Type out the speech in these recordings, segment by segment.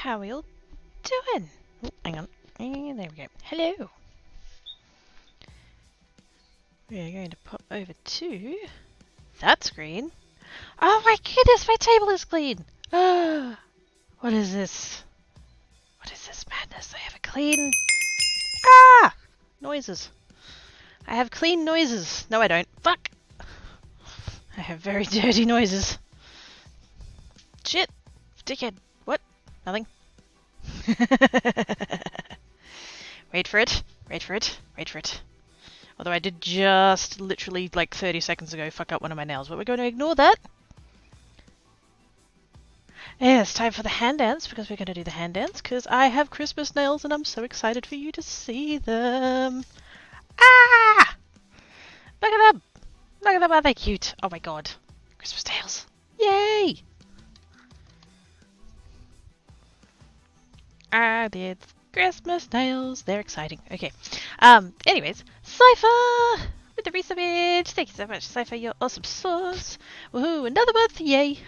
How are we all doing? Oh, hang on. There we go. Hello. We're going to pop over to that screen. Oh my goodness, my table is clean! Ah, what is this? What is this madness? I have a clean... Ah! Noises. I have clean noises. No, I don't. Fuck! I have very dirty noises. Shit! Dickhead. What? Nothing. Wait for it. Wait for it. Wait for it. Although I did just literally like 30 seconds ago fuck up one of my nails, but we're going to ignore that. Yeah, it's time for the hand dance, because we're going to do the hand dance, because I have Christmas nails and I'm so excited for you to see them. Ah! Look at them! Look at them, are they cute? Oh my god. Christmas nails. Yay! I did Christmas nails. They're exciting. Okay. Anyways, Cypher with the resubmit. Thank you so much, Cypher. You're awesome sauce. Woohoo! Another month. Yay!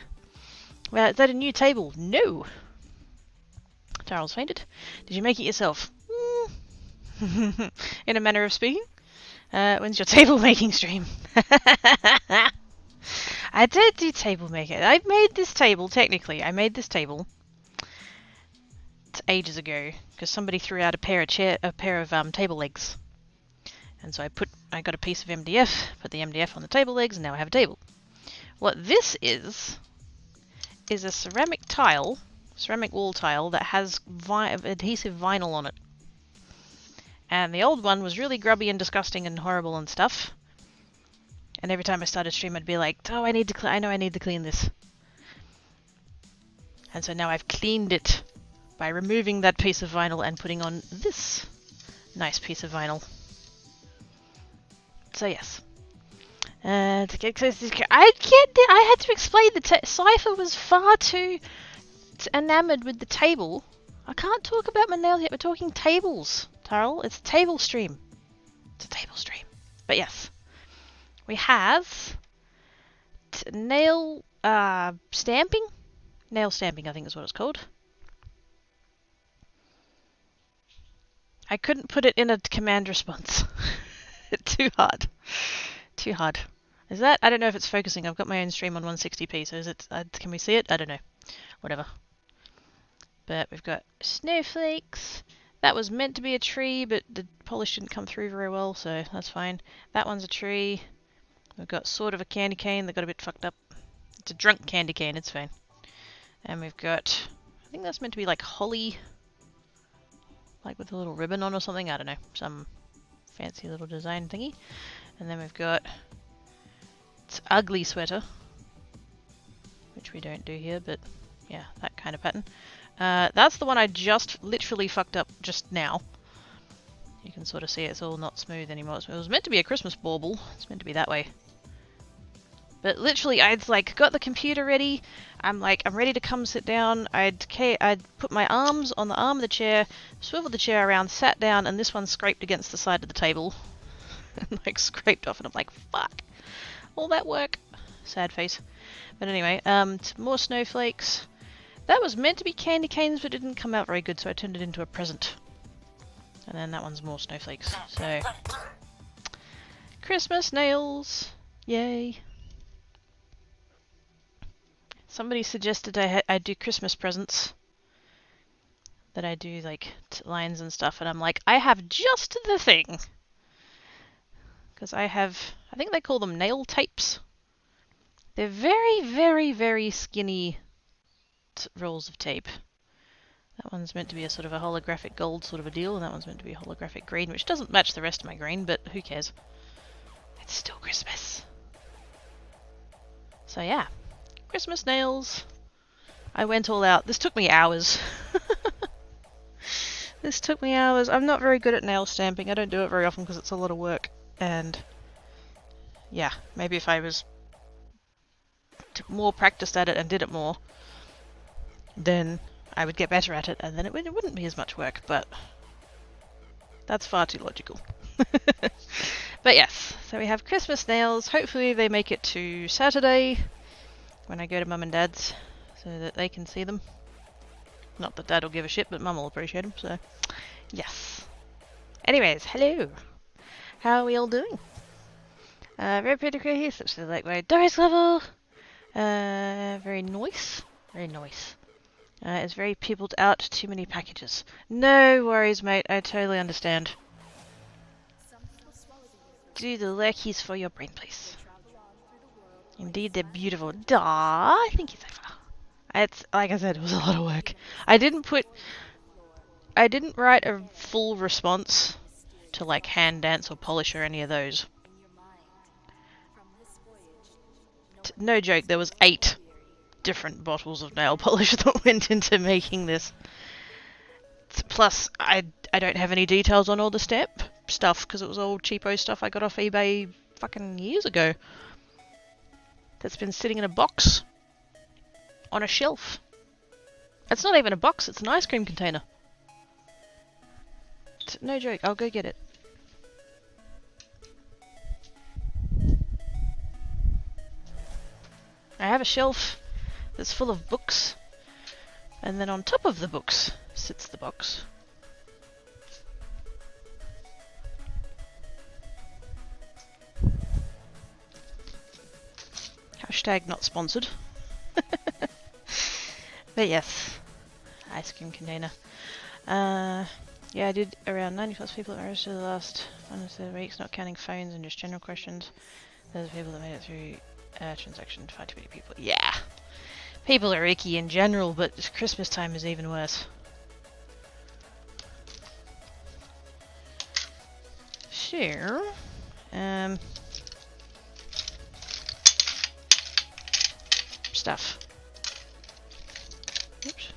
Well, is that a new table? No. Charles fainted. Did you make it yourself? In a manner of speaking. When's your table making stream? I did do table making. I made this table. Technically, I made this table ages ago because somebody threw out a pair of table legs, and so I got a piece of MDF, put the MDF on the table legs, and now I have a table. What this is a ceramic wall tile that has adhesive vinyl on it, and the old one was really grubby and disgusting and horrible and stuff. And every time I started stream, I'd be like, "Oh, I know I need to clean this." And so now I've cleaned it by removing that piece of vinyl and putting on this nice piece of vinyl. So yes. To get close to I had to explain Cypher was far too enamored with the table. I can't talk about my nails yet. We're talking tables, Tarl. It's a table stream. It's a table stream. But yes. We have nail stamping. Nail stamping, I think is what it's called. I couldn't put it in a command response. Too hard. Too hard. Is that? I don't know if it's focusing. I've got my own stream on 160p, so is it? Can we see it? I don't know. Whatever. But we've got snowflakes. That was meant to be a tree, but the polish didn't come through very well, so that's fine. That one's a tree. We've got sort of a candy cane that got a bit fucked up. It's a drunk candy cane, it's fine. And we've got, I think that's meant to be like holly, like with a little ribbon on or something, I don't know, some fancy little design thingy. And then we've got, it's ugly sweater, which we don't do here, but yeah, that kind of pattern. That's the one I just literally fucked up just now. You can sort of see it's all not smooth anymore. It was meant to be a Christmas bauble, it's meant to be that way. But literally, I'd like got the computer ready. I'm ready to come sit down. I'd put my arms on the arm of the chair, swiveled the chair around, sat down, and this one scraped against the side of the table, and like scraped off. And I'm like, fuck, all that work. Sad face. But anyway, more snowflakes. That was meant to be candy canes, but it didn't come out very good, so I turned it into a present. And then that one's more snowflakes. So Christmas nails, yay. Somebody suggested I do Christmas presents, that I do like lines and stuff, and I'm like, I have just the thing. Because I think they call them nail tapes. They're very, very, very skinny rolls of tape. That one's meant to be a sort of a holographic gold sort of a deal, and that one's meant to be a holographic green, which doesn't match the rest of my green, but who cares? It's still Christmas. So yeah. Christmas nails. I went all out. This took me hours. This took me hours. I'm not very good at nail stamping. I don't do it very often because it's a lot of work. And yeah, maybe if I was more practiced at it and did it more, then I would get better at it, and then it wouldn't be as much work, but that's far too logical. But yes, so we have Christmas nails. Hopefully they make it to Saturday when I go to Mum and Dad's, so that they can see them. Not that Dad will give a shit, but Mum will appreciate them, so yes. Anyways, hello. How are we all doing? Very pretty here, such as like my Doris level. Very nice. Very nice. It's very peopled out, too many packages. No worries, mate, I totally understand. Do the lurkies for your brain, please. Indeed, they're beautiful. Aww, thank you so much. It's, like I said, it was a lot of work. I didn't write a full response to like hand dance or polish or any of those. No joke, there was 8 different bottles of nail polish that went into making this. Plus, I don't have any details on all the step stuff because it was all cheapo stuff I got off eBay fucking years ago. That's been sitting in a box on a shelf. It's not even a box, it's an ice cream container. No joke, I'll go get it. I have a shelf that's full of books, and then on top of the books sits the box. Hashtag not sponsored. But yes, ice cream container. Yeah, I did around 90 plus people at most of the last 1 or 2 weeks, not counting phones and just general questions. Those people that made it through transaction, far too many people. Yeah, people are icky in general, but Christmas time is even worse. Sure. Stuff. Oops.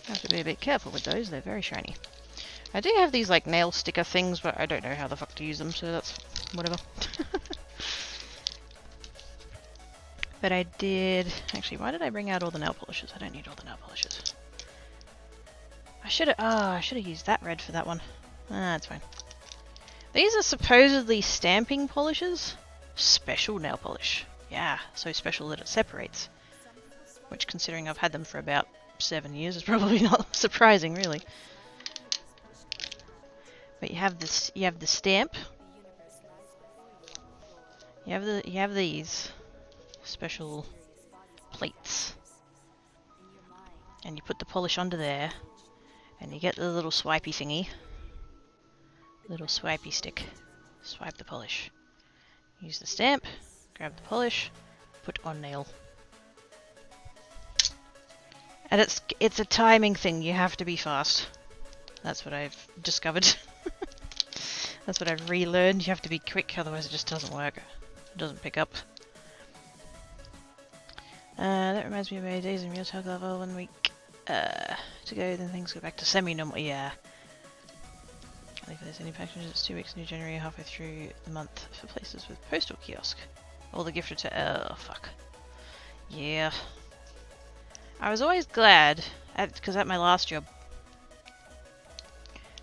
Have to be a bit careful with those, they're very shiny. I do have these like nail sticker things, but I don't know how the fuck to use them, so that's whatever. But I did... Actually, why did I bring out all the nail polishes? I don't need all the nail polishes. I should have used that red for that one. That's fine. These are supposedly stamping polishes. Special nail polish. Yeah, so special that it separates. Which, considering I've had them for about 7 years, is probably not surprising, really. But you have this. You have the stamp. You have these special plates, and you put the polish under there, and you get the little swipey thingy. Little swipey stick. Swipe the polish. Use the stamp. Grab the polish. Put on nail. And it's a timing thing. You have to be fast. That's what I've discovered. That's what I've relearned. You have to be quick, otherwise it just doesn't work. It doesn't pick up. That reminds me of my days in real talk level 1 week to go, then things go back to semi-normal. Yeah. I think if there's any packages, it's 2 weeks into January, halfway through the month for places with postal kiosk. All the gift return. Oh, fuck. Yeah. I was always glad, because at my last job,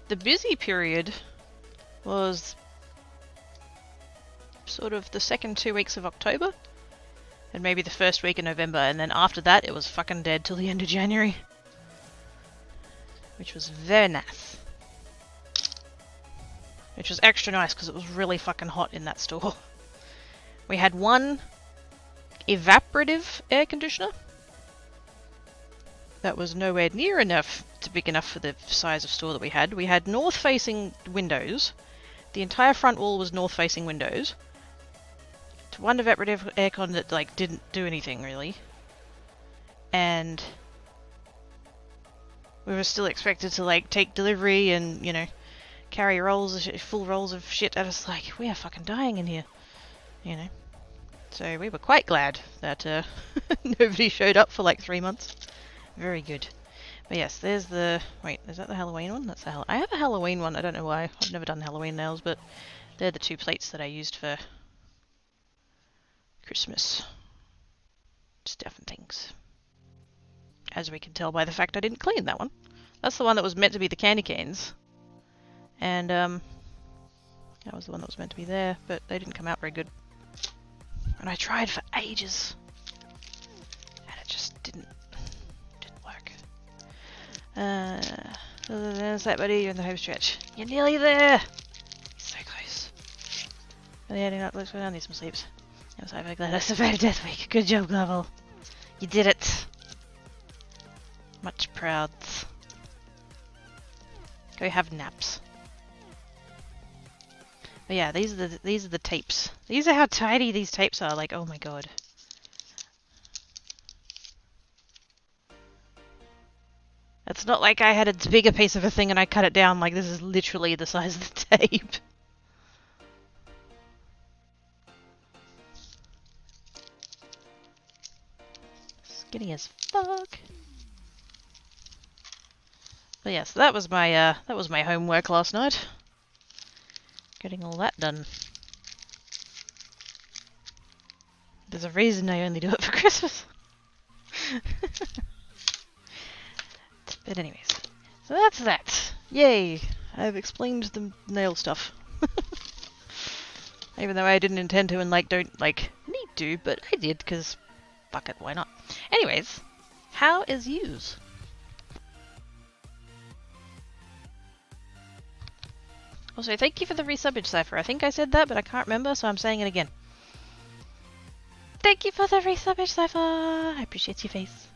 the busy period was sort of the second 2 weeks of October, and maybe the first week in November, and then after that it was fucking dead till the end of January. Which was very nice. Which was extra nice because it was really fucking hot in that store. We had one evaporative air conditioner that was nowhere near enough to big enough for the size of store that we had. We had north-facing windows. The entire front wall was north-facing windows. To one evaporative aircon that like didn't do anything really, and we were still expected to like take delivery and, you know, carry full rolls of shit. I was like, we are fucking dying in here, you know. So we were quite glad that nobody showed up for like 3 months. Very good. But yes, there's the... Wait, is that the Halloween one? That's the I have a Halloween one, I don't know why. I've never done Halloween nails, but they're the 2 plates that I used for Christmas stuff and things. As we can tell by the fact I didn't clean that one. That's the one that was meant to be the candy canes. And, that was the one that was meant to be there, but they didn't come out very good. And I tried for ages. And There's that, buddy. You're in the home stretch. You're nearly there. So close. Really heading up. Let's go down. Need some sleeps. I'm so glad I survived Death Week. Good job, Glavel. You did it. Much proud. Go have naps. But yeah, these are the tapes. These are how tidy these tapes are. Like, oh my god. It's not like I had a bigger piece of a thing and I cut it down. Like, this is literally the size of the tape. Skinny as fuck. But yes, that was my homework last night. Getting all that done. There's a reason I only do it for Christmas. But anyways, so that's that. Yay! I've explained the nail stuff. Even though I didn't intend to and don't need to, but I did because fuck it, why not? Anyways, how is yous? Also, thank you for the resubbage, Cypher. I think I said that, but I can't remember, so I'm saying it again. Thank you for the resubbage, Cypher! I appreciate your face.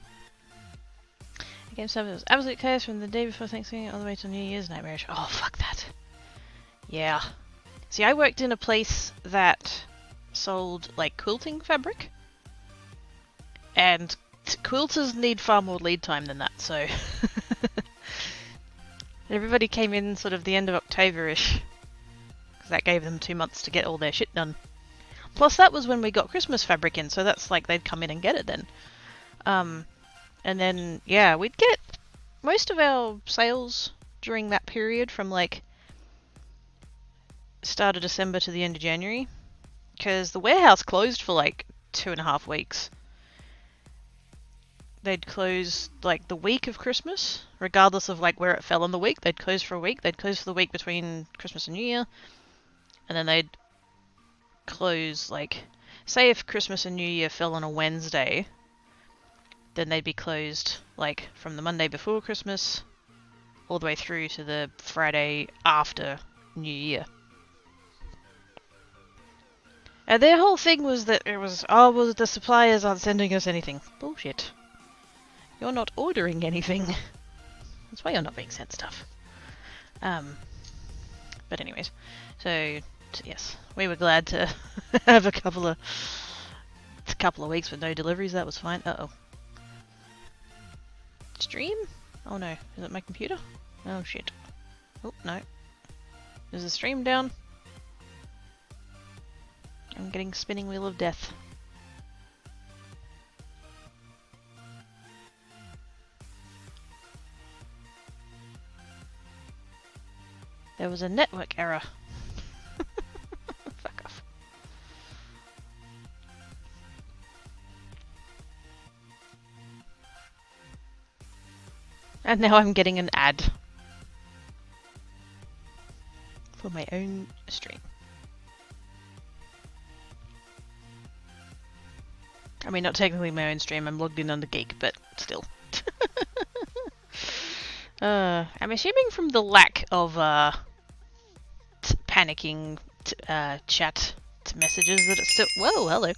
The game server was absolute chaos from the day before Thanksgiving all the way to New Year's nightmarish. Oh, fuck that. Yeah. See, I worked in a place that sold, quilting fabric. And quilters need far more lead time than that, so... Everybody came in sort of the end of October-ish, because that gave them 2 months to get all their shit done. Plus that was when we got Christmas fabric in, so that's they'd come in and get it then. And then, yeah, we'd get most of our sales during that period from start of December to the end of January, because the warehouse closed for 2.5 weeks. They'd close the week of Christmas, regardless of where it fell in the week. They'd close for a week. They'd close for the week between Christmas and New Year, and then they'd close say if Christmas and New Year fell on a Wednesday, then they'd be closed from the Monday before Christmas all the way through to the Friday after New Year. And their whole thing was that it was, oh well, the suppliers aren't sending us anything. Bullshit. You're not ordering anything. That's why you're not being sent stuff. But anyways, so yes, we were glad to have a couple of weeks with no deliveries. That was fine. Uh-oh. Stream? Oh no, is it my computer? Oh shit. Oh no. Is the stream down? I'm getting spinning wheel of death. There was a network error. Fuck off. And now I'm getting an ad for my own stream. I mean, not technically my own stream, I'm logged in under Geek, but still. I'm assuming from the lack of panicking chat messages that it's still... Whoa, hello.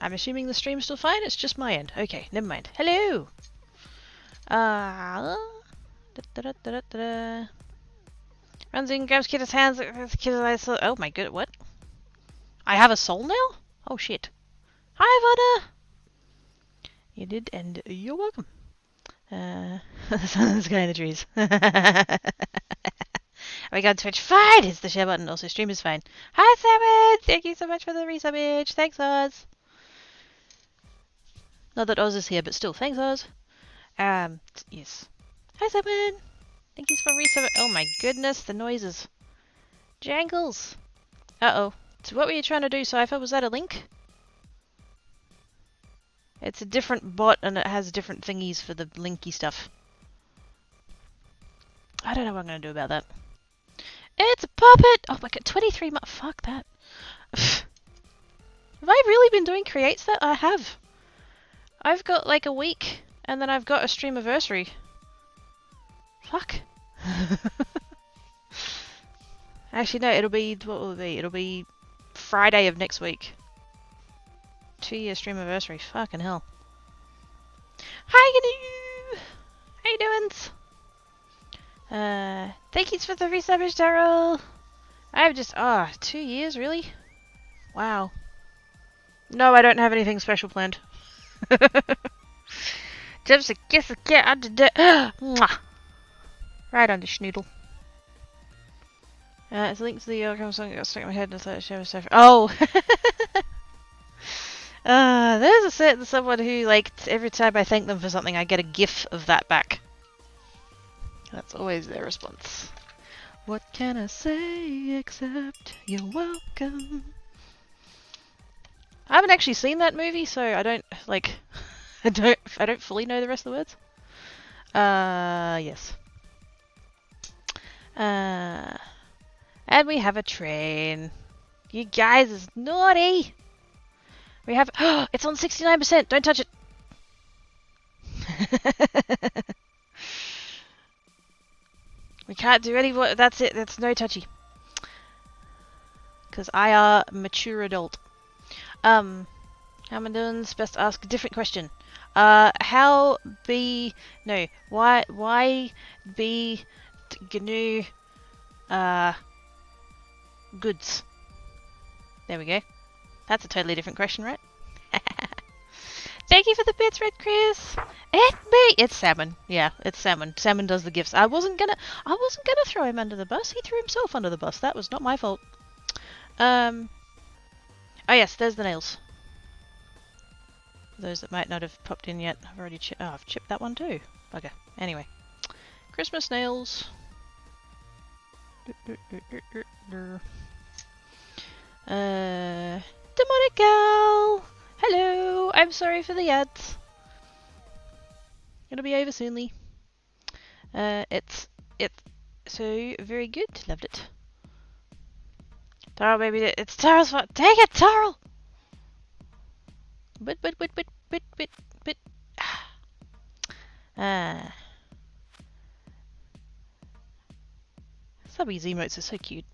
I'm assuming the stream's still fine, it's just my end. Okay, never mind. Hello! Runs in, grabs Kid's hands, Kid's eyes... Oh my god, what? I have a soul now? Oh shit. Hi, Ivana! You did, and you're welcome. The sun and the sky in the trees. We got Twitch fine! Hits the share button. Also, stream is fine. Hi, Simon! Thank you so much for the resubbage. Thanks, Oz. Not that Oz is here, but still, thanks, Oz. Yes. Hi, Simon! Thank you for resubbage. Oh my goodness, the noises. Jangles! Uh-oh. So what were you trying to do, Cypher? Was that a link? It's a different bot and it has different thingies for the linky stuff. I don't know what I'm going to do about that. It's a puppet! Oh my god, 23 months. Fuck that. Have I really been doing creates that? I have. I've got a week And then I've got a streamiversary. Fuck. Actually, no, it'll be... What will it be? It'll be Friday of next week. 2-year streamiversary. Fucking hell. Hi, Gnu! How you doing? Thank you for the resubbage, Daryl. I've just... 2 years, really? Wow. No, I don't have anything special planned. Just a kiss a cat under the... Right on the schnoodle. It's a link to the Yellow song that got stuck in my head and I thought I was so... Oh! There's a certain someone who, like, every time I thank them for something, I get a gif of that back. That's always their response. What can I say except you're welcome? I haven't actually seen that movie, so I don't, like, I don't fully know the rest of the words. Yes. And we have a train. You guys is naughty! We have... Oh, it's on 69%! Don't touch it! We can't do any more... That's it. That's no touchy. Because I are mature adult. How am I doing? Best ask a different question. How be... No. Why be... GNU... goods? There we go. That's a totally different question, right? Thank you for the bits, Red Chris. It's Salmon. Yeah, it's Salmon. Salmon does the gifts. I wasn't gonna throw him under the bus. He threw himself under the bus. That was not my fault. Oh yes, there's the nails. For those that might not have popped in yet, I've already I've chipped that one too. Okay. Anyway, Christmas nails. Demonic Gal! Hello! I'm sorry for the ads. It'll be over soonly. It's so very good. Loved it. Tarl, baby, it's Tarl's fault. Take it, Tarl! Bit. Subby's emotes are so cute.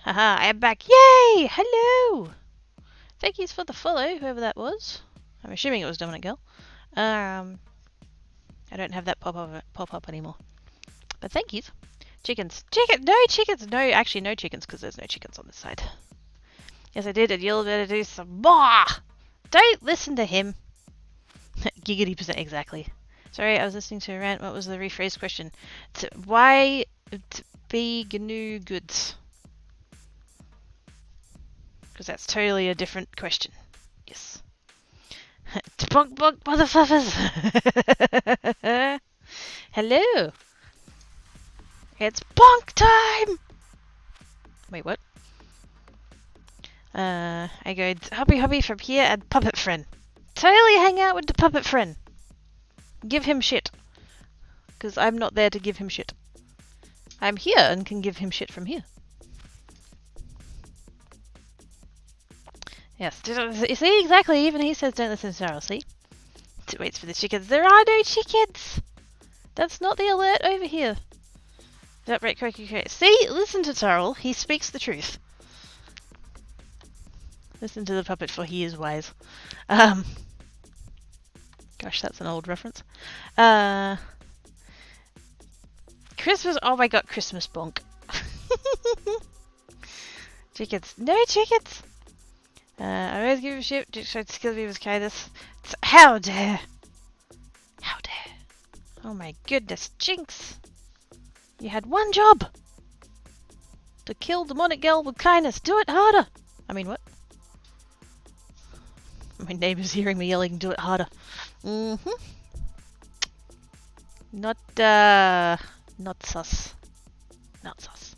Haha, I am back. Yay! Hello! Thank yous for the follow, whoever that was. I'm assuming it was Dominic Girl. I don't have that pop up anymore. But thank yous. Chickens. No chickens! No, actually no chickens, because there's no chickens on this side. Yes, I did, and you'll better do some more! Don't listen to him! Giggity% exactly. Sorry, I was listening to a rant. What was the rephrased question? Why be GNU goods? Because that's totally a different question. Yes. Bonk motherfuckers! Hello! It's bonk time! Wait, what? I go hobby from here and puppet friend. Totally hang out with the puppet friend. Give him shit. Because I'm not there to give him shit. I'm here and can give him shit from here. Yes, see, exactly, even he says don't listen to Sarah, see? Waits for the chickens. There are no chickens! That's not the alert over here. That right, correct. See, listen to Tarl, he speaks the truth. Listen to the puppet, for he is wise. Gosh, that's an old reference. Christmas, oh my god, Christmas bonk. Chickens, no chickens! I always give a shit, just tried to skill me with kindness. How dare! How dare! Oh my goodness, Jinx! You had one job! To kill Demonic Girl with kindness. Do it harder! I mean, what? My neighbour's hearing me yelling, do it harder. Mm-hmm. Not sus. Not sus.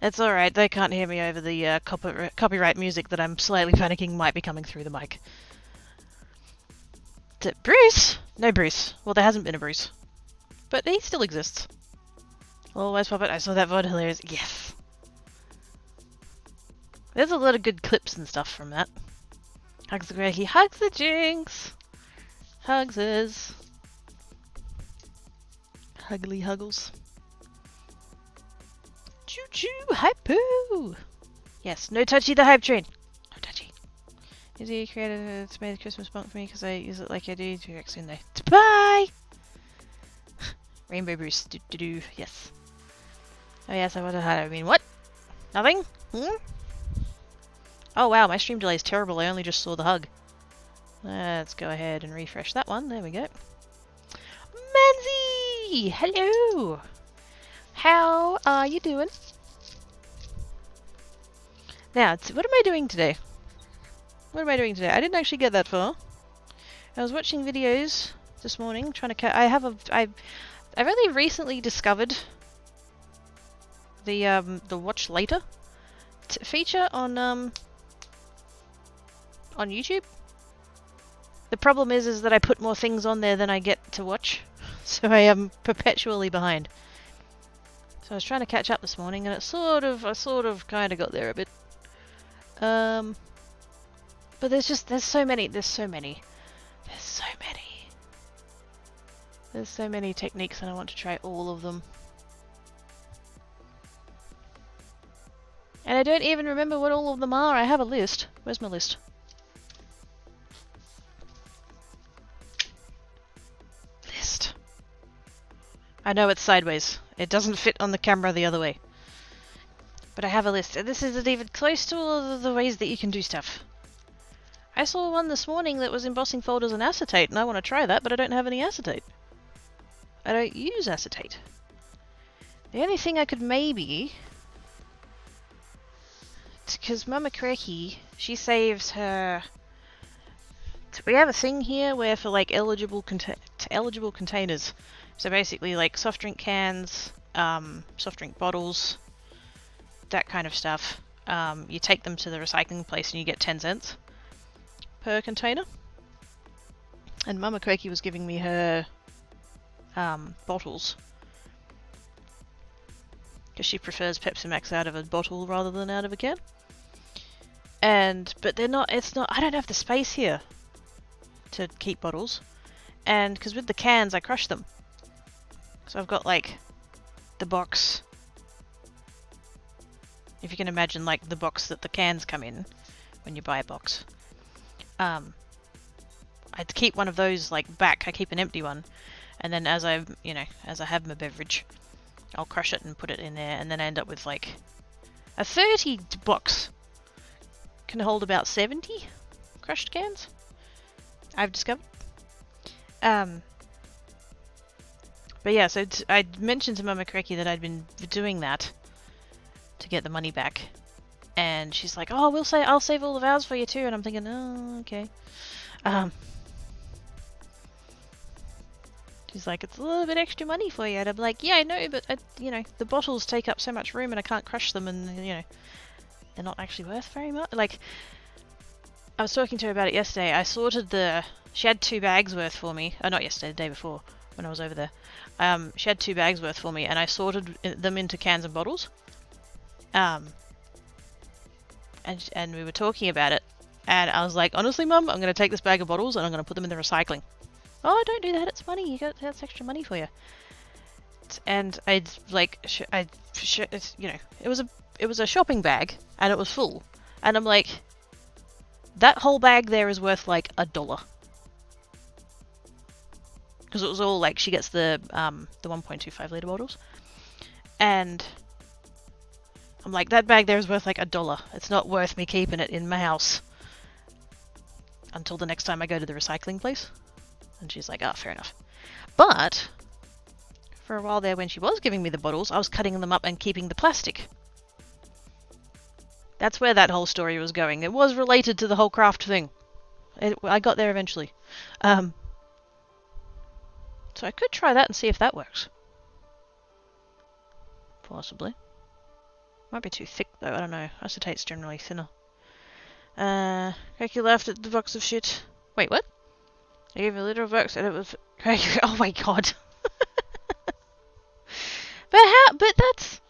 It's alright, they can't hear me over the copyright music that I'm slightly panicking might be coming through the mic. Bruce? No Bruce. Well, there hasn't been a Bruce. But he still exists. Always puppet, I saw that VOD, hilarious. Yes! There's a lot of good clips and stuff from that. Hugs the Greg, he hugs the Jinx! Hugses. Huggly huggles. Choo choo, hype poo! Yes, no touchy the hype train. No touchy. Is he created it's made a Christmas bunk for me because I use it like I do to soon though. Bye! Rainbow Bruce. Do do do. Yes. Oh yes, I wonder how I mean what? Nothing? Hmm? Oh wow, my stream delay is terrible. I only just saw the hug. Let's go ahead and refresh that one. There we go. Manzi! Hello! How are you doing? Now, what am I doing today? What am I doing today? I didn't actually get that far. I was watching videos this morning, trying to I really recently discovered the watch later feature on YouTube. The problem is that I put more things on there than I get to watch, so I am perpetually behind. So I was trying to catch up this morning, and I sort of kind of got there a bit. But there's so many techniques, and I want to try all of them. And I don't even remember what all of them are. I have a list. Where's my list? List. I know it's sideways. It doesn't fit on the camera the other way. But I have a list. And this isn't even close to all of the ways that you can do stuff. I saw one this morning that was embossing folders in acetate, and I want to try that, but I don't have any acetate. I don't use acetate. The only thing I could maybe... Because Mama Kreki, she saves her... We have a thing here where for like eligible containers. So basically like soft drink cans, soft drink bottles, that kind of stuff. You take them to the recycling place and you get 10 cents per container. And Mama Kreki was giving me her bottles. Because she prefers Pepsi Max out of a bottle rather than out of a can. But they're not, I don't have the space here to keep bottles. And because with the cans I crush them. So I've got like the box. If you can imagine like the box that the cans come in when you buy a box. I'd keep one of those like back. I keep an empty one. And then as I have my beverage, I'll crush it and put it in there, and then I end up with like a 30 box. Can hold about 70 crushed cans, I've discovered. But yeah, so I mentioned to Mama Kreki that I'd been doing that to get the money back, and she's like, "Oh, I'll save all of ours for you too." And I'm thinking, "Oh, okay." She's like, "It's a little bit extra money for you," and I'm like, "Yeah, I know, but the bottles take up so much room, and I can't crush them, and they're not actually worth very much." Like, I was talking to her about it yesterday. I sorted she had 2 bags worth for me. Not yesterday, the day before, when I was over there. She had 2 bags worth for me, and I sorted them into cans and bottles. And we were talking about it, and I was like, "Honestly, Mum, I'm going to take this bag of bottles and I'm going to put them in the recycling." "Oh, don't do that. It's money. That's extra money for you." And it was a shopping bag, and it was full, and I'm like, that whole bag there is worth like $1. Because it was all like, she gets the 1.25 litre bottles, and I'm like, that bag there is worth like $1. It's not worth me keeping it in my house until the next time I go to the recycling place. And she's like, "Oh, fair enough." But for a while there, when she was giving me the bottles, I was cutting them up and keeping the plastic. That's where that whole story was going. It was related to the whole craft thing. I got there eventually. So I could try that and see if that works. Possibly. Might be too thick though, I don't know. Acetate's generally thinner. Kreki laughed at the box of shit. Wait, what? I gave a liter of box and it was... Oh my god. But that's...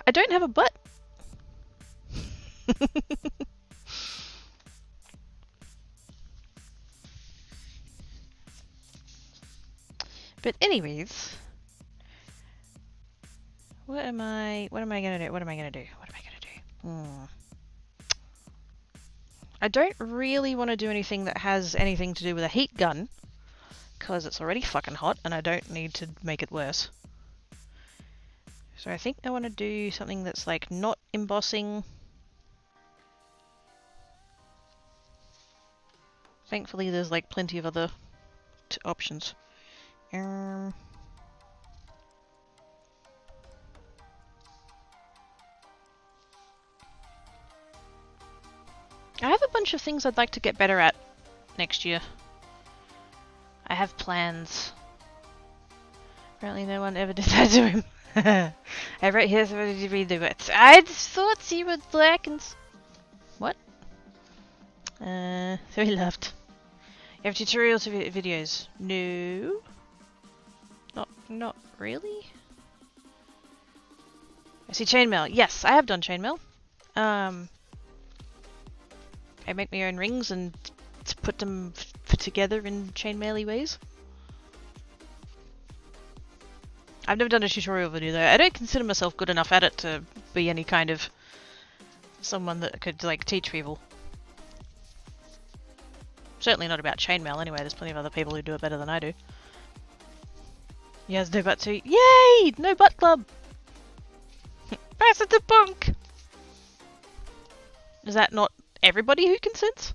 I don't have a butt. I But anyways, what am I gonna do? What am I gonna do? I don't really want to do anything that has anything to do with a heat gun, because it's already fucking hot and I don't need to make it worse. So I think I want to do something that's like not embossing. Thankfully there's like plenty of other options. I have a bunch of things I'd like to get better at next year. I have plans. Apparently no one ever did that to him. I wrote here so did you read the words. I thought you would like and... What? So he left. You have tutorials videos? No. Not really. I see chainmail. Yes, I have done chainmail. I make my own rings and put them together in chainmail-y ways. I've never done a tutorial video though. I don't consider myself good enough at it to be any kind of someone that could like teach people. Certainly not about chainmail anyway, there's plenty of other people who do it better than I do. Yes, no butt too. Yay! No butt club! Pass it to Punk! Is that not everybody who consents?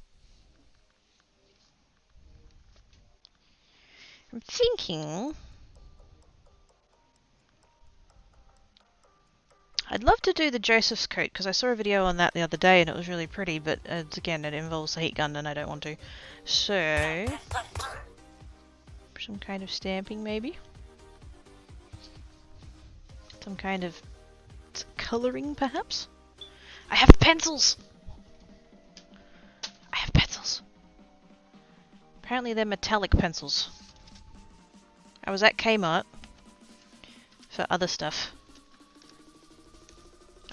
I'm thinking... I'd love to do the Joseph's coat, because I saw a video on that the other day and it was really pretty, but again, it involves a heat gun and I don't want to. So... some kind of stamping, maybe? Some kind of colouring, perhaps? I have pencils! I have pencils! Apparently they're metallic pencils. I was at Kmart for other stuff.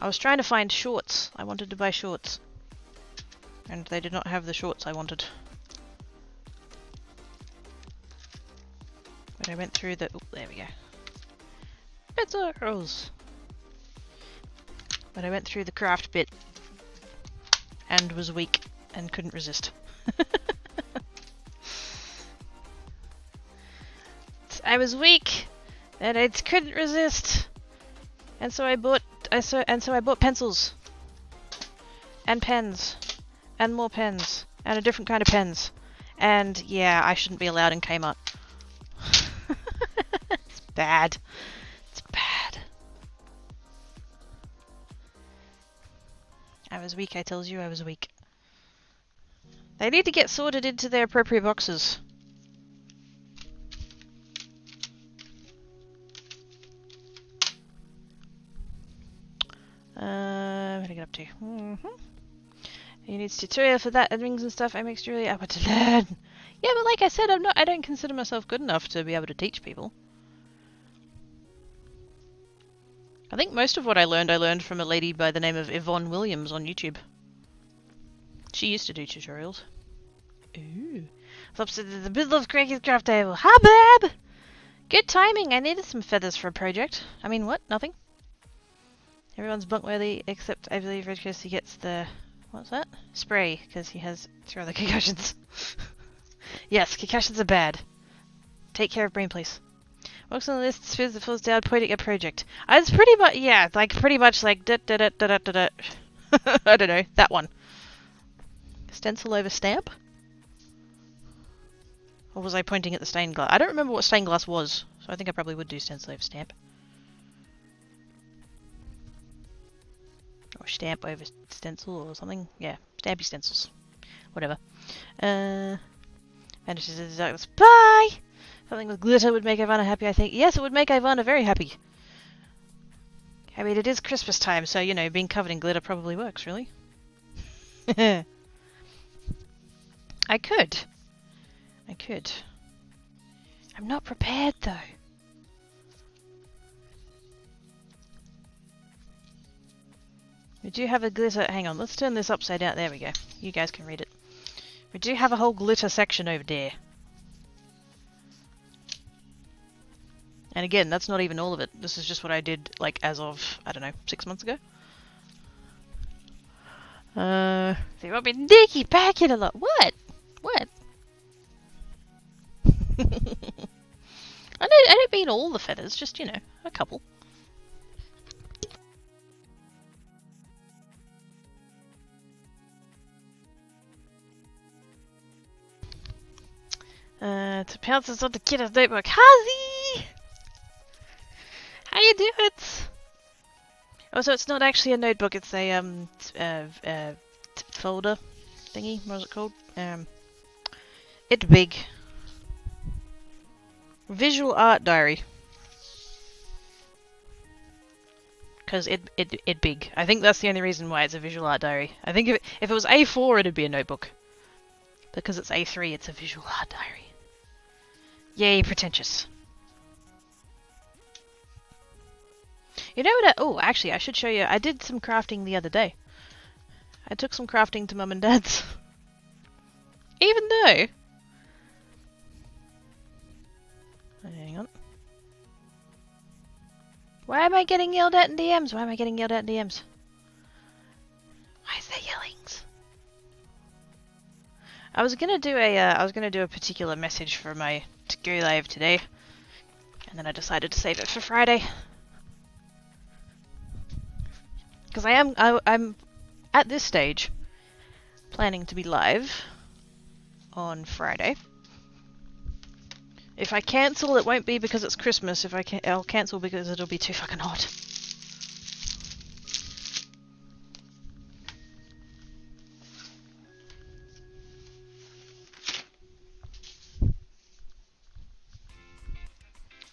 I was trying to find shorts. I wanted to buy shorts. And they did not have the shorts I wanted. But I went through the... Oh, there we go. Pencils! But I went through the craft bit. And was weak. And couldn't resist. I was weak! And I couldn't resist! And so I bought pencils and pens and more pens and a different kind of pens, and yeah, I shouldn't be allowed in Kmart. It's bad. It's bad. I was weak, I tells you I was weak. They need to get sorted into their appropriate boxes. What did I get up to? He needs tutorial for that and rings and stuff. I'm extremely up to learn. Yeah, but like I said, I don't consider myself good enough to be able to teach people. I think most of what I learned from a lady by the name of Yvonne Williams on YouTube. She used to do tutorials. Ooh. Flopside in the middle of Craigie's craft table. Hi, Bab! Good timing. I needed some feathers for a project. I mean, what? Nothing? Everyone's bunkworthy, except I believe Red Kirsty gets the... What's that? Spray, because he has 3 other concussions. Yes, concussions are bad. Take care of brain, please. Works on the list, spins the falls down, pointing at project. It's pretty much, yeah, like pretty much like da-da-da-da-da-da. I don't know, that one. Stencil over stamp? Or was I pointing at the stained glass? I don't remember what stained glass was, so I think I probably would do stencil over stamp. Or stamp over stencil or something. Yeah, stampy stencils. Whatever. Vanishes in the darkness. Bye! Something with glitter would make Ivana happy, I think. Yes, it would make Ivana very happy. I mean, it is Christmas time, so, you know, being covered in glitter probably works, really. I could. I'm not prepared, though. We do have a glitter... Hang on, let's turn this upside down. There we go. You guys can read it. We do have a whole glitter section over there. And again, that's not even all of it. This is just what I did, like, as of, I don't know, 6 months ago. They might be Nicky back in a lot. What? What? I don't mean all the feathers, just, you know, a couple. To pounces on the kid's notebook. Hazy! How you doing? Oh, so it's not actually a notebook, it's a, folder thingy. What was it called? It's big. Visual art diary. Because it big. I think that's the only reason why it's a visual art diary. I think if it was A4, it'd be a notebook. Because it's A3, it's a visual art diary. Yay, pretentious. You know what? Oh, actually, I should show you. I did some crafting the other day. I took some crafting to Mum and Dad's. Even though... Hang on. Why am I getting yelled at in DMs? Why am I getting yelled at in DMs? Why is there yellings? I was gonna do a particular message for my to go live today, and then I decided to save it for Friday. Because I'm at this stage planning to be live on Friday. If I cancel, it won't be because it's Christmas. If I'll cancel because it'll be too fucking hot.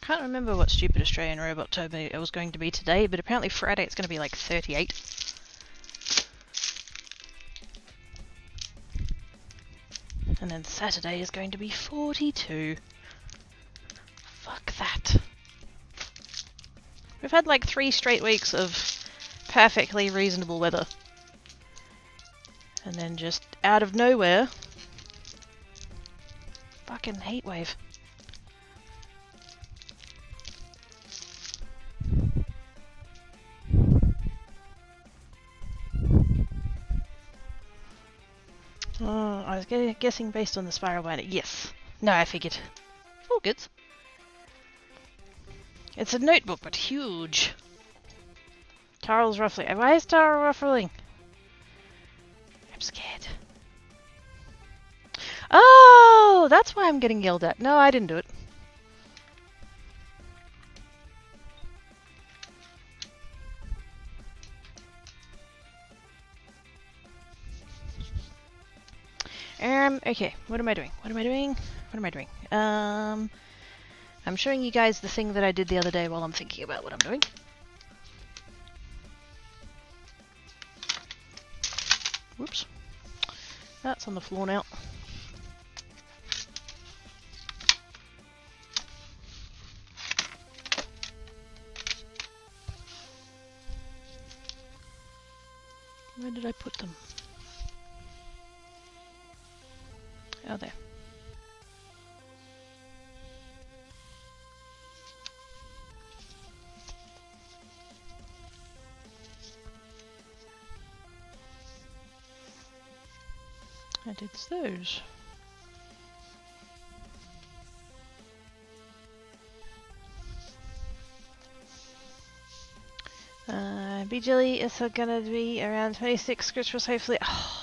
Can't remember what stupid Australian robot told me it was going to be today, but apparently Friday it's going to be like 38. And then Saturday is going to be 42. Fuck that. We've had like 3 straight weeks of perfectly reasonable weather. And then just out of nowhere, fucking heatwave. Oh, I was guessing based on the spiral binder. Yes. No, I figured. All good. It's a notebook, but huge. Tarl's ruffling. Why is Tarl ruffling? I'm scared. Oh, that's why I'm getting yelled at. No, I didn't do it. Okay, what am I doing? What am I doing? What am I doing? I'm showing you guys the thing that I did the other day while I'm thinking about what I'm doing. Whoops. That's on the floor now. Where did I put them? Oh, there. And it's those. Bee Jelly is gonna be around 26 Christmas, hopefully. Oh.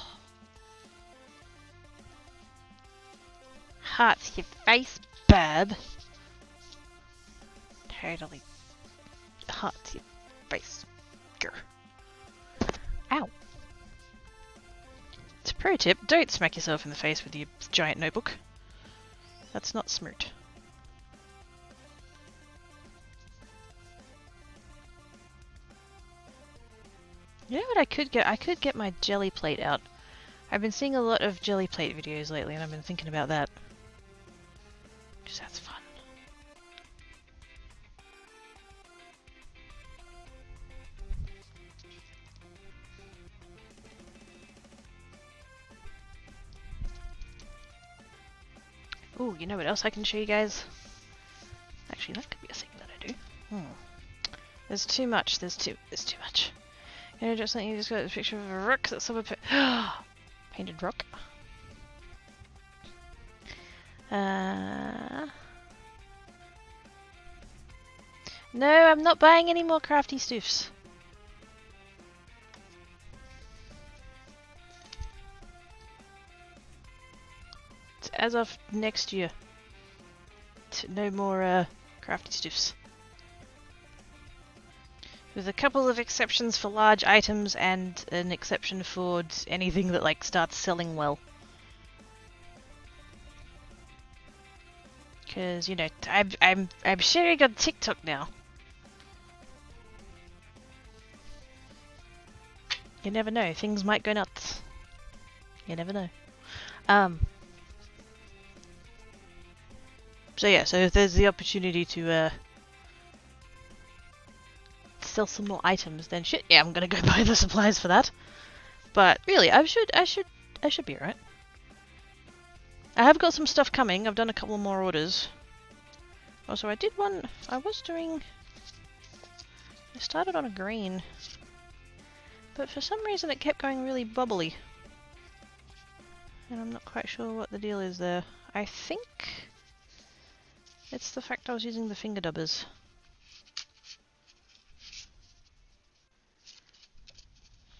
Hearts your face, bub. Totally. Hearts your face. Grr. Ow. It's a pro tip, don't smack yourself in the face with your giant notebook. That's not smart. You know what I could get? I could get my jelly plate out. I've been seeing a lot of jelly plate videos lately and I've been thinking about that. Just sounds fun. Oh, you know what else I can show you guys? Actually, that could be a thing that I There's too much. There's too much. You know, just like you just got a picture of a rock that's someone painted rock. No, I'm not buying any more crafty stuffs. It's as of next year. No more crafty stuffs. With a couple of exceptions for large items and an exception for anything that like starts selling well. Because you know, I'm sharing on TikTok now. You never know, things might go nuts. You never know. So yeah, so if there's the opportunity to sell some more items, then shit, yeah, I'm gonna go buy the supplies for that. But really, I should be alright. I have got some stuff coming. I've done a couple more orders. Also, I did one. I started on a green, but for some reason it kept going really bubbly, and I'm not quite sure what the deal is there. I think it's the fact I was using the finger dubbers.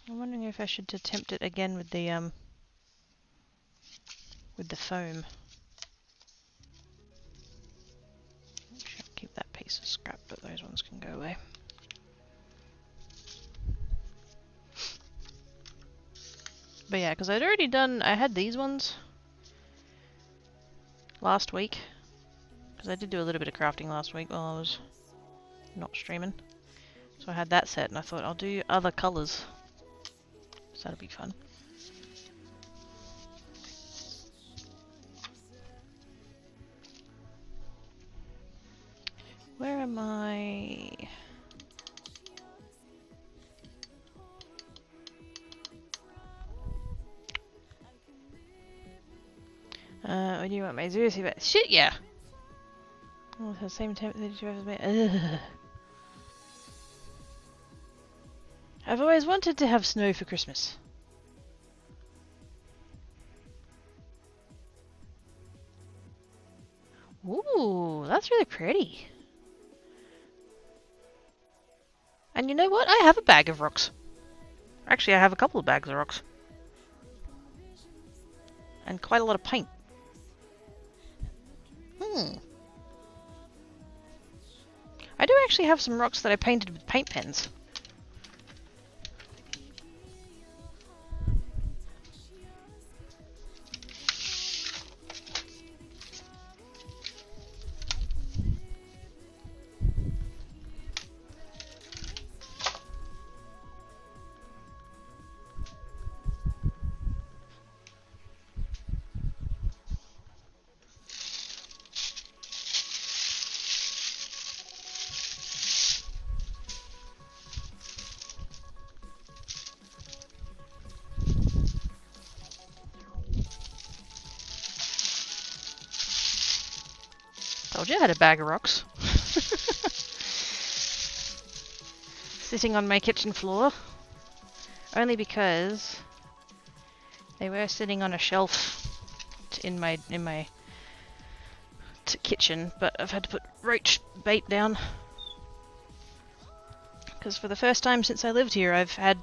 I'm wondering if I should attempt it again with the foam. Should keep that piece of scrap, but those ones can go away. But yeah, because I'd already done, I had these ones last week. Because I did do a little bit of crafting last week while I was not streaming. So I had that set and I thought I'll do other colours. So that'll be fun. Where am I? When you want my seriously bad shit, yeah. Oh, the same temp that you have made. I've always wanted to have snow for Christmas. Ooh, that's really pretty. And you know what? I have a bag of rocks. Actually, I have a couple of bags of rocks. And quite a lot of paint. I do actually have some rocks that I painted with paint pens. Told you I had a bag of rocks. Sitting on my kitchen floor. Only because they were sitting on a shelf in my kitchen, but I've had to put roach bait down. Because for the first time since I lived here, I've had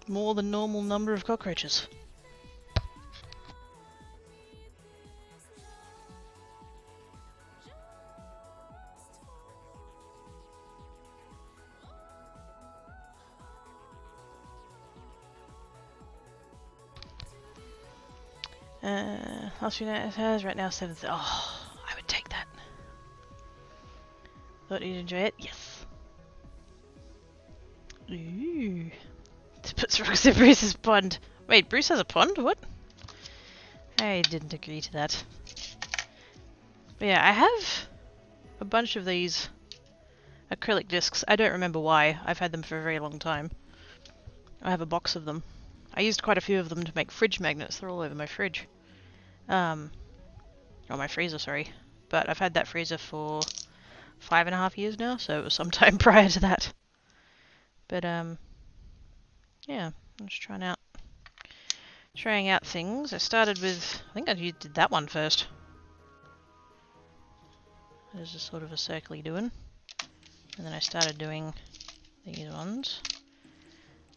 more than normal number of cockroaches. Last few nights has right now 7th. Oh, I would take that. Thought you'd enjoy it? Yes. Ooh. To put rocks in Bruce's pond. Wait, Bruce has a pond? What? I didn't agree to that. But yeah, I have a bunch of these acrylic discs. I don't remember why. I've had them for a very long time. I have a box of them. I used quite a few of them to make fridge magnets. They're all over my fridge. Or my freezer, sorry. But I've had that freezer for 5.5 years now, so it was some time prior to that. But yeah, I'm just trying out things. I started with, I think I did that one first. There's just sort of a circly doing. And then I started doing these ones.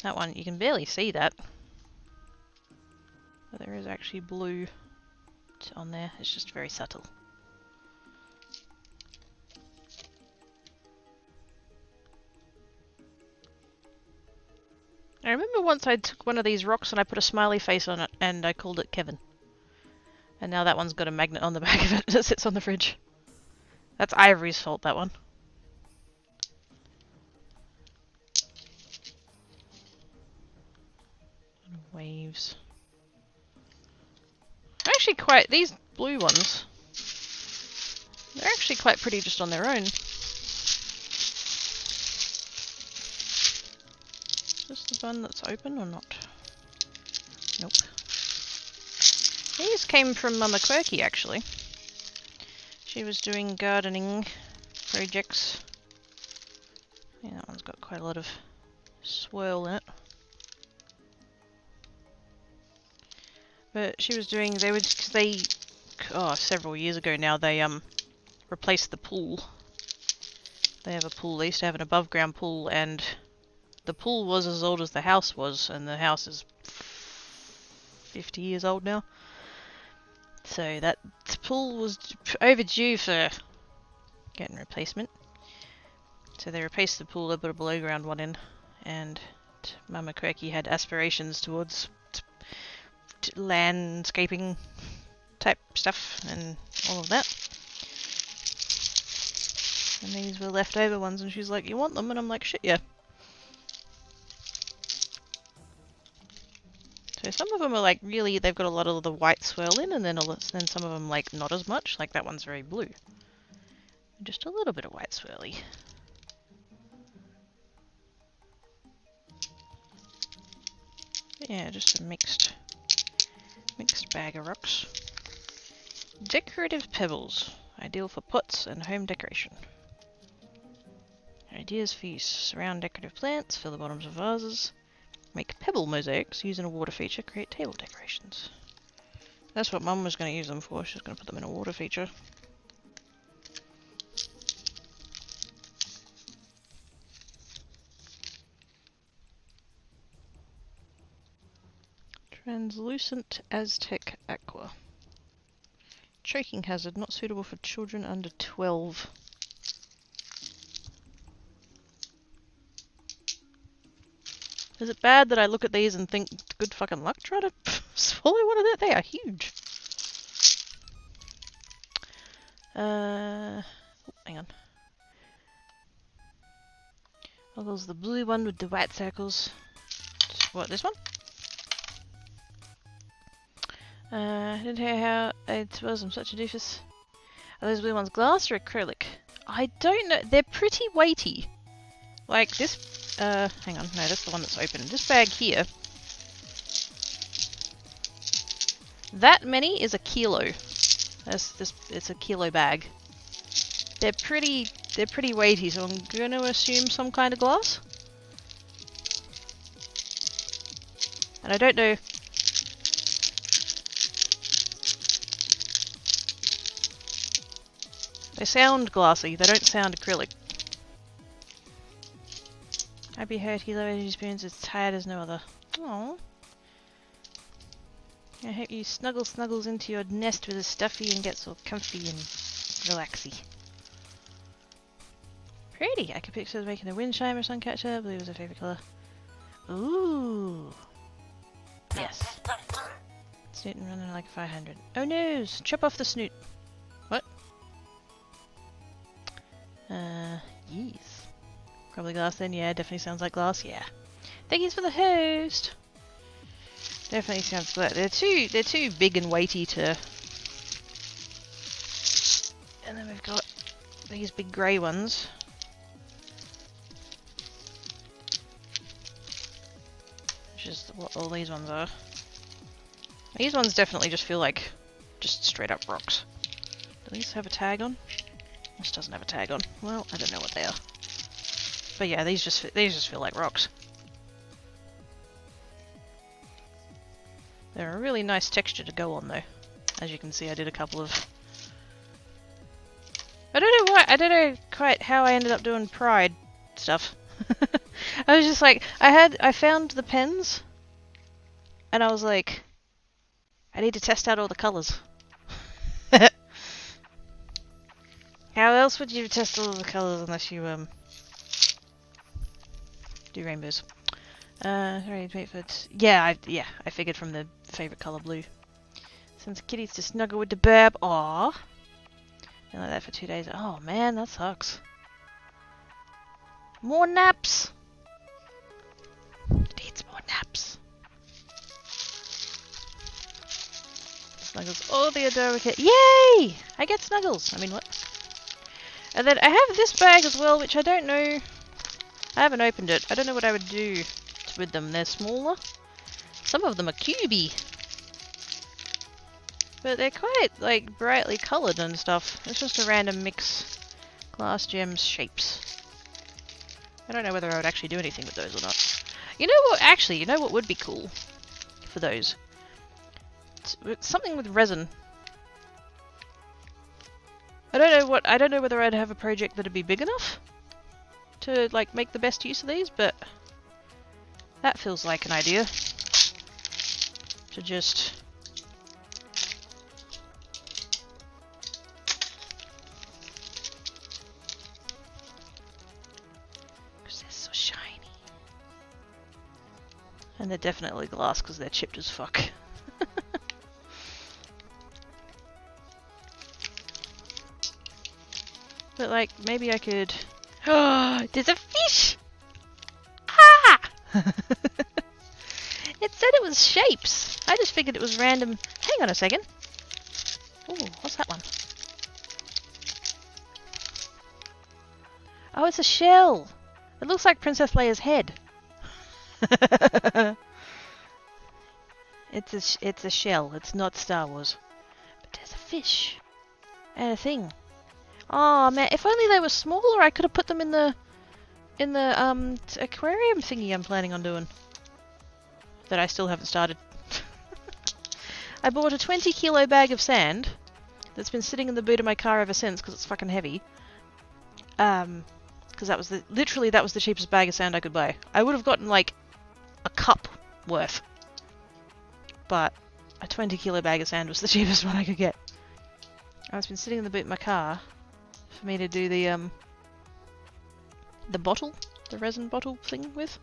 That one, you can barely see that. But there is actually blue on there. It's just very subtle. I remember once I took one of these rocks and I put a smiley face on it and I called it Kevin. And now that one's got a magnet on the back of it that sits on the fridge. That's Ivory's fault, that one. Waves. Actually quite, these blue ones, they're actually quite pretty just on their own. Is this the one that's open or not? Nope. These came from Mama Quirky actually. She was doing gardening projects. Yeah, that one's got quite a lot of swirl in it. But she was doing, several years ago now, they replaced the pool. They have a pool, they used to have an above ground pool, and the pool was as old as the house was, and the house is 50 years old now. So that pool was overdue for getting a replacement. So they replaced the pool, they put a below ground one in, and Mama Quirky had aspirations towards landscaping type stuff and all of that. And these were leftover ones, and she's like, "You want them?" And I'm like, "Shit, yeah." So some of them are like really, they've got a lot of the white swirl in, and then some of them like not as much. Like that one's very blue, just a little bit of white swirly. But yeah, just a mixed bag of rocks. Decorative pebbles, ideal for pots and home decoration. Ideas for use: surround decorative plants, fill the bottoms of vases, make pebble mosaics using a water feature, create table decorations. That's what Mum was going to use them for. She's going to put them in a water feature. Translucent Aztec Aqua. Choking hazard, not suitable for children under 12. Is it bad that I look at these and think, good fucking luck trying to swallow one of that? They are huge. Hang on. Oh, there's the blue one with the white circles. What, this one? I didn't hear how it was. I'm such a doofus. Are those blue ones glass or acrylic? I don't know. They're pretty weighty. Like this. Hang on. No, that's the one that's open. This bag here. That many is a kilo. It's a kilo bag. They're pretty weighty, so I'm gonna assume some kind of glass. And I don't know. They sound glassy, they don't sound acrylic. I'd be hurt, he low energy spoons, it's tired as no other. Aww. I hope you snuggles into your nest with a stuffy and gets all comfy and relaxy. Pretty! I could picture making a wind chime or suncatcher. Blue was her favourite colour. Ooh! Yes. Snoot and running like 500. Oh no! Chop off the snoot! What? Yes. Probably glass then, yeah, definitely sounds like glass, yeah. Thank you for the host! Definitely sounds like they're too big and weighty to. And then we've got these big grey ones. Which is what all these ones are. These ones definitely just feel like just straight up rocks. Do these have a tag on? This doesn't have a tag on. Well, I don't know what they are. But yeah, these just feel like rocks. They're a really nice texture to go on though. As you can see, I did a couple of... I don't know quite how I ended up doing Pride stuff. I was just like, I found the pens, and I was like, I need to test out all the colours. How else would you test all the colours unless you do rainbows? Right, wait for it. Yeah, I figured from the favourite colour blue. Since kitties to snuggle with the bab. Aww. Been like that for 2 days. Oh man, that sucks. More naps. Needs more naps. Snuggles. Oh, the adorable kit. Yay! I get Snuggles. I mean, what? And then I have this bag as well, which I don't know. I haven't opened it. I don't know what I would do with them. They're smaller. Some of them are cubey. But they're quite, like, brightly coloured and stuff. It's just a random mix. Glass gems shapes. I don't know whether I would actually do anything with those or not. You know what? Actually, you know what would be cool for those? It's something with resin. I don't know whether I'd have a project that'd be big enough to, like, make the best use of these, but that feels like an idea. To just... And they're definitely glass because they're chipped as fuck. But like, maybe I could... Oh, there's a fish! Ah! It said it was shapes. I just figured it was random... Hang on a second. Oh, what's that one? Oh, it's a shell. It looks like Princess Leia's head. It's a shell. It's not Star Wars. But there's a fish and a thing. Oh man, if only they were smaller, I could have put them in the aquarium thingy I'm planning on doing. That I still haven't started. I bought a 20-kilo bag of sand that's been sitting in the boot of my car ever since because it's fucking heavy. Because that was literally that was the cheapest bag of sand I could buy. I would have gotten like a cup worth, but a 20-kilo bag of sand was the cheapest one I could get. It's been sitting in the boot of my car for me to do the bottle, the resin bottle thing with.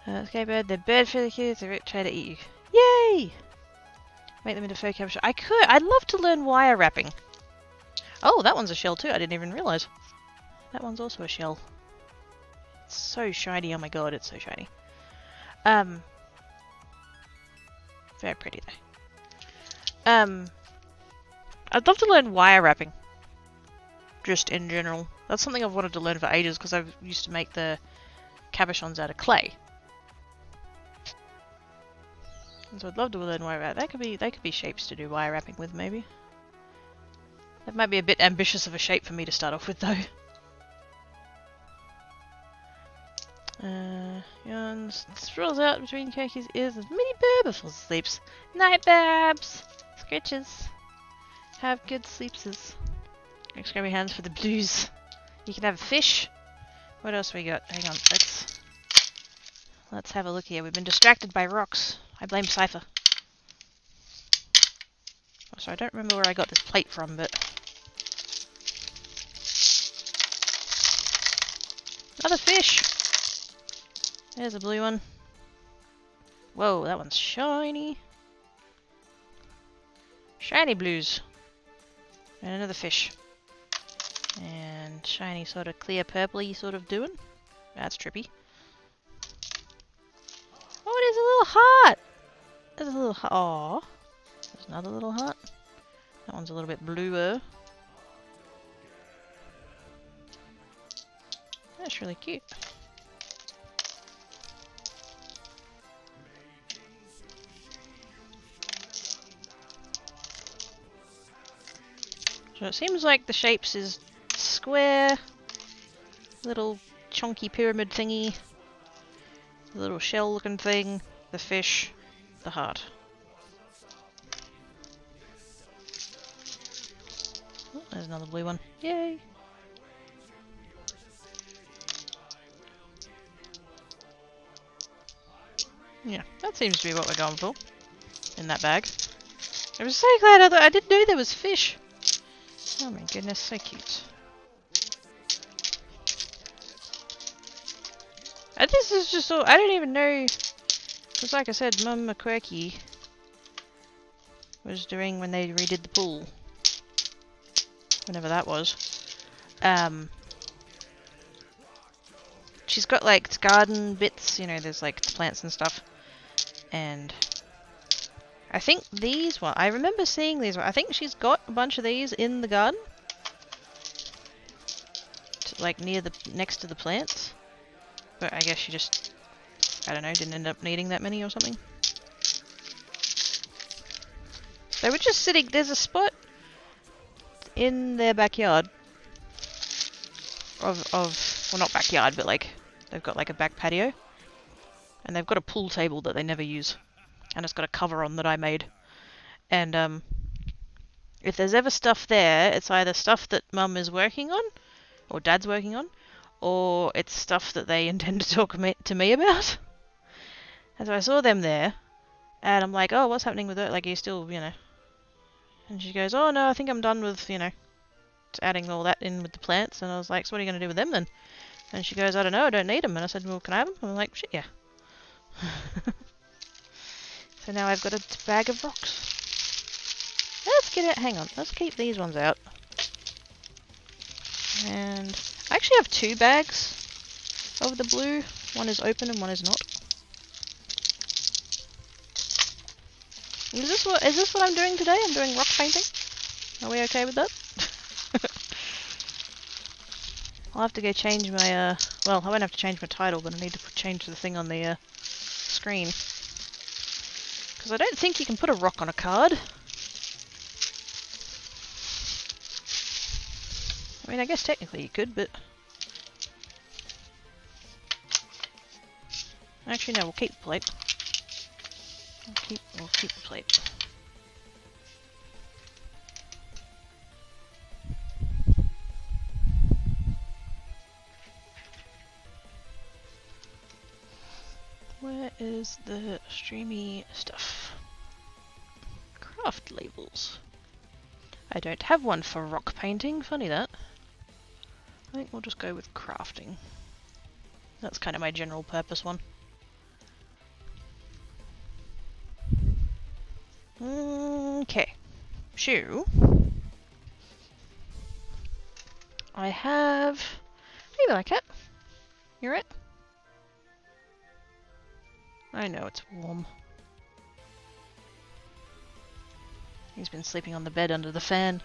Okay, bird, they're bad for the kids. They try to eat you. Yay! Make them into faux cabbage. I'd love to learn wire wrapping. Oh, that one's a shell too. I didn't even realise. That one's also a shell. It's so shiny. Oh my god, it's so shiny. Very pretty though. I'd love to learn wire wrapping. Just in general. That's something I've wanted to learn for ages because I used to make the cabochons out of clay. And so I'd love to learn wire wrap. They could be shapes to do wire wrapping with, maybe. That might be a bit ambitious of a shape for me to start off with, though. Yawns. Strolls out between Kirky's ears as mini Burb before sleeps. Night, Babs! Scritches. Have good sleepses. Scrubby hands for the blues. You can have a fish. What else we got? Hang on, let's have a look here. We've been distracted by rocks. I blame Cypher. Oh, sorry, I don't remember where I got this plate from, but... Another fish! There's a blue one. Whoa, that one's shiny. Shiny blues. And another fish. And shiny sort of clear purpley sort of doing. That's trippy. Oh, there's a little heart! There's a little heart. Aww. There's another little heart. That one's a little bit bluer. That's really cute. So it seems like the shapes is square, little chunky pyramid thingy, the little shell looking thing, the fish, the heart. Oh, there's another blue one. Yay! Yeah, that seems to be what we're going for in that bag. I was so glad I didn't know there was fish. Oh my goodness, so cute. And this is just all, I don't even know, because like I said, Mum McQuirky was doing when they redid the pool. Whenever that was. She's got like garden bits, you know, there's like plants and stuff. And I think these I remember seeing these. I think she's got a bunch of these in the garden. Like next to the plants. But I guess she just, I don't know, didn't end up needing that many or something. They were just sitting, there's a spot in their backyard of well, not backyard, but like they've got like a back patio, and they've got a pool table that they never use, and it's got a cover on that I made. And if there's ever stuff there, it's either stuff that Mum is working on or Dad's working on, or it's stuff that they intend to talk to me about. And so I saw them there, and I'm like, oh, what's happening with it? Like, are you still, you know? And she goes, oh no, I think I'm done with, you know, adding all that in with the plants. And I was like, so what are you going to do with them then? And she goes, I don't know, I don't need them. And I said, well, can I have them? And I'm like, shit, yeah. So now I've got a bag of rocks. Let's get it, hang on, let's keep these ones out. And I actually have 2 bags of the blue. One is open and one is not. Is this what I'm doing today? I'm doing rock painting? Are we okay with that? I'll have to go change my, well, I won't have to change my title, but I need to change the thing on the screen. Because I don't think you can put a rock on a card. I mean, I guess technically you could, but... Actually, no, we'll keep the plate. We'll keep the plate. Where is the streamy stuff? Craft labels. I don't have one for rock painting, funny that. I think we'll just go with crafting. That's kind of my general purpose one. Okay. Shoe. I have... Hey there, cat. You right? I know it's warm. He's been sleeping on the bed under the fan.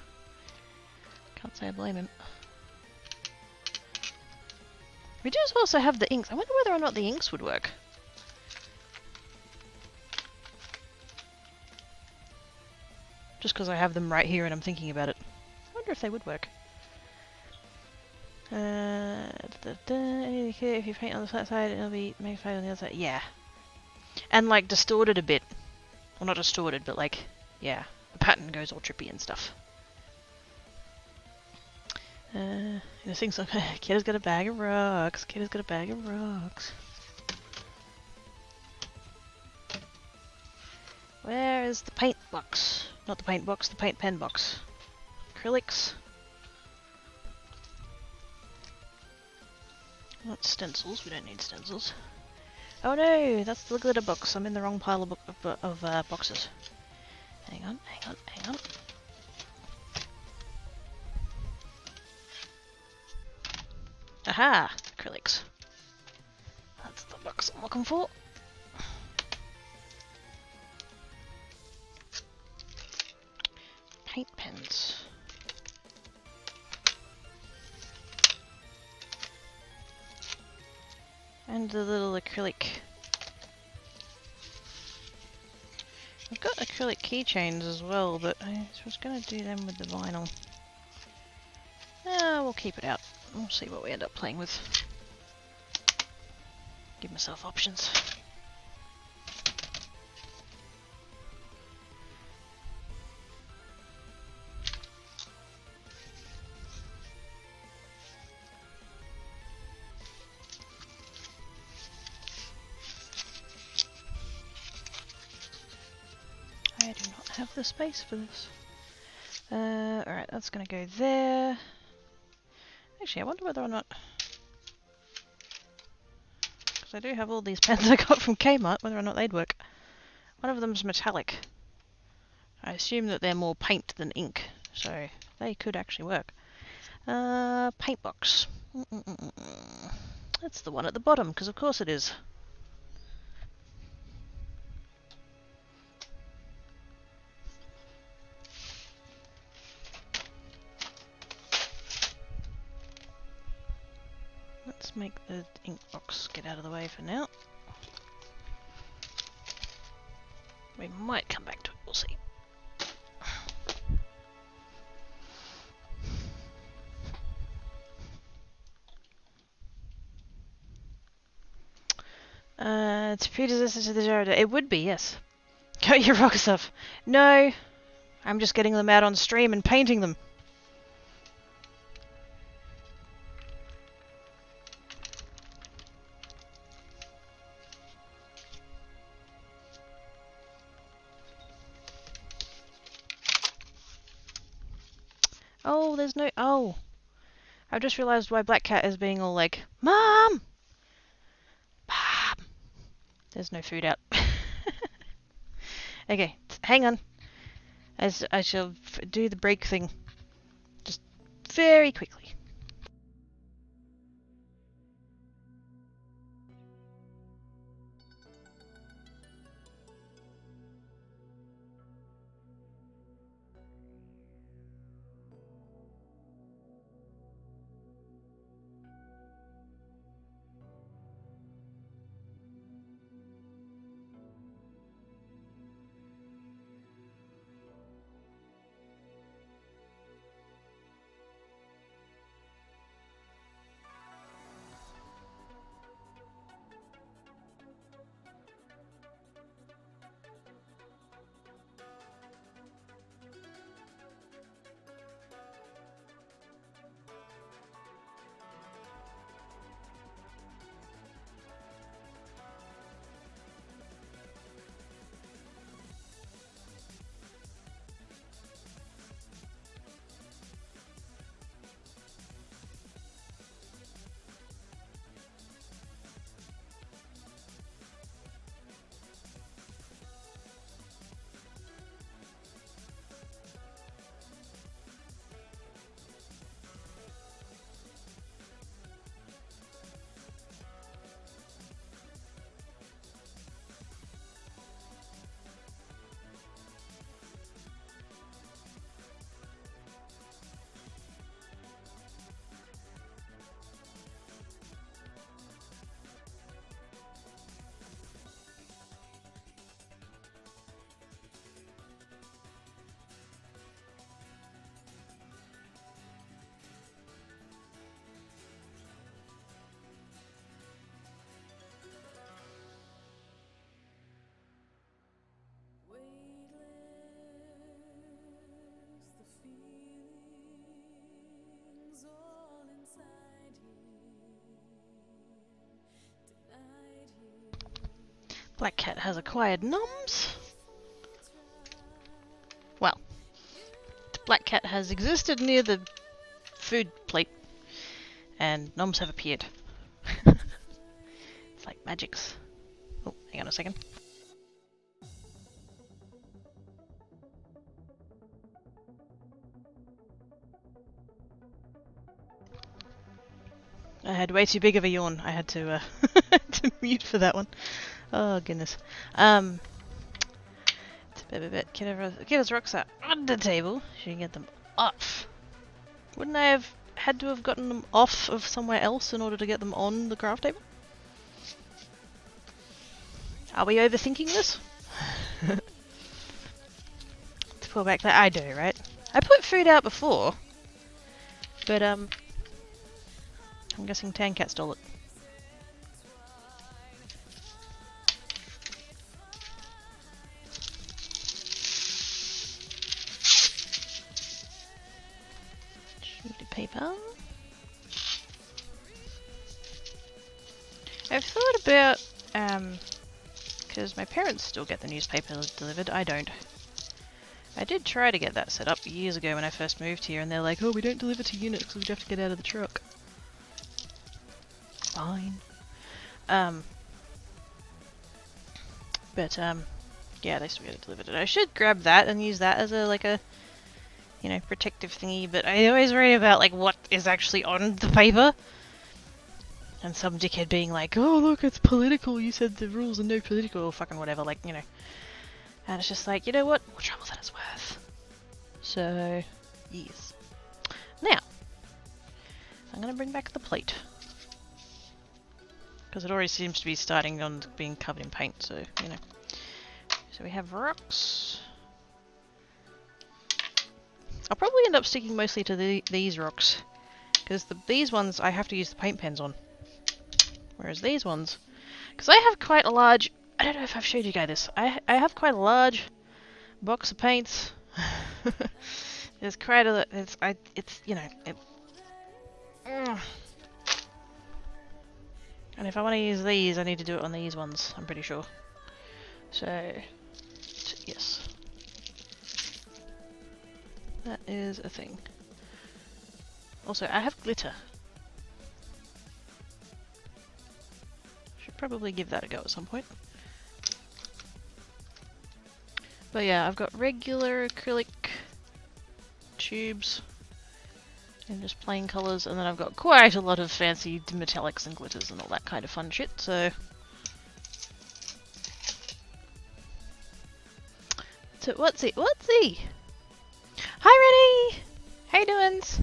Can't say I blame him. We do also have the inks. I wonder whether or not the inks would work. Just because I have them right here and I'm thinking about it. I wonder if they would work. If you paint on the flat side, it'll be magnified on the other side. Yeah. And like distorted a bit. Well, not distorted, but like, yeah. The pattern goes all trippy and stuff. The thing's like, Kid has got a bag of rocks. Kid has got a bag of rocks. Where is the paint box? Not the paint box, the paint pen box. Acrylics. Not stencils, we don't need stencils. Oh no, that's the glitter box. I'm in the wrong pile of boxes. Hang on. Aha! Acrylics. That's the box I'm looking for. Paint pens. And the little acrylic. I've got acrylic keychains as well, but I was going to do them with the vinyl. We'll keep it out. We'll see what we end up playing with. Give myself options. I do not have the space for this. Alright, that's gonna go there. Actually, I wonder whether or not... because I do have all these pens I got from Kmart, whether or not they'd work. One of them's metallic. I assume that they're more paint than ink, so they could actually work. Paint box. That's the one at the bottom, because of course it is. Let's make the ink box get out of the way for now. We might come back to it, we'll see. It's predecessor to the Jarada. It would be, yes. Got your rocks off. No, I'm just getting them out on stream and painting them. Oh, there's no... oh. I've just realised why Black Cat is being all like, Mom! Mom! There's no food out. Okay, hang on. As I shall do the break thing. Just very quickly. Black Cat has acquired noms. Well, Black Cat has existed near the food plate, and noms have appeared. It's like magics. Oh, hang on a second. I had way too big of a yawn. I had to to mute for that one. Oh goodness. Get his rocks out on the table. She can get them off. Wouldn't I have had to have gotten them off of somewhere else in order to get them on the craft table? Are we overthinking this? To pull back that I do, right? I put food out before. But I'm guessing Tancat stole it. Sheet paper. I've thought about, because my parents still get the newspaper delivered, I don't. I did try to get that set up years ago when I first moved here, and they're like, oh, we don't deliver to units because we'd have to get out of the truck. Fine. Yeah, they still get it delivered. I should grab that and use that as a you know, protective thingy, but I always worry about, like, what is actually on the paper. And some dickhead being like, oh, look, it's political, you said the rules are no political, or fucking whatever, like, you know. And it's just like, you know what? More trouble than it's worth. So, yes. Now, I'm going to bring back the plate. Because it already seems to be starting on being covered in paint, so, you know. So we have rocks. I'll probably end up sticking mostly to these rocks. Because these ones I have to use the paint pens on. Whereas these ones, because I have quite a large, I don't know if I've showed you guys this, I have quite a large box of paints. There's quite a, it's you know, and if I want to use these, I need to do it on these ones, I'm pretty sure. So, yes. That is a thing. Also, I have glitter. Probably give that a go at some point. But yeah, I've got regular acrylic tubes and just plain colours, and then I've got quite a lot of fancy metallics and glitters and all that kind of fun shit, so... So, what's he? Hi, Rennie! How you doings?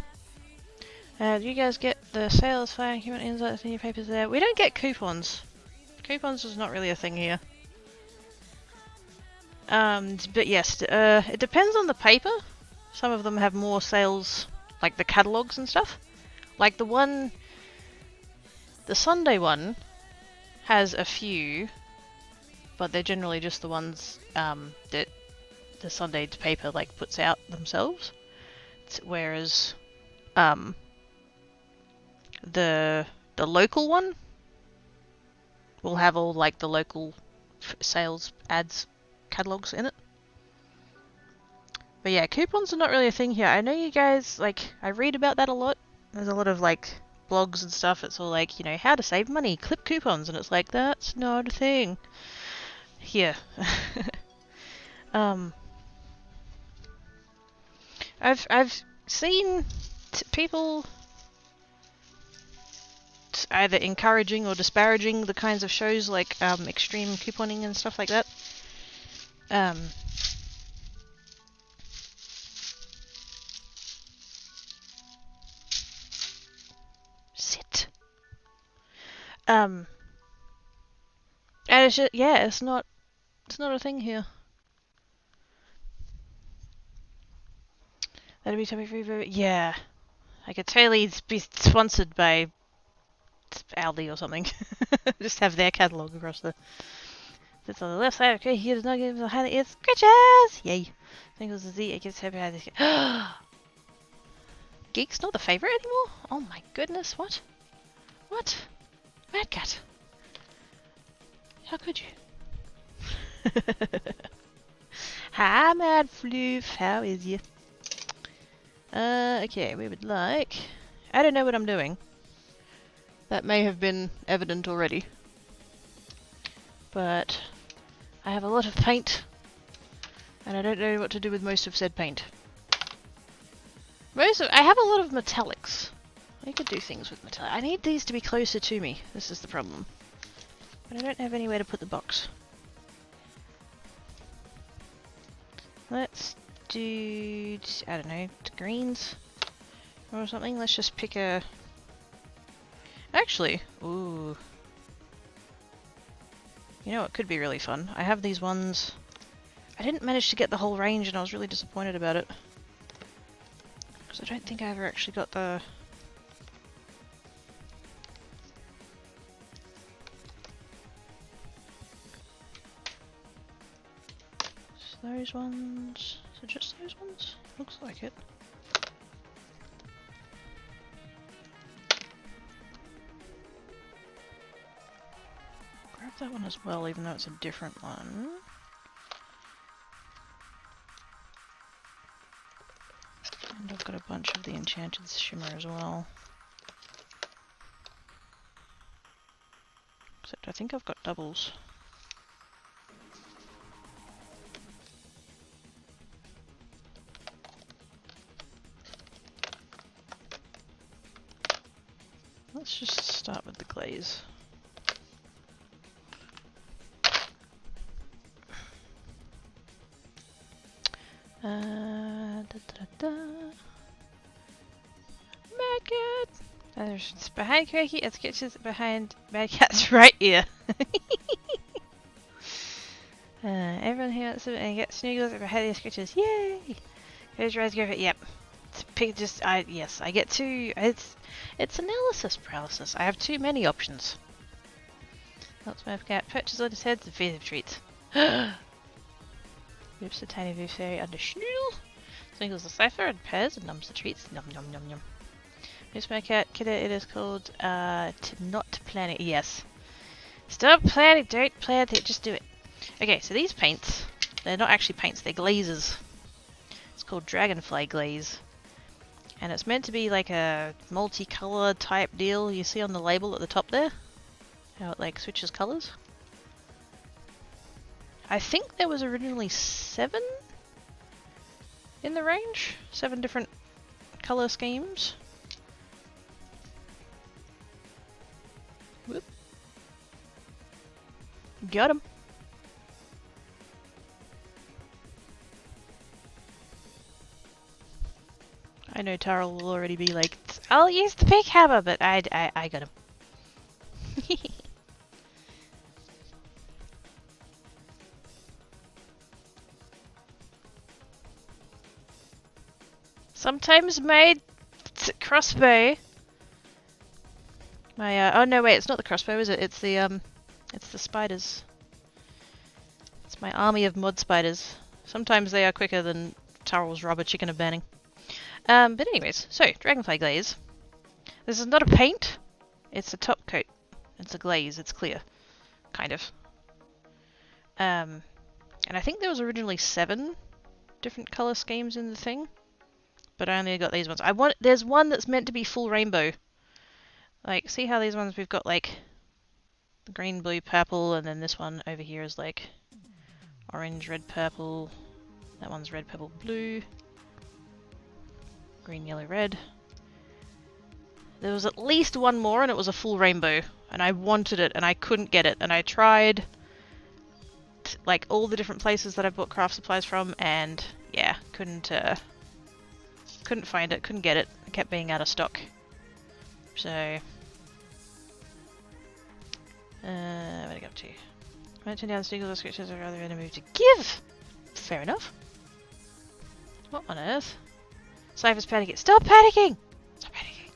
Do you guys get the sales flying human insights in your papers there? We don't get coupons. Coupons is not really a thing here. But yes, it depends on the paper. Some of them have more sales, like the catalogs and stuff. Like the Sunday one has a few, but they're generally just the ones that the Sunday paper like puts out themselves. Whereas the local one will have all like the local sales ads catalogs in it. But yeah, coupons are not really a thing here. I know you guys, like, I read about that a lot. There's a lot of like blogs and stuff. It's all like, you know, how to save money, clip coupons, and it's like, that's not a thing here. I've seen people either encouraging or disparaging the kinds of shows like extreme couponing and stuff like that. Sit. And it's just, yeah, it's not a thing here. That'd be totally free. Yeah, I could totally be sponsored by Aldi or something. Just have their catalogue across the. That's on the left side. Okay, here does not give us a highly. It's scratches! Yay! I think it was the Z. It gets happy. Geek's not the favourite anymore? Oh my goodness, what? What? Mad Cat. How could you? Hi, Mad Floof. How is you? Okay, we would like... I don't know what I'm doing. That may have been evident already. But I have a lot of paint, and I don't know what to do with most of said paint. I have a lot of metallics. I could do things with metallic. I need these to be closer to me. This is the problem. But I don't have anywhere to put the box. Let's do, I don't know, greens or something. Let's just pick a... Actually, ooh. You know what could be really fun? I have these ones... I didn't manage to get the whole range and I was really disappointed about it. Because I don't think I ever actually got the... Those ones... Is it just those ones? Looks like it. Grab that one as well, even though it's a different one. And I've got a bunch of the enchanted shimmer as well. Except I think I've got doubles. Let's just start with the glaze. Mad Cat! It's behind Cracky, it's Sketches behind Mad Cat's right ear. Everyone here wants to get Snoogles behind the Sketches. Yay! Goes Rise Go for it. Yep. Yes, I get two. It's analysis paralysis. I have too many options. Lots of cat perches on his head and feeds him treats. Whips the tiny blue fairy under Schnoodle. Sprinkles the cipher and pairs and numbs the treats. Nom nom nom nom. Whips my cat kidder. It is called to not planning. Yes. Stop planning. Don't plan it. Just do it. Okay, so these paints, they're not actually paints. They're glazes. It's called Dragonfly Glaze. And it's meant to be like a multicolour type deal. You see on the label at the top there? How it like switches colours. I think there was originally 7 in the range. 7 different colour schemes. Whoop. Got him. I know Tara will already be like, I'll use the big hammer, but I got him. Sometimes my crossbow. My oh no wait, it's not the crossbow, is it? It's the spiders. It's my army of mud spiders. Sometimes they are quicker than Tarrel's rubber chicken of banning. But anyways, so Dragonfly Glaze. This is not a paint, it's a top coat. It's a glaze, it's clear. Kind of. And I think there was originally 7 different colour schemes in the thing. But I only got these ones. There's one that's meant to be full rainbow. Like, see how these ones we've got like the green, blue, purple, and then this one over here is like orange, red, purple. That one's red, purple, blue. Green, yellow, red. There was at least one more and it was a full rainbow. And I wanted it and I couldn't get it. And I tried like all the different places that I bought craft supplies from and yeah, couldn't find it, couldn't get it. I kept being out of stock. So, what did I get up to? I went to down Sneagles or Scratches or rather in a move to give! Fair enough. What on earth? Cypher's panicking. Stop panicking! Stop panicking.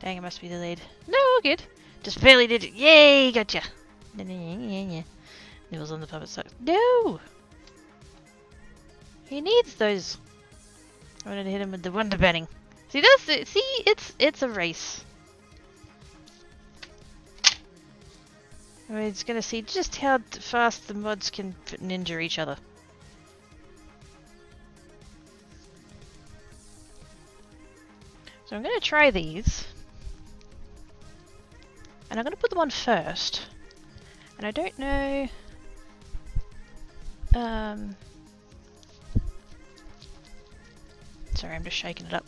Dang, it must be delayed. No, all good. Just barely did it. Yay, gotcha. Nibbles on the puppet sucks. No! He needs those. I wanted to hit him with the wonder banning. See, that's it. See, it's a race. We're just gonna see just how fast the mods can ninja each other. So I'm gonna try these. And I'm gonna put them on first. And I don't know... Sorry, I'm just shaking it up.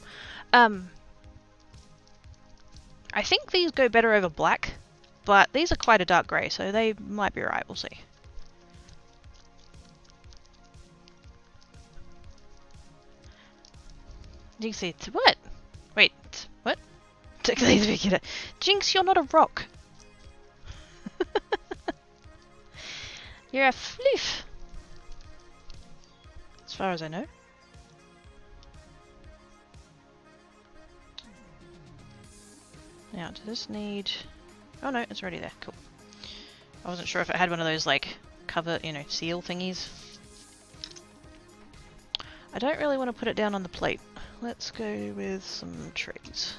I think these go better over black, but these are quite a dark grey, so they might be right, we'll see. You can see it's what? Wait, what? Jinx, you're not a rock. You're a floof. As far as I know. Now, does this need... Oh no, it's already there. Cool. I wasn't sure if it had one of those, like, cover, you know, seal thingies. I don't really want to put it down on the plate. Let's go with some trees.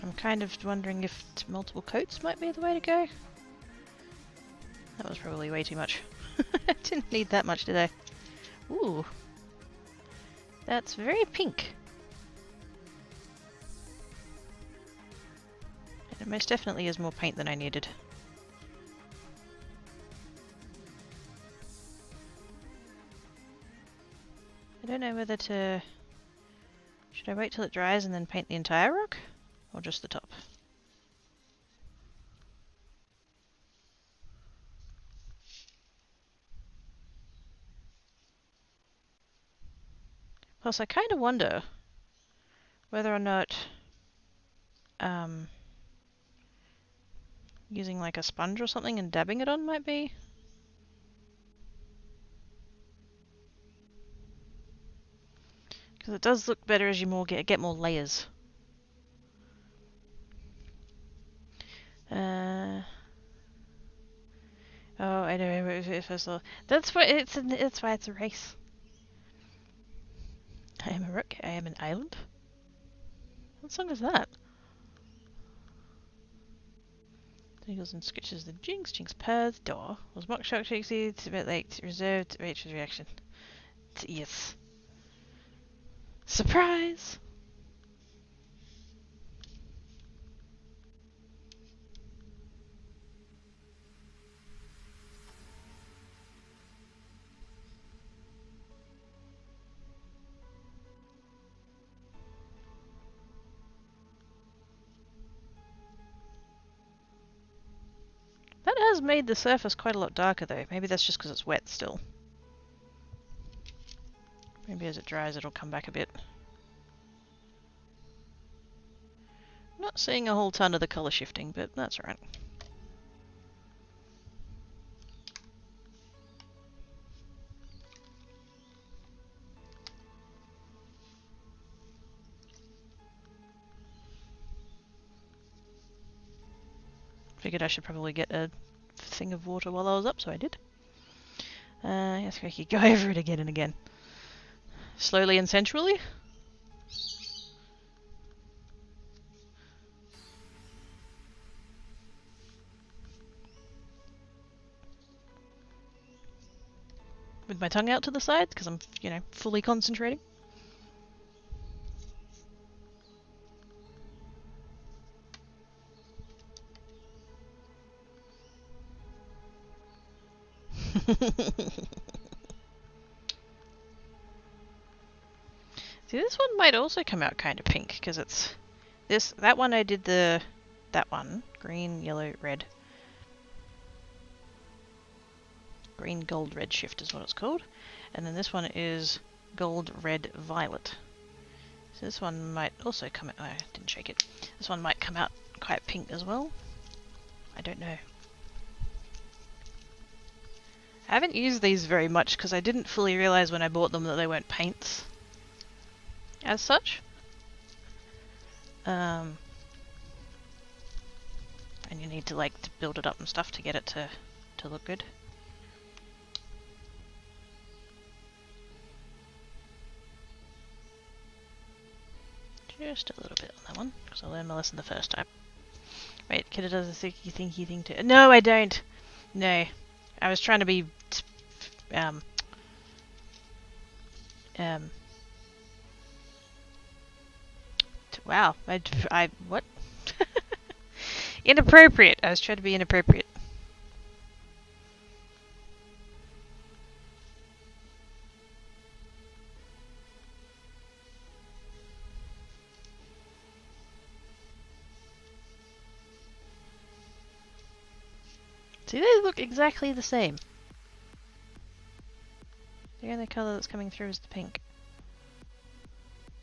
I'm kind of wondering if multiple coats might be the way to go. That was probably way too much. I didn't need that much, did I? Ooh. That's very pink. And it most definitely is more paint than I needed. I don't know whether to... Should I wait till it dries and then paint the entire rock? Or just the top? Plus, I kind of wonder whether or not using like a sponge or something and dabbing it on might be. Because it does look better as you get more layers. Oh, I know. If I saw, that's why it's a race. I am a rook. I am an island. What song is that? Eagles and sketches the Jinx. Jinx pairs. Door. Was mock shock Trixie. It's a bit late. Reserved. Wait for the reaction. Yes. Surprise! That has made the surface quite a lot darker though. Maybe that's just because it's wet still. Maybe as it dries it'll come back a bit. Not seeing a whole ton of the colour shifting, but that's alright. Figured I should probably get a thing of water while I was up, so I did. Yes, we could go over it again and again. Slowly and sensually. With my tongue out to the side, because I'm, you know, fully concentrating. See, this one might also come out kind of pink, because it's... That one I did that one. Green, yellow, red. Green, gold, red shift is what it's called. And then this one is gold, red, violet. So this one might also come out... I didn't shake it. This one might come out quite pink as well. I don't know. I haven't used these very much because I didn't fully realise when I bought them that they weren't paints as such. And you need to like to build it up and stuff to get it to look good. Just a little bit on that one, because I learned my lesson the first time. Wait, Kidda does a thinky thing too. No, I don't. No. I was trying to be... wow. What? Inappropriate. I was trying to be inappropriate. See, they look exactly the same. The only colour that's coming through is the pink.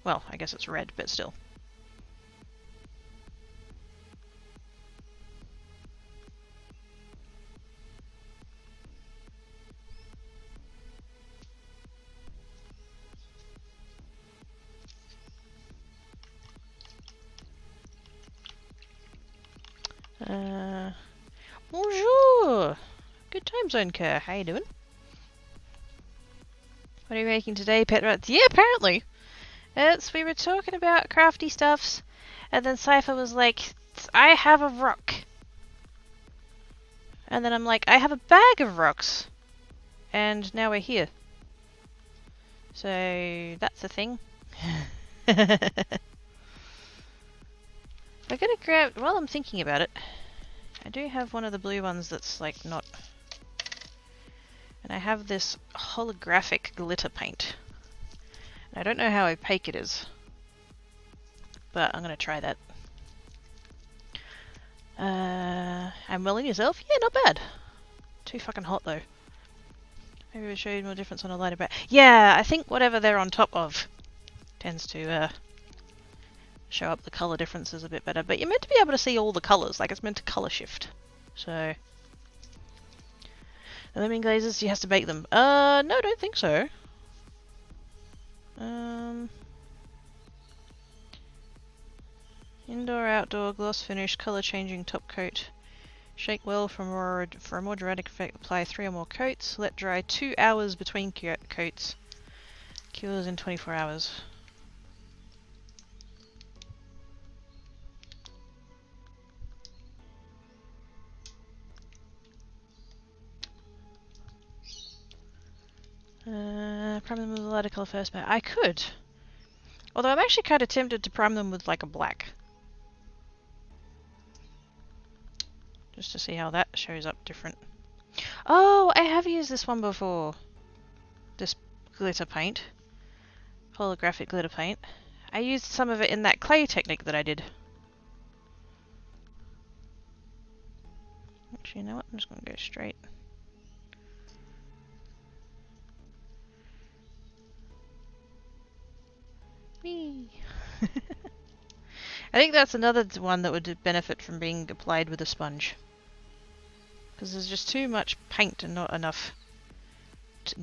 Well, I guess it's red, but still. Time Zone Kerr. How you doing? What are you making today, Pet Rats? Yeah, apparently. We were talking about crafty stuffs, and then Cypher was like, I have a rock. And then I'm like, I have a bag of rocks. And now we're here. So, that's a thing. I gotta grab, while I'm thinking about it, I do have one of the blue ones that's like not, and I have this holographic glitter paint. And I don't know how opaque it is, but I'm gonna try that. I'm well in yourself? Yeah, not bad. Too fucking hot though. Maybe we'll show you more difference on a lighter back. Yeah, I think whatever they're on top of tends to show up the colour differences a bit better. But you're meant to be able to see all the colours, like it's meant to colour shift. So, the lemon glazes, you have to bake them. No, I don't think so. Indoor, outdoor, gloss finish, colour changing top coat. Shake well for a more dramatic effect. Apply 3 or more coats. Let dry 2 hours between coats. Cures in 24 hours. Prime them with a lighter colour first, but I could. Although I'm actually kind of tempted to prime them with like a black. Just to see how that shows up different. Oh, I have used this one before. This glitter paint. Holographic glitter paint. I used some of it in that clay technique that I did. Actually, you know what? I'm just going to go straight. Whee! I think that's another one that would benefit from being applied with a sponge. Because there's just too much paint and not enough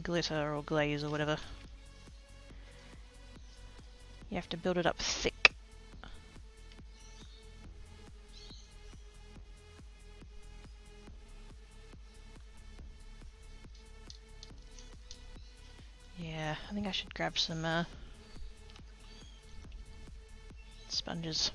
glitter or glaze or whatever. You have to build it up thick. Yeah, I think I should grab some sponges.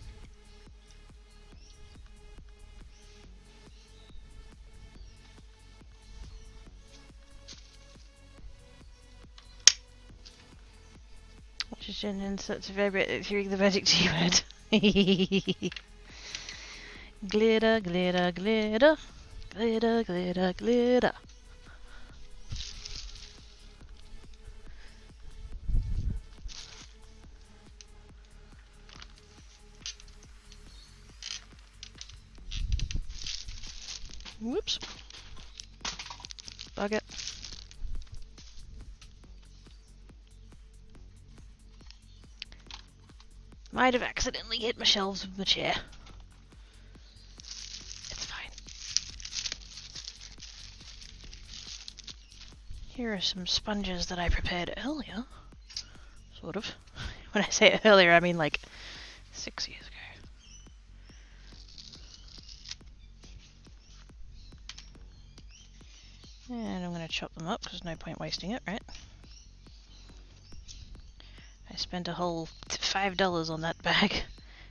Which is genuine, so it's very bit hearing the magic G-word. Glitter, glitter, glitter. Glitter, glitter, glitter. Whoops. Bug it. Might have accidentally hit my shelves with my chair. It's fine. Here are some sponges that I prepared earlier. Sort of. When I say earlier, I mean like 6 years ago. And I'm going to chop them up because there's no point wasting it, right? I spent a whole $5 on that bag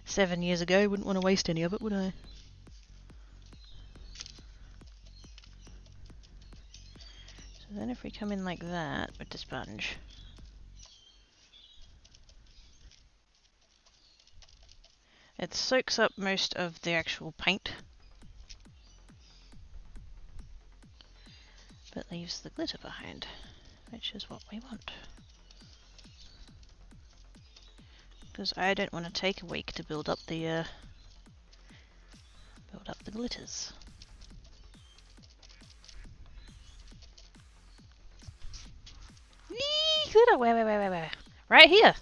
7 years ago. Wouldn't want to waste any of it, would I? So then if we come in like that with the sponge. It soaks up most of the actual paint. But leaves the glitter behind, which is what we want. Because I don't want to take a week to build up the glitters. Whee! Glitter! Where? Right here!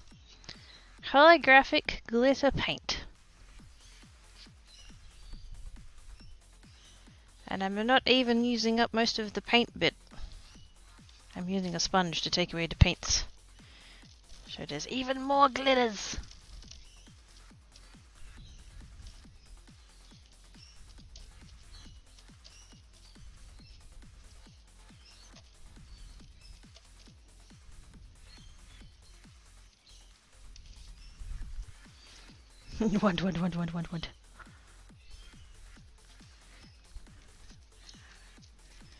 Holographic glitter paint. And I'm not even using up most of the paint bit. I'm using a sponge to take away the paints. So there's even more glitters. Wand.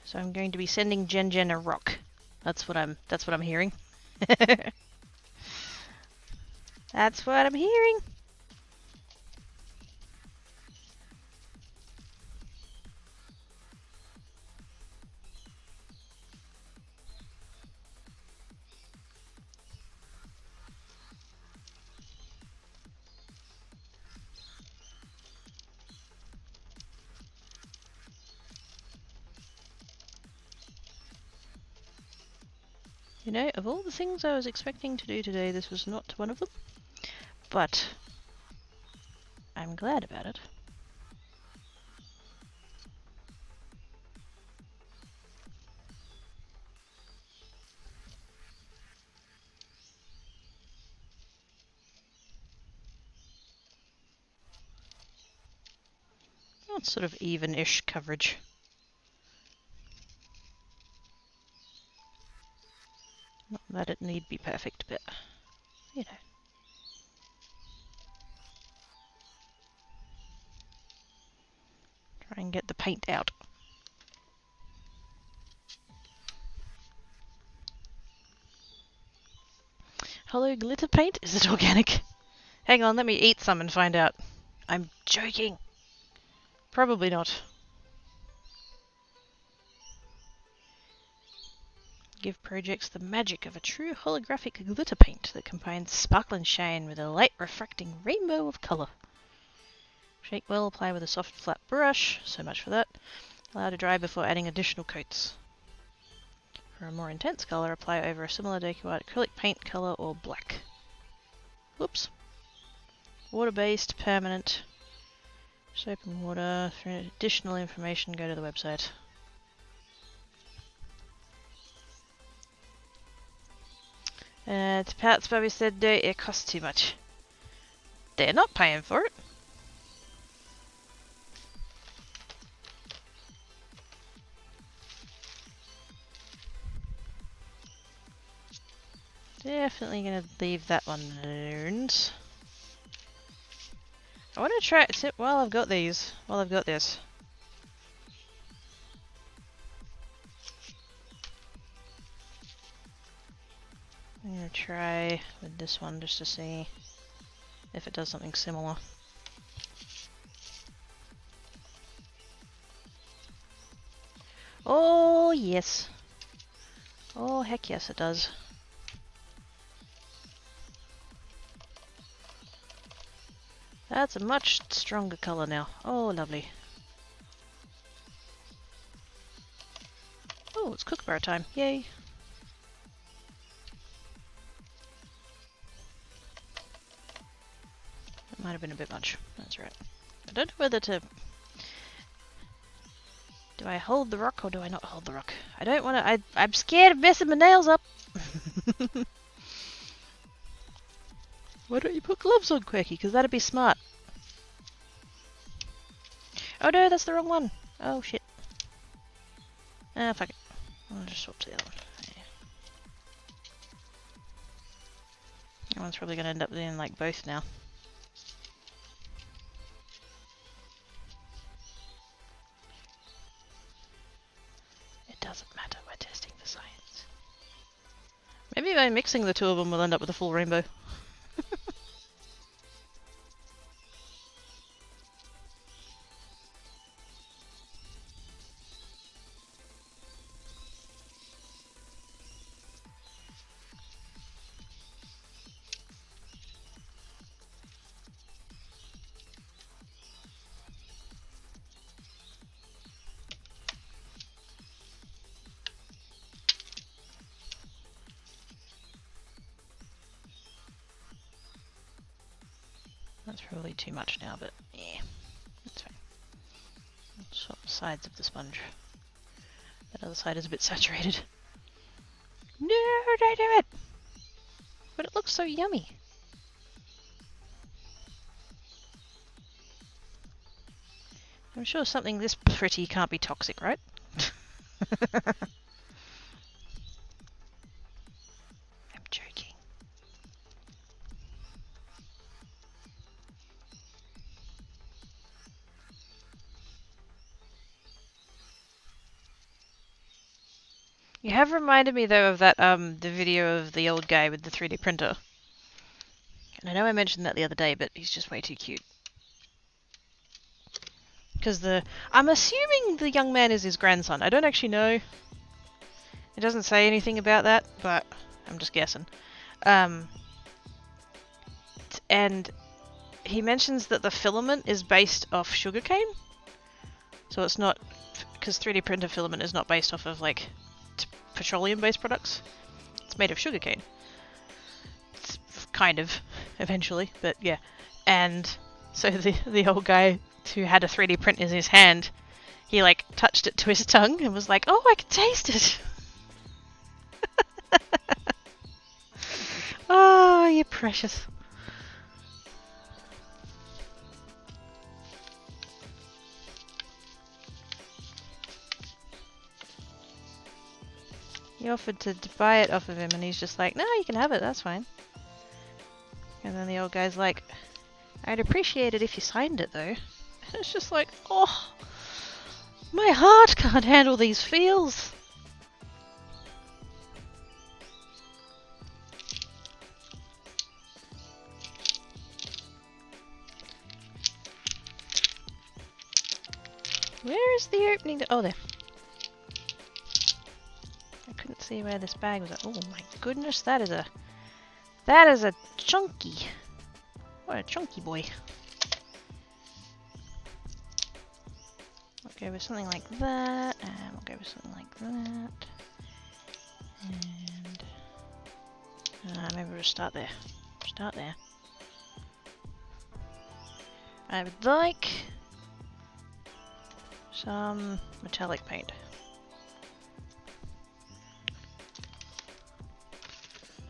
So I'm going to be sending Jen a rock. That's what I'm hearing. That's what I'm hearing. You know, of all the things I was expecting to do today, this was not one of them. But I'm glad about it. Well, it's sort of even-ish coverage. Not that it need be perfect, but, you know. Try and get the paint out. Hello, glitter paint? Is it organic? Hang on, let me eat some and find out. I'm joking. Probably not. Give projects the magic of a true holographic glitter paint that combines sparkle and shine with a light refracting rainbow of colour. Shake well, apply with a soft flat brush, so much for that. Allow to dry before adding additional coats. For a more intense colour, apply over a similar decorated acrylic paint colour or black. Whoops. Water-based, permanent. Soap and water. For additional information, go to the website. Pat's Bobby said no, it costs too much. They're not paying for it. Definitely gonna leave that one alone. I want to try it while I've got these. While I've got this. I'm gonna try with this one just to see if it does something similar. Oh yes. Oh heck yes it does. That's a much stronger colour now. Oh lovely. Oh, it's kookaburra time. Yay. That might have been a bit much. That's right. I don't know whether to... Do I hold the rock or do I not hold the rock? I don't want to... I'm scared of messing my nails up. Why don't you put gloves on, Quirky? Because that'd be smart. Oh no, that's the wrong one. Oh shit. Ah, fuck it. I'll just swap to the other one. Yeah. That one's probably going to end up being like both now. It doesn't matter, we're testing for science. Maybe by mixing the two of them we'll end up with a full rainbow. That's probably too much now, but yeah, that's fine. I'll swap sides of the sponge. That other side is a bit saturated. No, don't do it! But it looks so yummy. I'm sure something this pretty can't be toxic, right? I'm joking. You have reminded me though of that the video of the old guy with the 3D printer. And I know I mentioned that the other day, but he's just way too cute. Because I'm assuming the young man is his grandson. I don't actually know. It doesn't say anything about that, but I'm just guessing. And he mentions that the filament is based off sugarcane. So it's not, because 3D printer filament is not based off of like petroleum-based products. It's made of sugarcane. It's kind of, eventually, but yeah. And so the old guy who had a 3D print in his hand, he like touched it to his tongue and was like, "Oh, I can taste it." Oh, you're precious. He offered to buy it off of him and he's just like, "No, you can have it, that's fine." And then the old guy's like, "I'd appreciate it if you signed it though." And it's just like, oh, my heart can't handle these feels. Where is the opening? Oh, there. I couldn't see where this bag was at. Oh my goodness, that is a chunky. What a chunky boy. We'll go with something like that, and we'll go with something like that. And maybe we'll start there. Start there. I would like some metallic paint.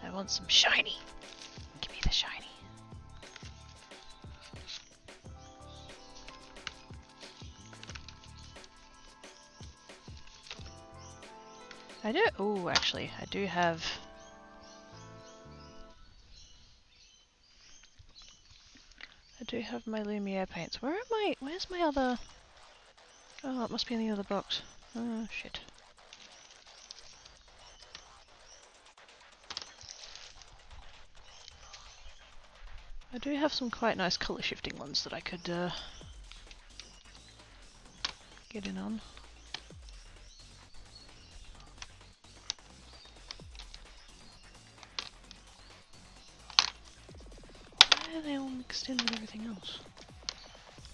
I want some shiny. Give me the shiny. I do. Oh, actually, I do have. I do have my Lumiere paints. Where am I? Where's my other? Oh, it must be in the other box. Oh shit. I do have some quite nice colour shifting ones that I could get in on. Why are they all mixed in with everything else?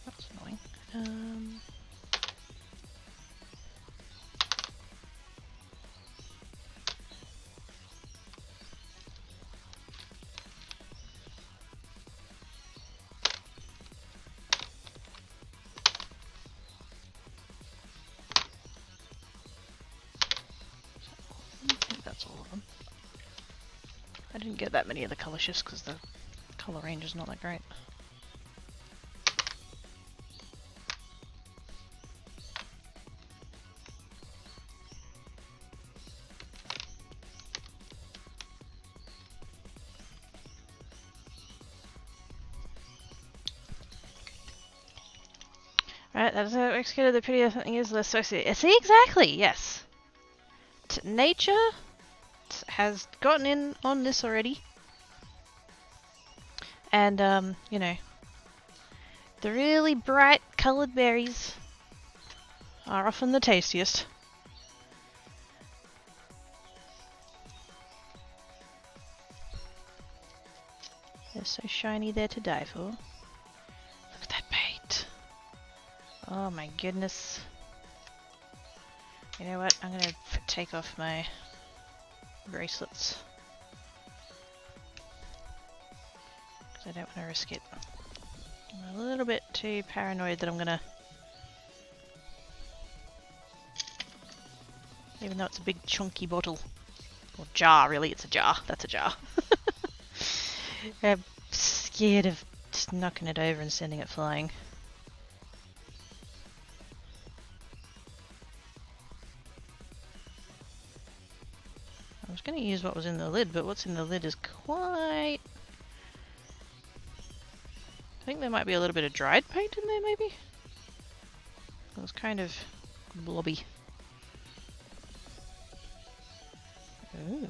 That's annoying. I think that's all of them. I didn't get that many of the colour shifts because the colour range is not that great. Right, that's how executed the prettier thing is less sexy. See, exactly, yes. Nature has gotten in on this already. And, you know, the really bright coloured berries are often the tastiest. They're so shiny, they're to die for. Look at that paint. Oh my goodness. You know what? I'm gonna take off my bracelets. Because I don't want to risk it. I'm a little bit too paranoid that I'm gonna... Even though it's a big chunky bottle. Or jar, really. It's a jar. That's a jar. I'm scared of just knocking it over and sending it flying. I was going to use what was in the lid, but what's in the lid is quite... I think there might be a little bit of dried paint in there, maybe? It was kind of blobby. Ooh.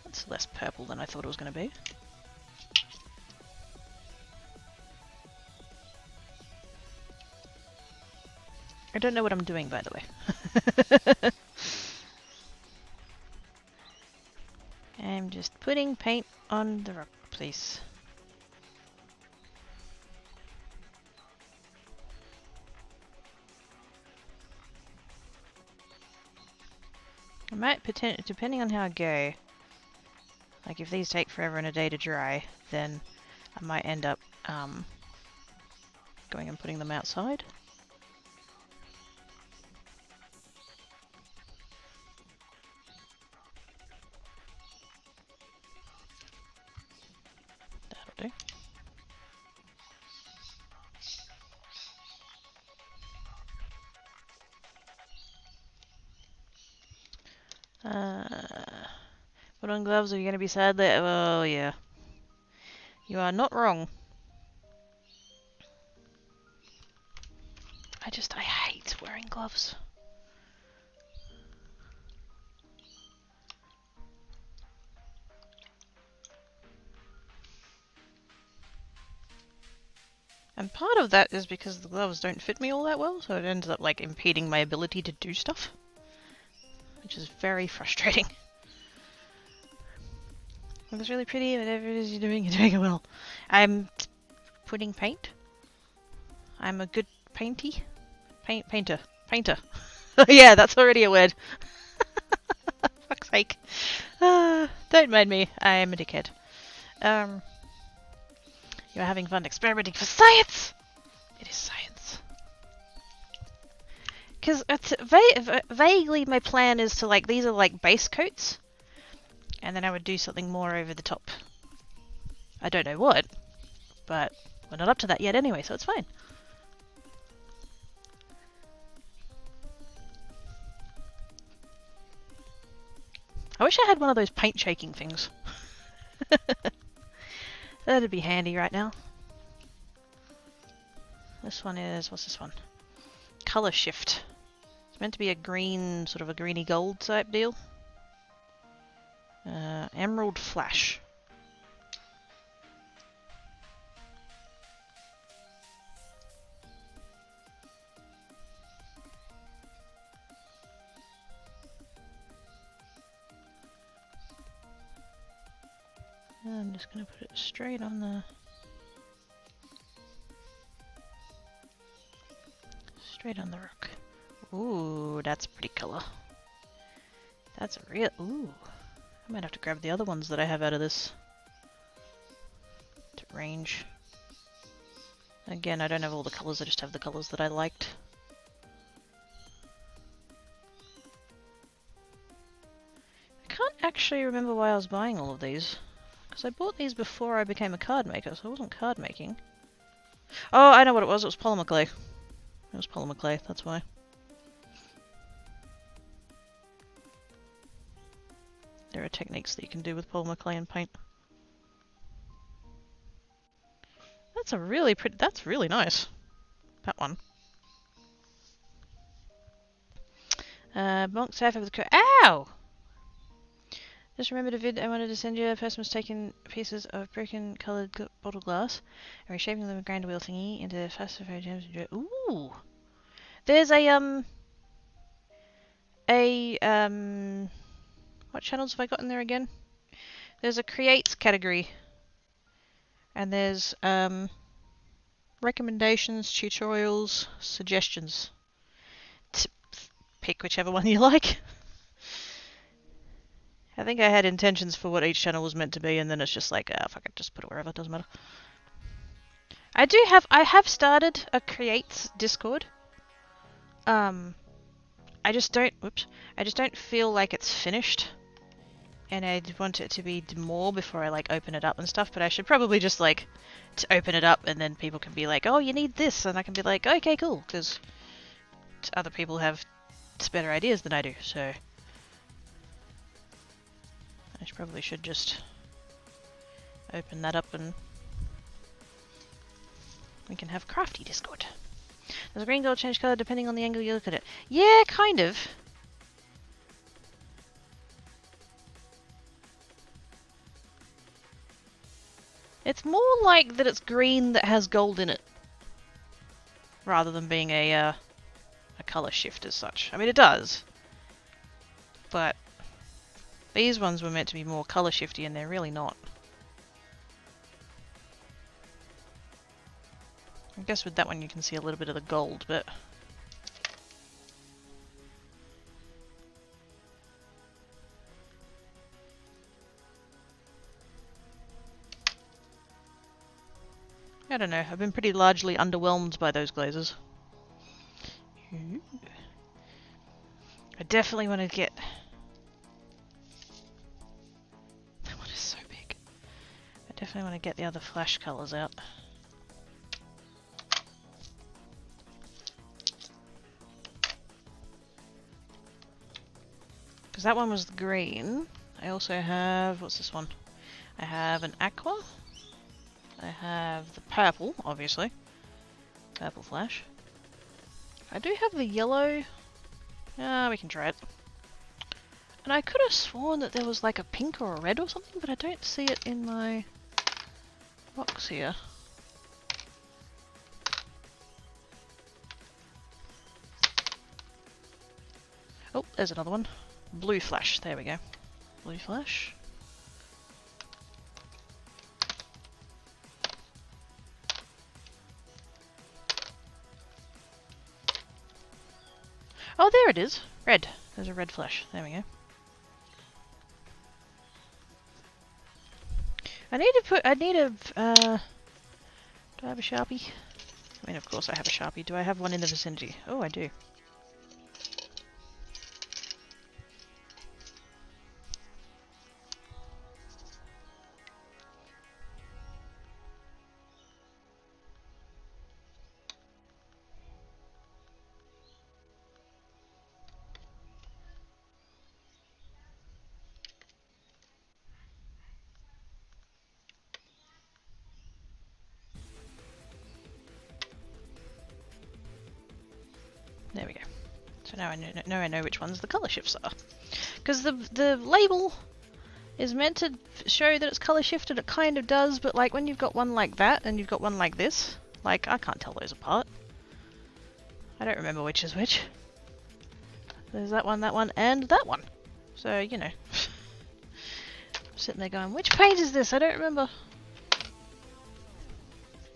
That's less purple than I thought it was going to be. I don't know what I'm doing, by the way. I'm just putting paint on the rock, please. I might depending on how I go, like if these take forever and a day to dry, then I might end up going and putting them outside. That'll do. Put on gloves, are you going to be sad there? Oh, yeah. You are not wrong. I hate wearing gloves. And part of that is because the gloves don't fit me all that well, so it ends up like impeding my ability to do stuff. Which is very frustrating. Looks really pretty, whatever it is you're doing it well. I'm putting paint. I'm a good painter. Painter. Yeah, that's already a word. Fuck's sake. Don't mind me, I am a dickhead. You're having fun experimenting for science! It is science. Because vaguely my plan is to like, these are like base coats. And then I would do something more over the top. I don't know what, but we're not up to that yet anyway, so it's fine. I wish I had one of those paint shaking things. That'd be handy right now. This one is, what's this one? Color shift. It's meant to be a green, sort of a greeny gold type deal. Emerald flash. I'm just going to put it straight on the... straight on the rock. Ooh, that's a pretty color. That's a real... Ooh. I might have to grab the other ones that I have out of this to range. Again, I don't have all the colors, I just have the colors that I liked. I can't actually remember why I was buying all of these. Because I bought these before I became a card maker, so I wasn't card making. Oh, I know what it was polymer clay. It was polymer clay, that's why. There are techniques that you can do with polymer clay and paint. That's a really pretty, that's really nice. That one. Monk Cypher with ow! Just remembered a vid I wanted to send you. A person was taking pieces of broken coloured bottle glass and reshaping them with a grinder wheel thingy into faster gems. Ooh! There's what channels have I got in there again? There's a creates category. And there's recommendations, tutorials, suggestions. Pick whichever one you like. I think I had intentions for what each channel was meant to be, and then it's just like, fuck it, just put it wherever, it doesn't matter. I have started a creates Discord. I just don't feel like it's finished. And I want it to be more before I like open it up and stuff, but I should probably just like to open it up and then people can be like, oh, you need this, and I can be like, okay, cool, because other people have better ideas than I do, so I probably should just open that up and we can have crafty Discord. Does green gold change colour depending on the angle you look at it? Yeah, kind of. It's more like that it's green that has gold in it, rather than being a colour shift as such. I mean, it does, but these ones were meant to be more colour shifty and they're really not. I guess with that one you can see a little bit of the gold, but... I don't know, I've been pretty largely underwhelmed by those glazes. Ooh. I definitely want to get... That one is so big. I definitely want to get the other flash colours out. Because that one was the green. I also have... what's this one? I have an aqua. I have the purple, obviously. Purple flash. I do have the yellow. We can try it. And I could have sworn that there was like a pink or a red or something, but I don't see it in my box here. Oh, there's another one. Blue flash, there we go. Blue flash. Oh, there it is. Red. There's a red flash. There we go. I need a, do I have a Sharpie? I mean, of course I have a Sharpie. Do I have one in the vicinity? Oh, I do. There we go. So now I know which ones the colour shifts are. Because the label is meant to show that it's colour shifted, it kind of does, but like when you've got one like that and you've got one like this, like I can't tell those apart. I don't remember which is which. There's that one, and that one. So, you know. I'm sitting there going, which paint is this? I don't remember.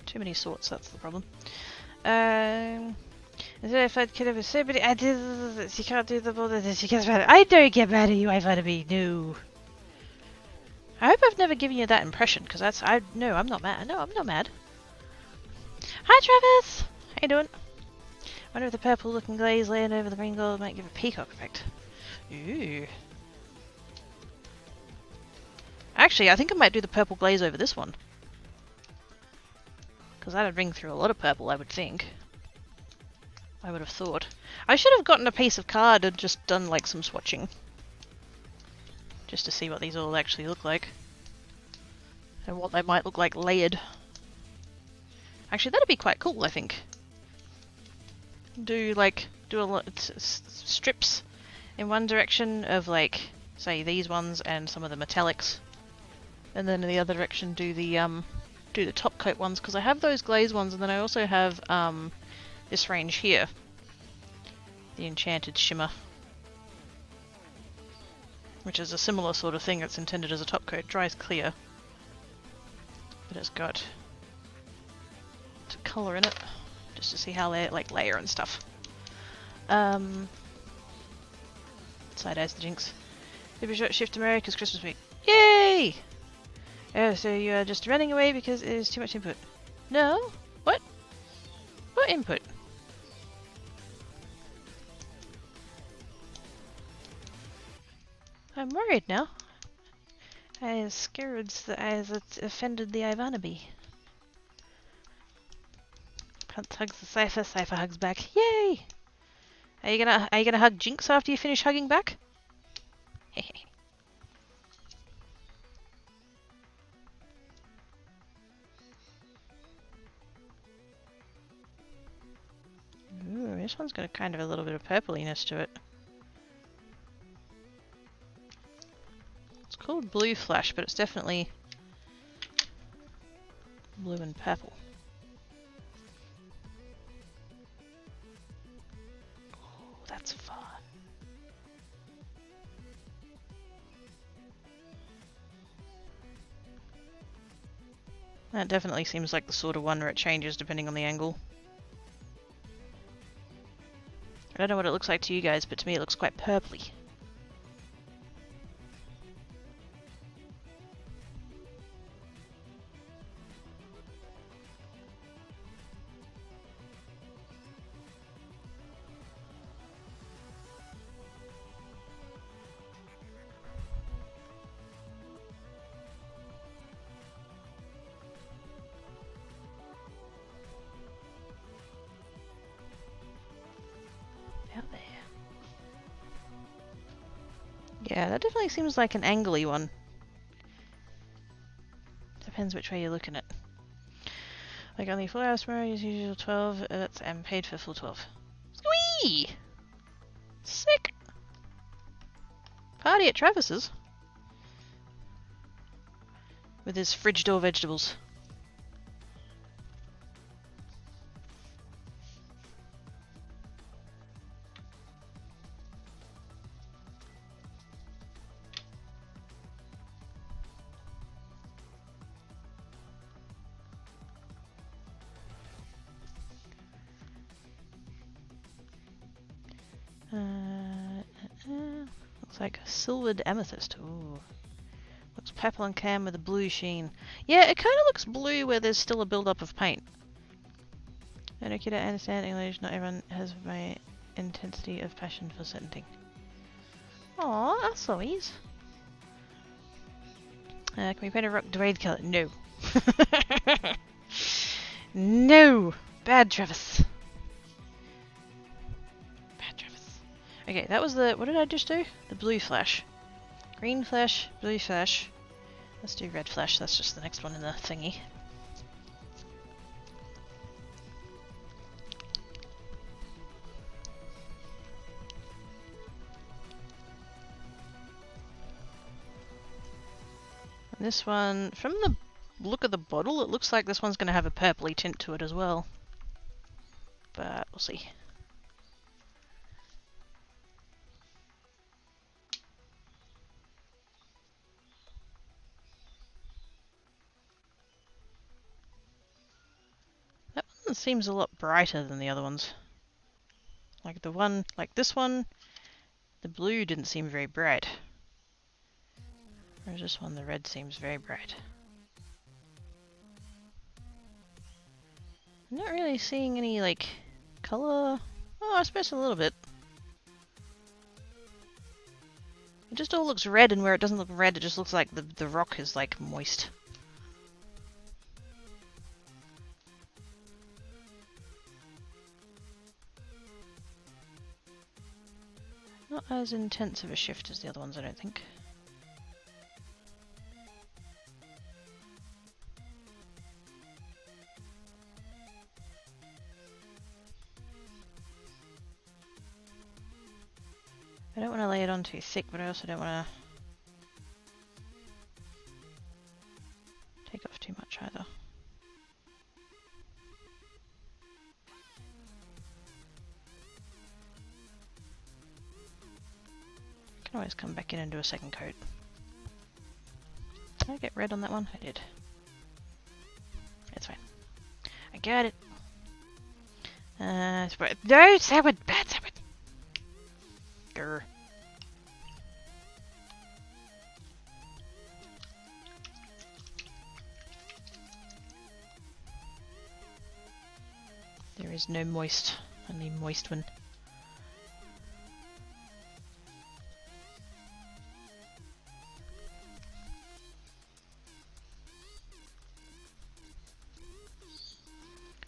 Too many sorts, that's the problem. If I could have said, but I did. You can't do the border. She gets mad. I don't get mad at you. I want to be new. I hope I've never given you that impression, because that's no, I'm not mad. No, I'm not mad. Hi, Travis. How you doing? I wonder if the purple-looking glaze laying over the green gold might give a peacock effect. Ooh. Actually, I think I might do the purple glaze over this one, because that'd ring through a lot of purple, I would think. I would have thought. I should have gotten a piece of card and just done like some swatching. Just to see what these all actually look like. And what they might look like layered. Actually, that'd be quite cool, I think. Do a lot strips in one direction of like, say these ones and some of the metallics. And then in the other direction do the top coat ones, because I have those glaze ones, and then I also have this range here, the Enchanted Shimmer, which is a similar sort of thing that's intended as a top coat. Dries clear, but it's got colour in it, just to see how they like layer and stuff. Side eyes the jinx. Super short shift to America's Christmas week. Yay! Oh, so you are just running away because it is too much input. No? What? What input? I'm worried now. I was scared that I had offended the Ivanabe. Hunt hugs the Cypher, Cypher hugs back. Yay! Are you gonna hug Jinx after you finish hugging back? Ooh, this one's got a kind of a little bit of purpliness to it. It's called Blue Flash, but it's definitely Blue and purple. Oh, that's fun. That definitely seems like the sort of one where it changes depending on the angle. I don't know what it looks like to you guys, but to me it looks quite purpley. Out there. Yeah, that definitely seems like an angly one. Depends which way you're looking at. Like only 4 hours tomorrow, use usual 12. I'm paid for full 12. Squee! Sick! Party at Travis's. With his fridge door vegetables. Looks like a silvered amethyst. Ooh. Looks purple on cam with a blue sheen. Yeah, it kind of looks blue where there's still a build-up of paint. I don't understand English. Not everyone has my intensity of passion for certain things. Aww, that's always. Can we paint a rock red color? No. No! Bad Travis. Bad Travis. Okay, that was the... What did I just do? The blue flash. Green flash, blue flash. Let's do red flash, that's just the next one in the thingy. And this one, from the look of the bottle, it looks like this one's going to have a purpley tint to it as well. But we'll see. That one seems a lot brighter than the other ones. Like the one, like this one, the blue didn't seem very bright. Whereas this one, the red seems very bright. I'm not really seeing any, like, colour. Oh, I suppose a little bit. It just all looks red, and where it doesn't look red, it just looks like the rock is, like, moist. Not as intense of a shift as the other ones, I don't think. I don't want to lay it on too thick, but I also don't want to take off too much either. I can always come back in and do a second coat. Did I get red on that one? I did. It's fine. I got it. No, Sourwood! Bad Sourwood! Grr. There is no moist, only moist one.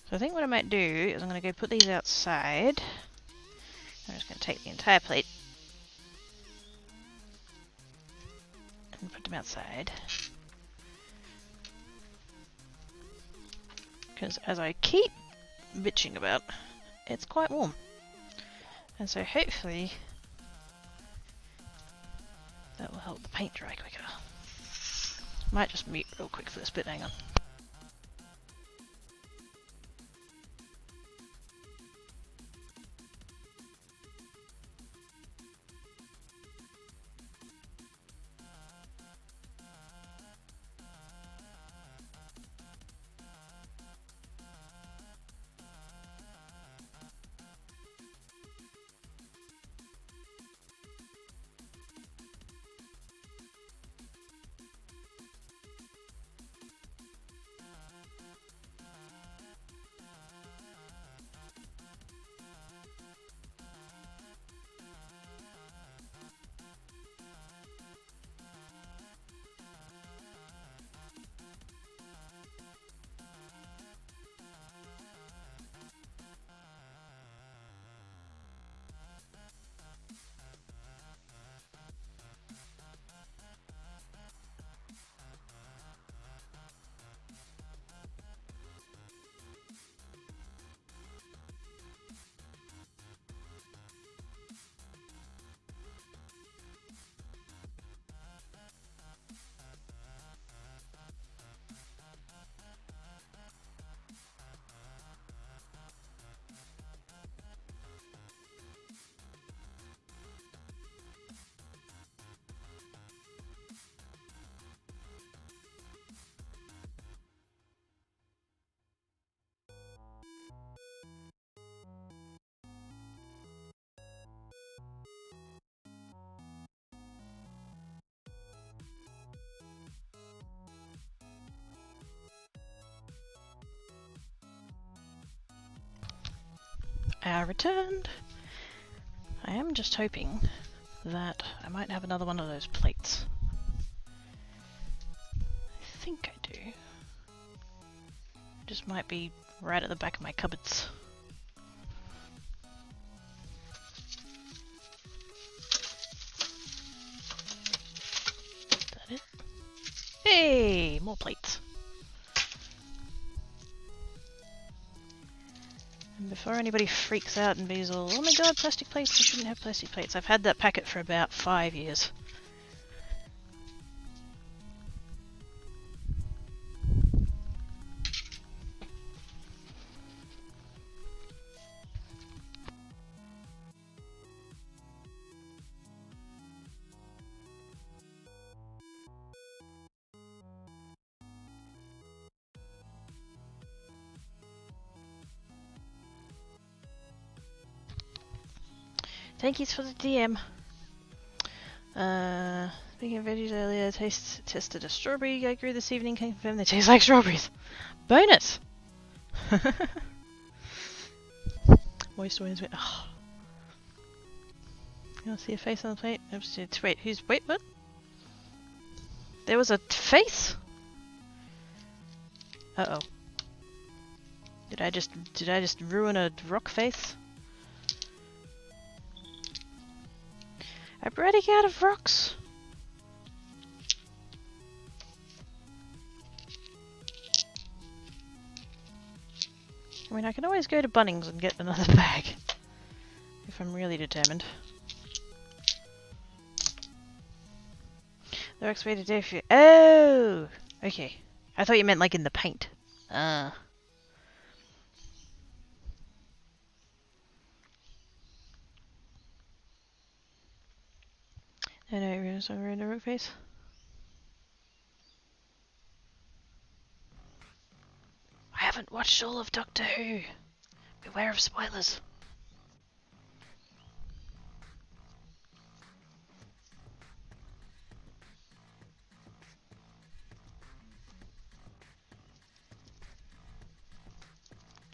So I think what I might do is I'm going to go put these outside. I'm just going to take the entire plate and put them outside. Because as I keep bitching about, it's quite warm. And so hopefully that will help the paint dry quicker. Might just mute real quick for this bit, hang on. Returned. I am just hoping that I might have another one of those plates. I think I do. Just might be right at the back of my cupboards. Is that it? Hey, more plates. And before anybody freaks out and be all, oh my god, plastic plates, you shouldn't have plastic plates. I've had that packet for about 5 years. Thank you for the DM. Speaking of veggies earlier, tested a strawberry I grew this evening. Can confirm they taste like strawberries. Bonus! Moist ones. Oh. You want to see a face on the plate? Wait, wait, what? There was a face? Uh-oh. Did I just ruin a rock face? I'm running out of rocks. I mean, I can always go to Bunnings and get another bag. If I'm really determined. The rocks waited there for you. Oh! Okay. I thought you meant like in the paint. No, you're somewhere in the rock face. I haven't watched all of Doctor Who. Beware of spoilers.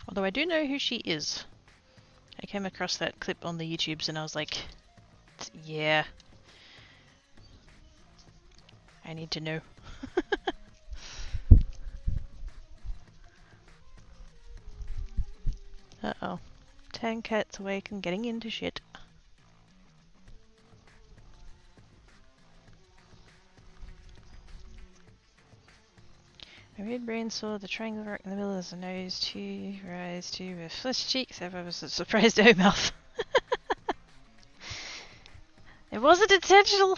Although I do know who she is. I came across that clip on the YouTubes and I was like, yeah. I need to know. Uh-oh. 10 cats awake and getting into shit. My red brain saw the triangle rock in the middle as a nose to rise to with flushed cheeks. I was a surprised O mouth. It wasn't intentional!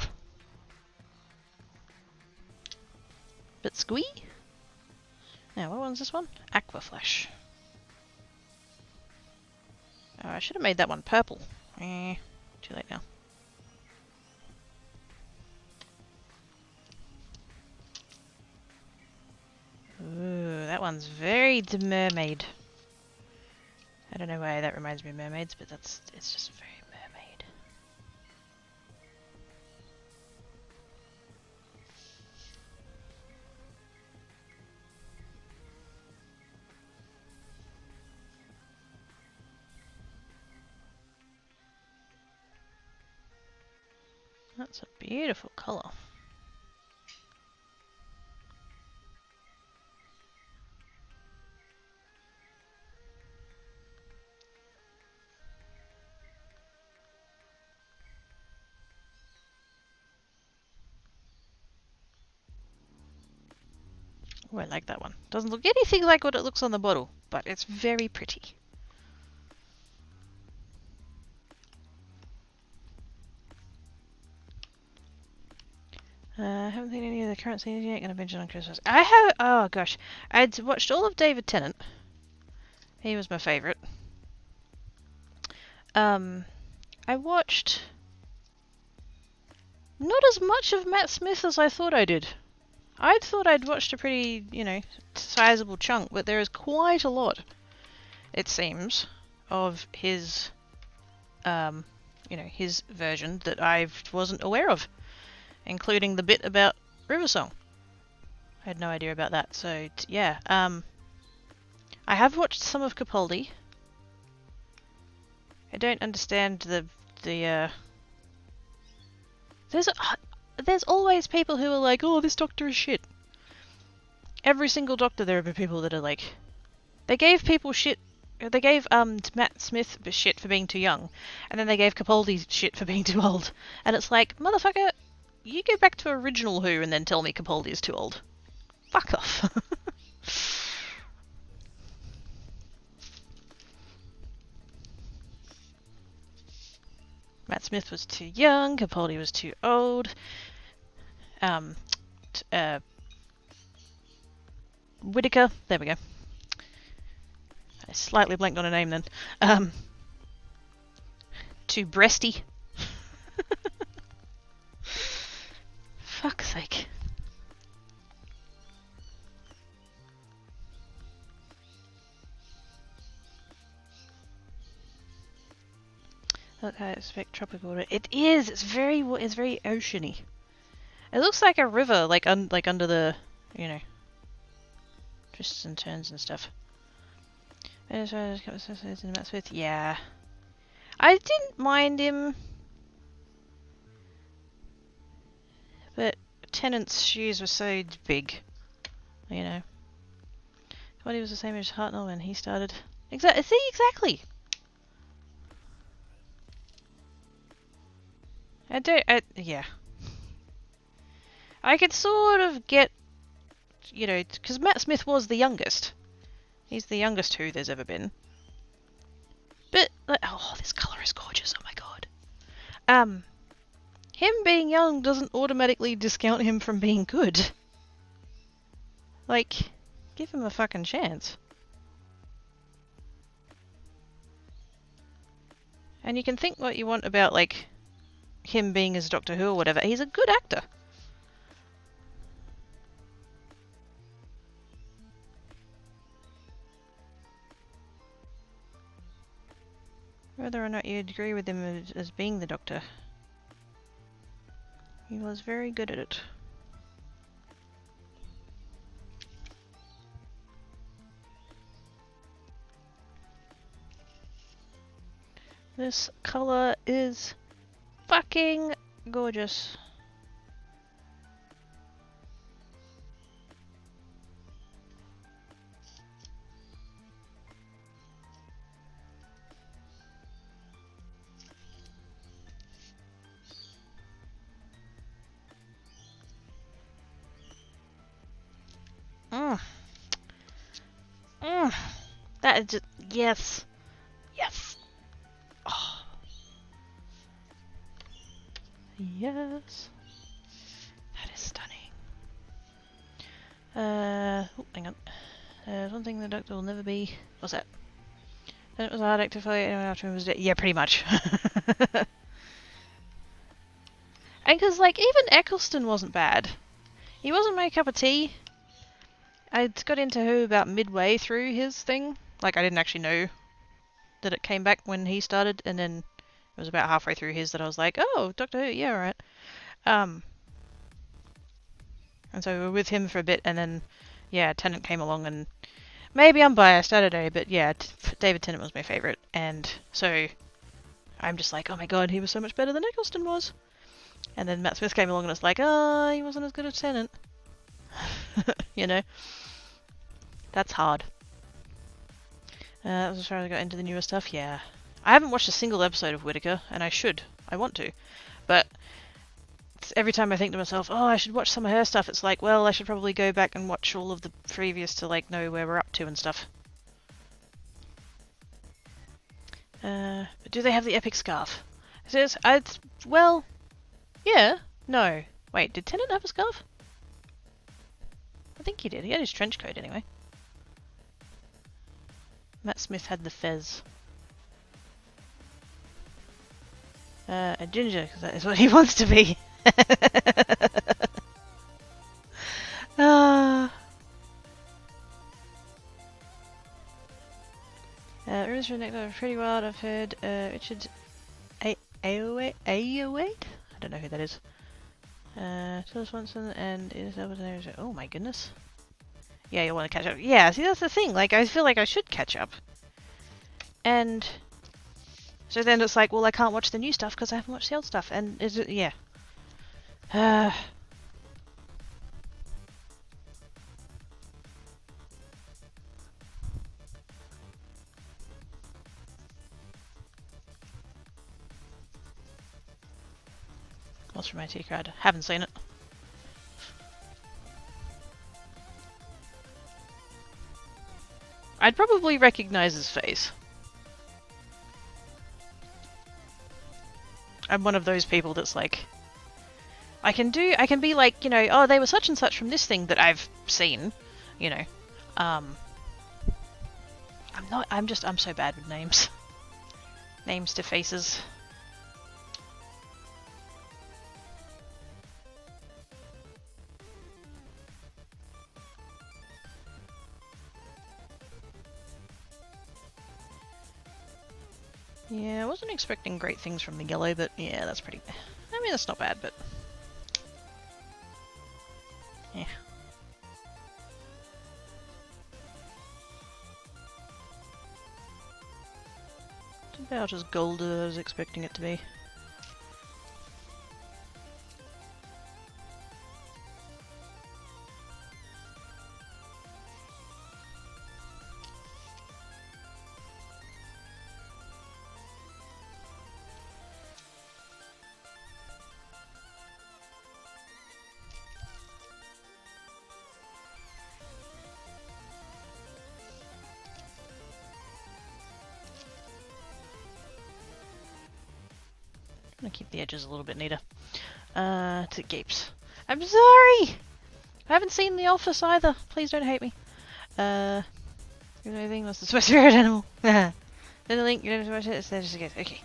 But squee? Now, what one's this one? Aqua Flash. Oh, I should have made that one purple. Too late now. Ooh, that one's very the mermaid. I don't know why that reminds me of mermaids, but it's just very mermaid. That's a beautiful colour. Oh, I like that one. Doesn't look anything like what it looks on the bottle, but it's very pretty. I haven't seen any of the current scenes yet. Gonna binge it on Christmas. I have. Oh gosh, I'd watched all of David Tennant. He was my favourite. I watched not as much of Matt Smith as I thought I did. I thought I'd watched a pretty, sizable chunk, but there is quite a lot, it seems, of his, his version that I wasn't aware of, including the bit about Riversong. I had no idea about that, so yeah. I have watched some of Capaldi. I don't understand the there's always people who are like, oh, this doctor is shit. Every single doctor there have been people that are like, they gave people shit. They gave Matt Smith shit for being too young, and then they gave Capaldi shit for being too old. And it's like, motherfucker, you go back to original Who and then tell me Capaldi is too old. Fuck off. Matt Smith was too young, Capaldi was too old. Whittaker, there we go. I slightly blanked on a name then. Too breasty. Fuck's sake. Look how it's tropical water. It is. It's very oceany. It looks like a river, like under the, you know, twists and turns and stuff. Yeah, I didn't mind him, but Tennant's shoes were so big, you know. Well, he was the same as Hartnell when he started. Exactly. Yeah. I could sort of get, you know, because Matt Smith was the youngest. He's the youngest Who there's ever been. But, oh, this colour is gorgeous, oh my god. Him being young doesn't automatically discount him from being good. Like, give him a fucking chance. And you can think what you want about, like, him being as Doctor Who or whatever. He's a good actor. Whether or not you'd agree with him as being the Doctor, he was very good at it. This colour is fucking gorgeous. That is just, yes. Yes. Oh. Yes. That is stunning. Oh, hang on. One thing the Doctor will never be. What's that? Then it was a hard act to follow anyone after him was dead. Yeah, pretty much. And because, like, even Eccleston wasn't bad. He wasn't my cup of tea. I got into Who about midway through his thing. Like, I didn't actually know that it came back when he started, and then it was about halfway through his that I was like, oh, Doctor Who, yeah, alright. And so we were with him for a bit, and then, yeah, Tennant came along, and maybe I'm biased, I don't know, but yeah, David Tennant was my favourite, and so I'm just like, oh my god, he was so much better than Eccleston was. And then Matt Smith came along, and it's like, oh, he wasn't as good as Tennant. You know? That's hard. That was as far as I got into the newer stuff, yeah. I haven't watched a single episode of Whittaker, and I should. I want to. But every time I think to myself, oh, I should watch some of her stuff, it's like, well, I should probably go back and watch all of the previous to, like, know where we're up to and stuff. But do they have the epic scarf? Well, yeah. No. Wait, did Tennant have a scarf? I think he did. He had his trench coat anyway. Matt Smith had the fez. A ginger, because that is what he wants to be. Rumors from the next are pretty wild. I've heard Richard Ayoade? I don't know who that is. Phil Swanson and oh my goodness. Yeah, you want to catch up. Yeah, see, that's the thing. Like, I feel like I should catch up. And So then it's like, well, I can't watch the new stuff because I haven't watched the old stuff, and yeah. What's from my IT card? Haven't seen it. I'd probably recognize his face. I'm one of those people that's like, I can be like, you know, oh, they were such and such from this thing that I've seen, you know. I'm so bad with names. Names to faces. Yeah, I wasn't expecting great things from the yellow, but yeah, that's pretty... I mean, that's not bad, but... yeah. It's about as gold as I was expecting it to be. I'm gonna keep the edges a little bit neater. To gapes. I'm sorry! I haven't seen The Office either. Please don't hate me. Anything that's the spirit animal. Then the link, you don't have to watch it, it's there just in case. Okay.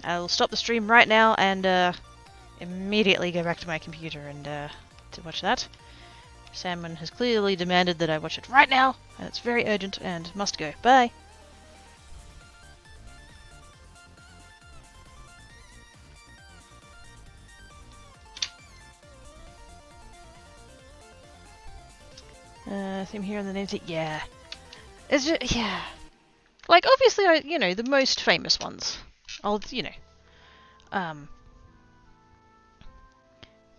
I'll stop the stream right now and immediately go back to my computer and to watch that. Salmon has clearly demanded that I watch it right now, and it's very urgent and must go. Bye! Same here on the name tag. Yeah. It's just, yeah. Like, obviously, you know, the most famous ones. You know.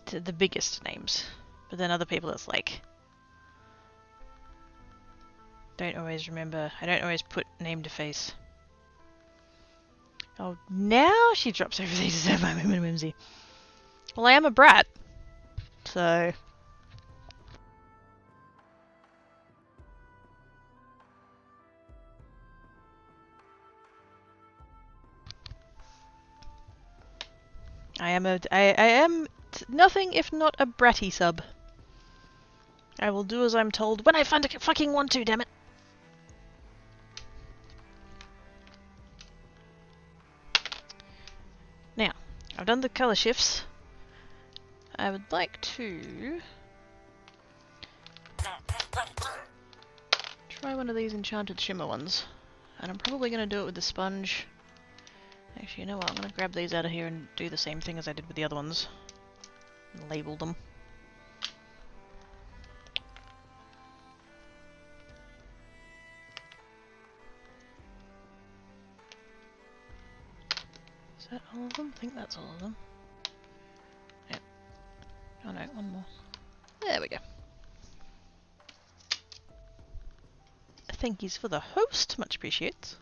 The biggest names. But then other people, it's like... don't always remember. I don't always put name to face. Oh, now she drops everything to say my whimsy. Well, I am a brat. So... I am nothing if not a bratty sub. I will do as I'm told when I fucking want to, damn it. Now, I've done the colour shifts. I would like to try one of these enchanted shimmer ones. And I'm probably going to do it with the sponge. Actually, you know what? I'm going to grab these out of here and do the same thing as I did with the other ones. And label them. Is that all of them? I think that's all of them. Yep. Oh no, one more. There we go. Thank yous for the host. Much appreciated.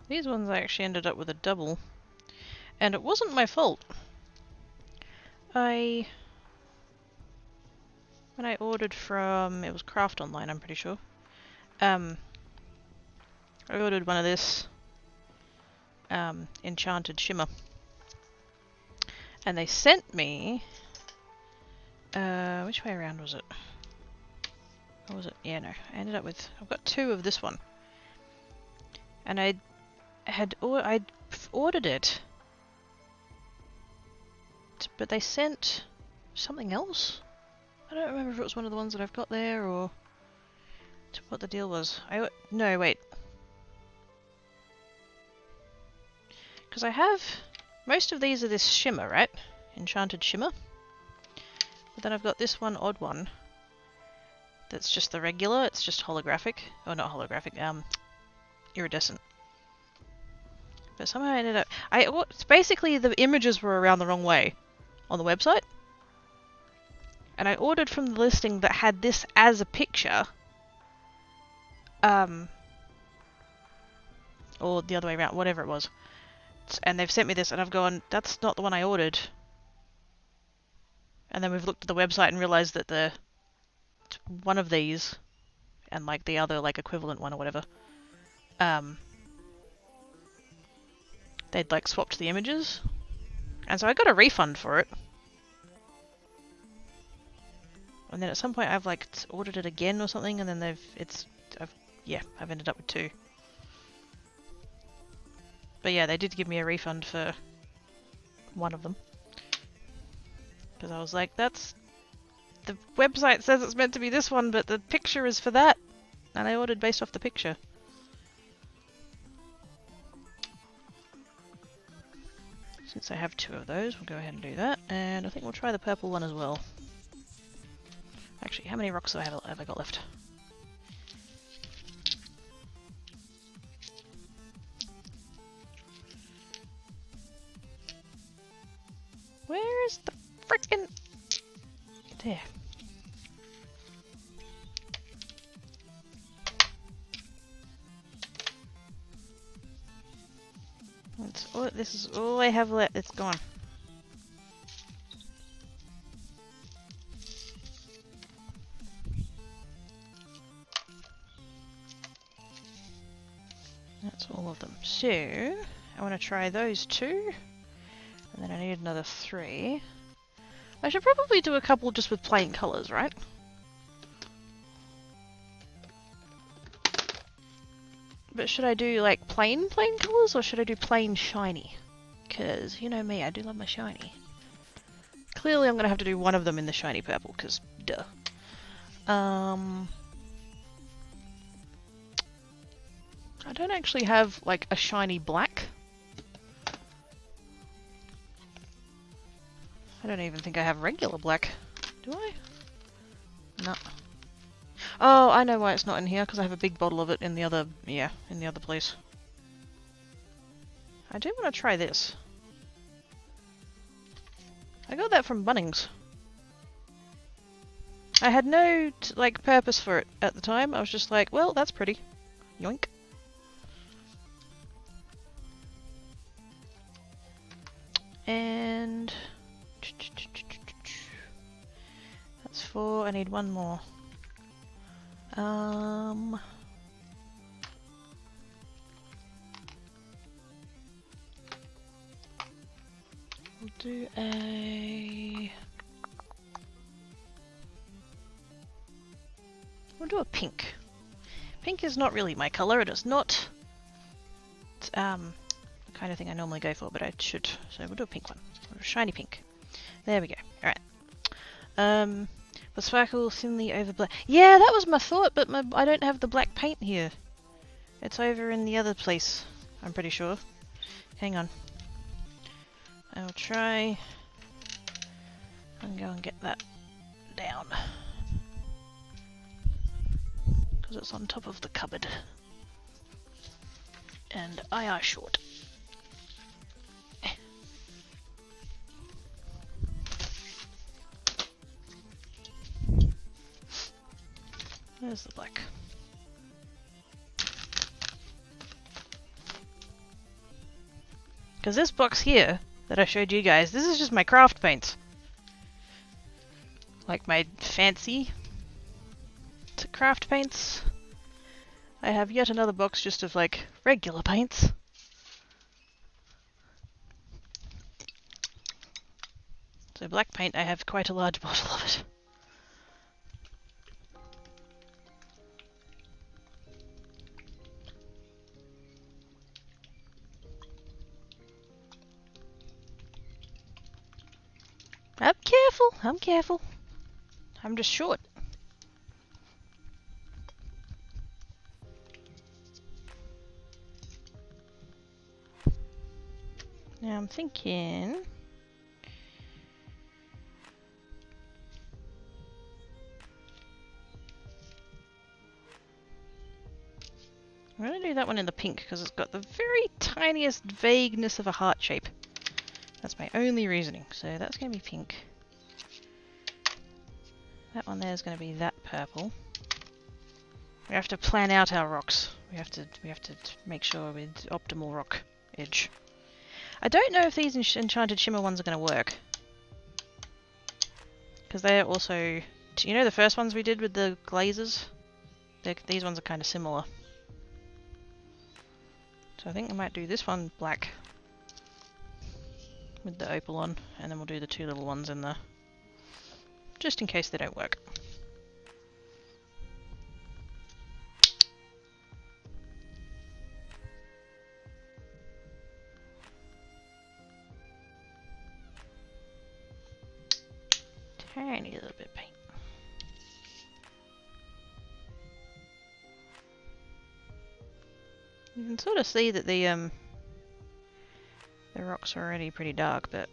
These ones I actually ended up with a double. And it wasn't my fault. When I ordered from... it was Craft Online, I'm pretty sure. I ordered one of this enchanted shimmer. And they sent me... which way around was it? Or was it? Yeah, no. I ended up with... I've got two of this one. And I'd ordered it. But they sent something else? I don't remember if it was one of the ones that I've got there or what the deal was. No, wait. Because I have... Most of these are this shimmer, right? Enchanted shimmer. But then I've got this one odd one. That's just the regular, it's just holographic. Oh, not holographic, iridescent. But somehow I ended up... It's basically the images were around the wrong way on the website. And I ordered from the listing that had this as a picture. Or the other way around, whatever it was. And they've sent me this and I've gone, that's not the one I ordered. And then we've looked at the website and realized that one of these and like the other like equivalent one or whatever, they'd like swapped the images. And so I got a refund for it. And then at some point I've like ordered it again or something, and then I've ended up with 2. But yeah, they did give me a refund for one of them. Because I was like, the website says it's meant to be this one, but the picture is for that. And I ordered based off the picture. Since I have 2 of those, we'll go ahead and do that. And I think we'll try the purple one as well. Actually, how many rocks have I got left? Where is the frickin'... There. This is all I have left. It's gone. That's all of them. So, I want to try those 2. And then I need another 3. I should probably do a couple just with plain colours, right? But should I do like plain colours or should I do plain shiny? Because, you know me, I do love my shiny. Clearly I'm going to have to do one of them in the shiny purple, because duh. I don't actually have like a shiny black. I don't even think I have regular black. Do I? No. Oh, I know why it's not in here, because I have a big bottle of it in the other, in the other place. I do want to try this. I got that from Bunnings. I had no, purpose for it at the time. I was just like, well, that's pretty. Yoink. And... That's 4. I need 1 more. We'll do a pink. Pink is not really my colour. It is not the kind of thing I normally go for, but I should. So we'll do a pink one. A shiny pink. There we go. Alright. The sparkle thinly over black. Yeah, that was my thought, but I don't have the black paint here. It's over in the other place, I'm pretty sure. Hang on. I'll try and go and get that down. Because it's on top of the cupboard. And I are short. There's the black. Because this box here that I showed you guys, this is just my craft paints. Like my fancy craft paints. I have yet another box just of like regular paints. So black paint, I have quite a large bottle of it. I'm careful. I'm just short. Now I'm thinking... I'm going to do that one in the pink because it's got the very tiniest vagueness of a heart shape. That's my only reasoning. So that's going to be pink. That one there is going to be that purple. We have to plan out our rocks. We have to make sure with optimal rock edge. I don't know if these enchanted shimmer ones are going to work. Because they're also... You know the first ones we did with the glazes? These ones are kind of similar. So I think I might do this one black with the opal on, and then we'll do the two little ones in the... just in case they don't work. Tiny little bit of paint. You can sort of see that the rocks are already pretty dark, but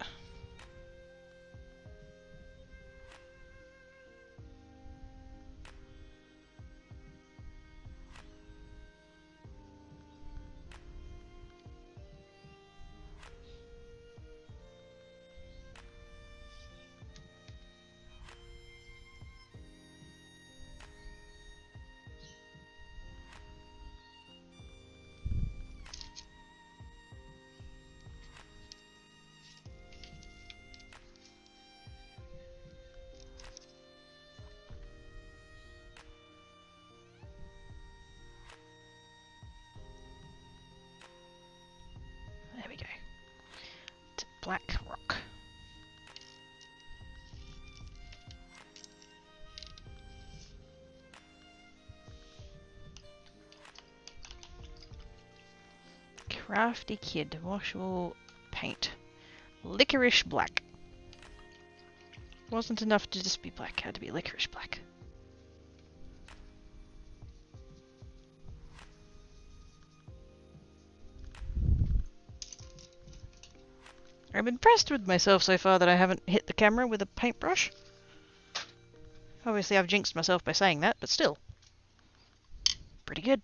there we go. It's a black rock. Crafty kid, washable paint. Licorice black. Wasn't enough to just be black, had to be licorice black. I'm impressed with myself so far that I haven't hit the camera with a paintbrush. Obviously I've jinxed myself by saying that, but still. Pretty good.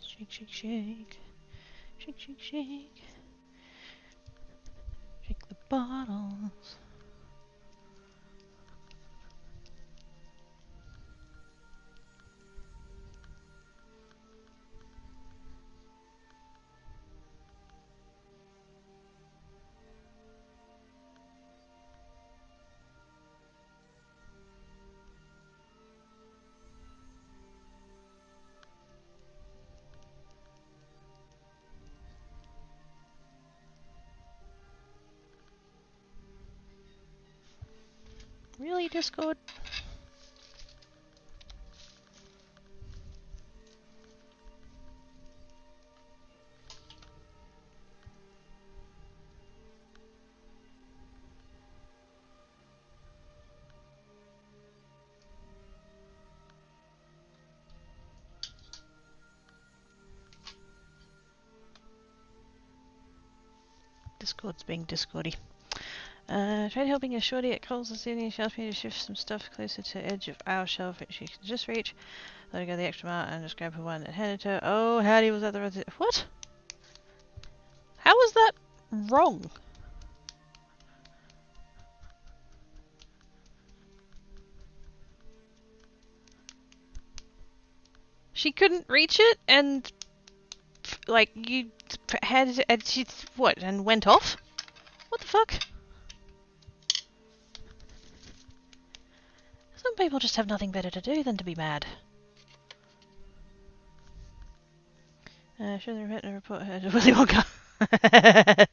Shake, shake, shake. Shake, shake, shake. Shake the bottles. Really, Discord? Discord's being Discordy. Tried helping a shorty at Coles this evening. She asked me to shift some stuff closer to the edge of our shelf which she could just reach. Let her go the extra mile and just grab her one and hand it to her. Oh, howdy, was that the right... What? How was that wrong? She couldn't reach it and... like, you had it and she... what? And went off? What the fuck? Some people just have nothing better to do than to be mad. Should have written a report to Willy Wonka.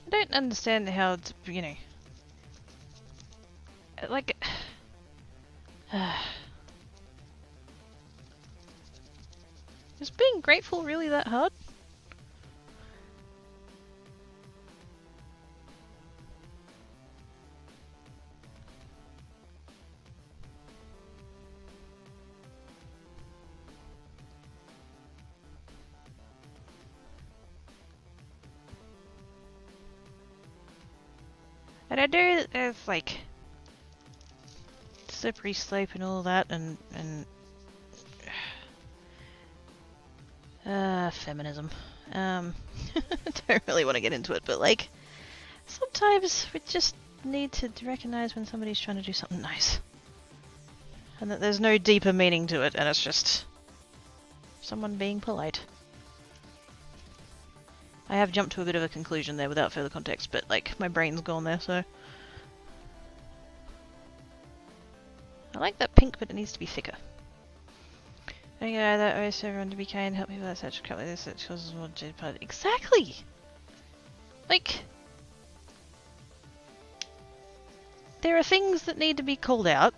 I don't understand how, you know, like... Is being grateful really that hard? And I know that there's like slippery slope and all that, and feminism. Don't really want to get into it, but like sometimes we just need to recognize when somebody's trying to do something nice, and that there's no deeper meaning to it, and it's just someone being polite. I have jumped to a bit of a conclusion there without further context, but like my brain's gone there, so. I like that pink, but it needs to be thicker. I think that way so everyone to be kind, help people that such crap like this, such causes more part. Exactly! Like, there are things that need to be called out.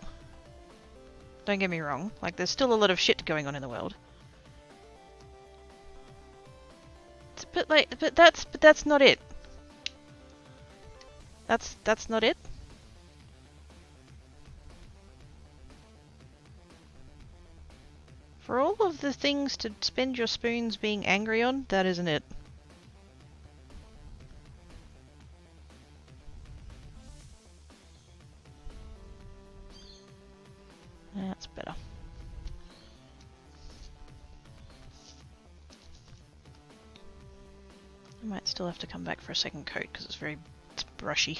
Don't get me wrong, like there's still a lot of shit going on in the world. But that's not it. That's not it. For all of the things to spend your spoons being angry on, that isn't it. That's better. I might still have to come back for a second coat because it's brushy.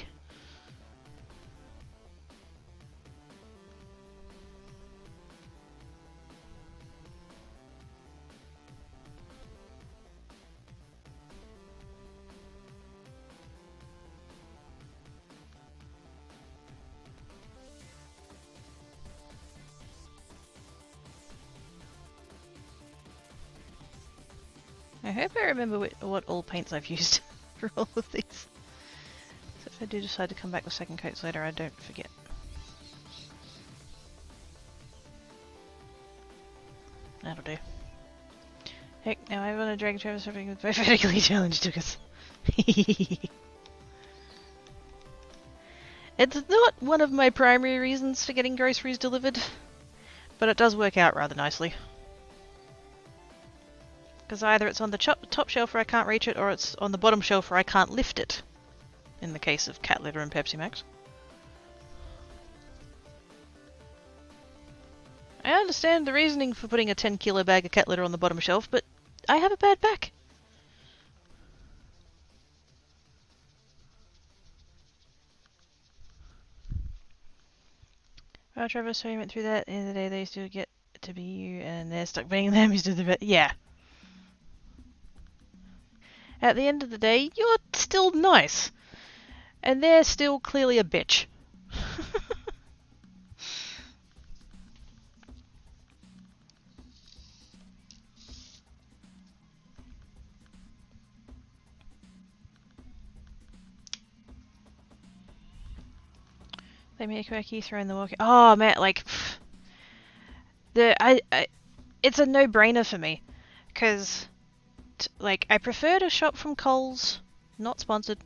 I hope I remember what all paints I've used for all of these. So if I do decide to come back with second coats later, I don't forget. That'll do. Heck, now I want to drag Travis surfing with both vertically challenged hookers. It's not one of my primary reasons for getting groceries delivered, but it does work out rather nicely. Because either it's on the top shelf where I can't reach it, or it's on the bottom shelf where I can't lift it. In the case of cat litter and Pepsi Max. I understand the reasoning for putting a 10-kilo bag of cat litter on the bottom shelf, but I have a bad back. Well, Trevor, so you went through that. At the end of the day, they still get to be you, and they're stuck being them. You do the best. Yeah. At the end of the day, you're still nice. And they're still clearly a bitch. They make a wacky throw in the walkie. Oh man, like it's a no-brainer for me, because like I prefer to shop from Coles, not sponsored,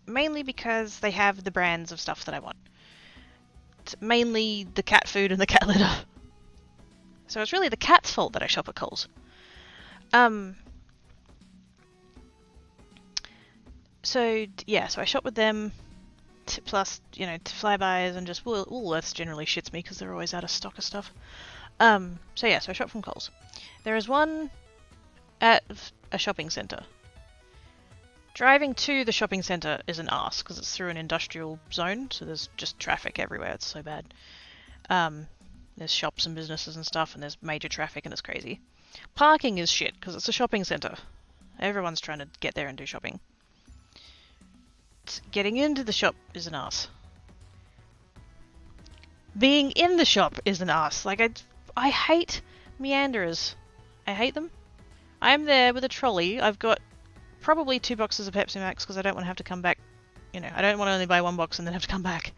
mainly because they have the brands of stuff that I want. It's mainly the cat food and the cat litter. So it's really the cat's fault that I shop at Coles. So yeah, so I shop with them. Plus, you know, Flybys and just Woolworths generally shits me because they're always out of stock of stuff. So yeah, so I shop from Coles. There is one at a shopping centre. Driving to the shopping centre is an arse because it's through an industrial zone, so there's just traffic everywhere. It's so bad. There's shops and businesses and stuff, and there's major traffic, and it's crazy. Parking is shit because it's a shopping centre. Everyone's trying to get there and do shopping. Getting into the shop is an arse. Being in the shop is an arse. Like, I hate meanderers. I hate them. I'm there with a trolley. I've got probably 2 boxes of Pepsi Max because I don't want to have to come back. You know, I don't want to only buy 1 box and then have to come back.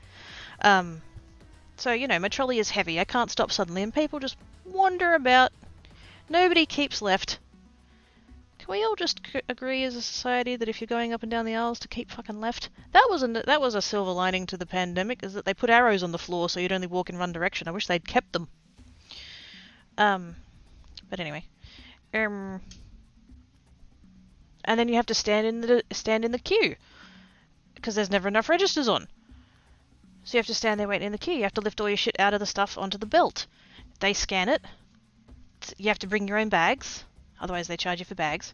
So, you know, my trolley is heavy. I can't stop suddenly, and people just wander about. Nobody keeps left. Can we all just agree as a society that if you're going up and down the aisles to keep fucking left? That was a silver lining to the pandemic, is that they put arrows on the floor so you'd only walk in one direction. I wish they'd kept them. But anyway. And then you have to stand in the queue because there's never enough registers on. So you have to stand there waiting in the queue. You have to lift all your shit out of the stuff onto the belt. They scan it. You have to bring your own bags. Otherwise they charge you for bags.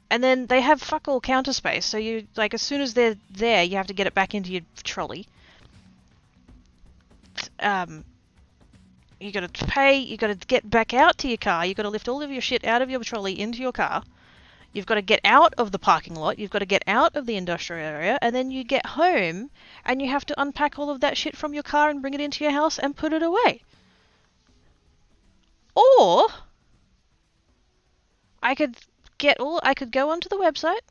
And then they have fuck all counter space. So you, like, as soon as they're there, you have to get it back into your trolley. You gotta pay, you gotta get back out to your car, you gotta lift all of your shit out of your trolley into your car. You've got to get out of the parking lot, you've got to get out of the industrial area, and then you get home and you have to unpack all of that shit from your car and bring it into your house and put it away. Or I could go onto the website,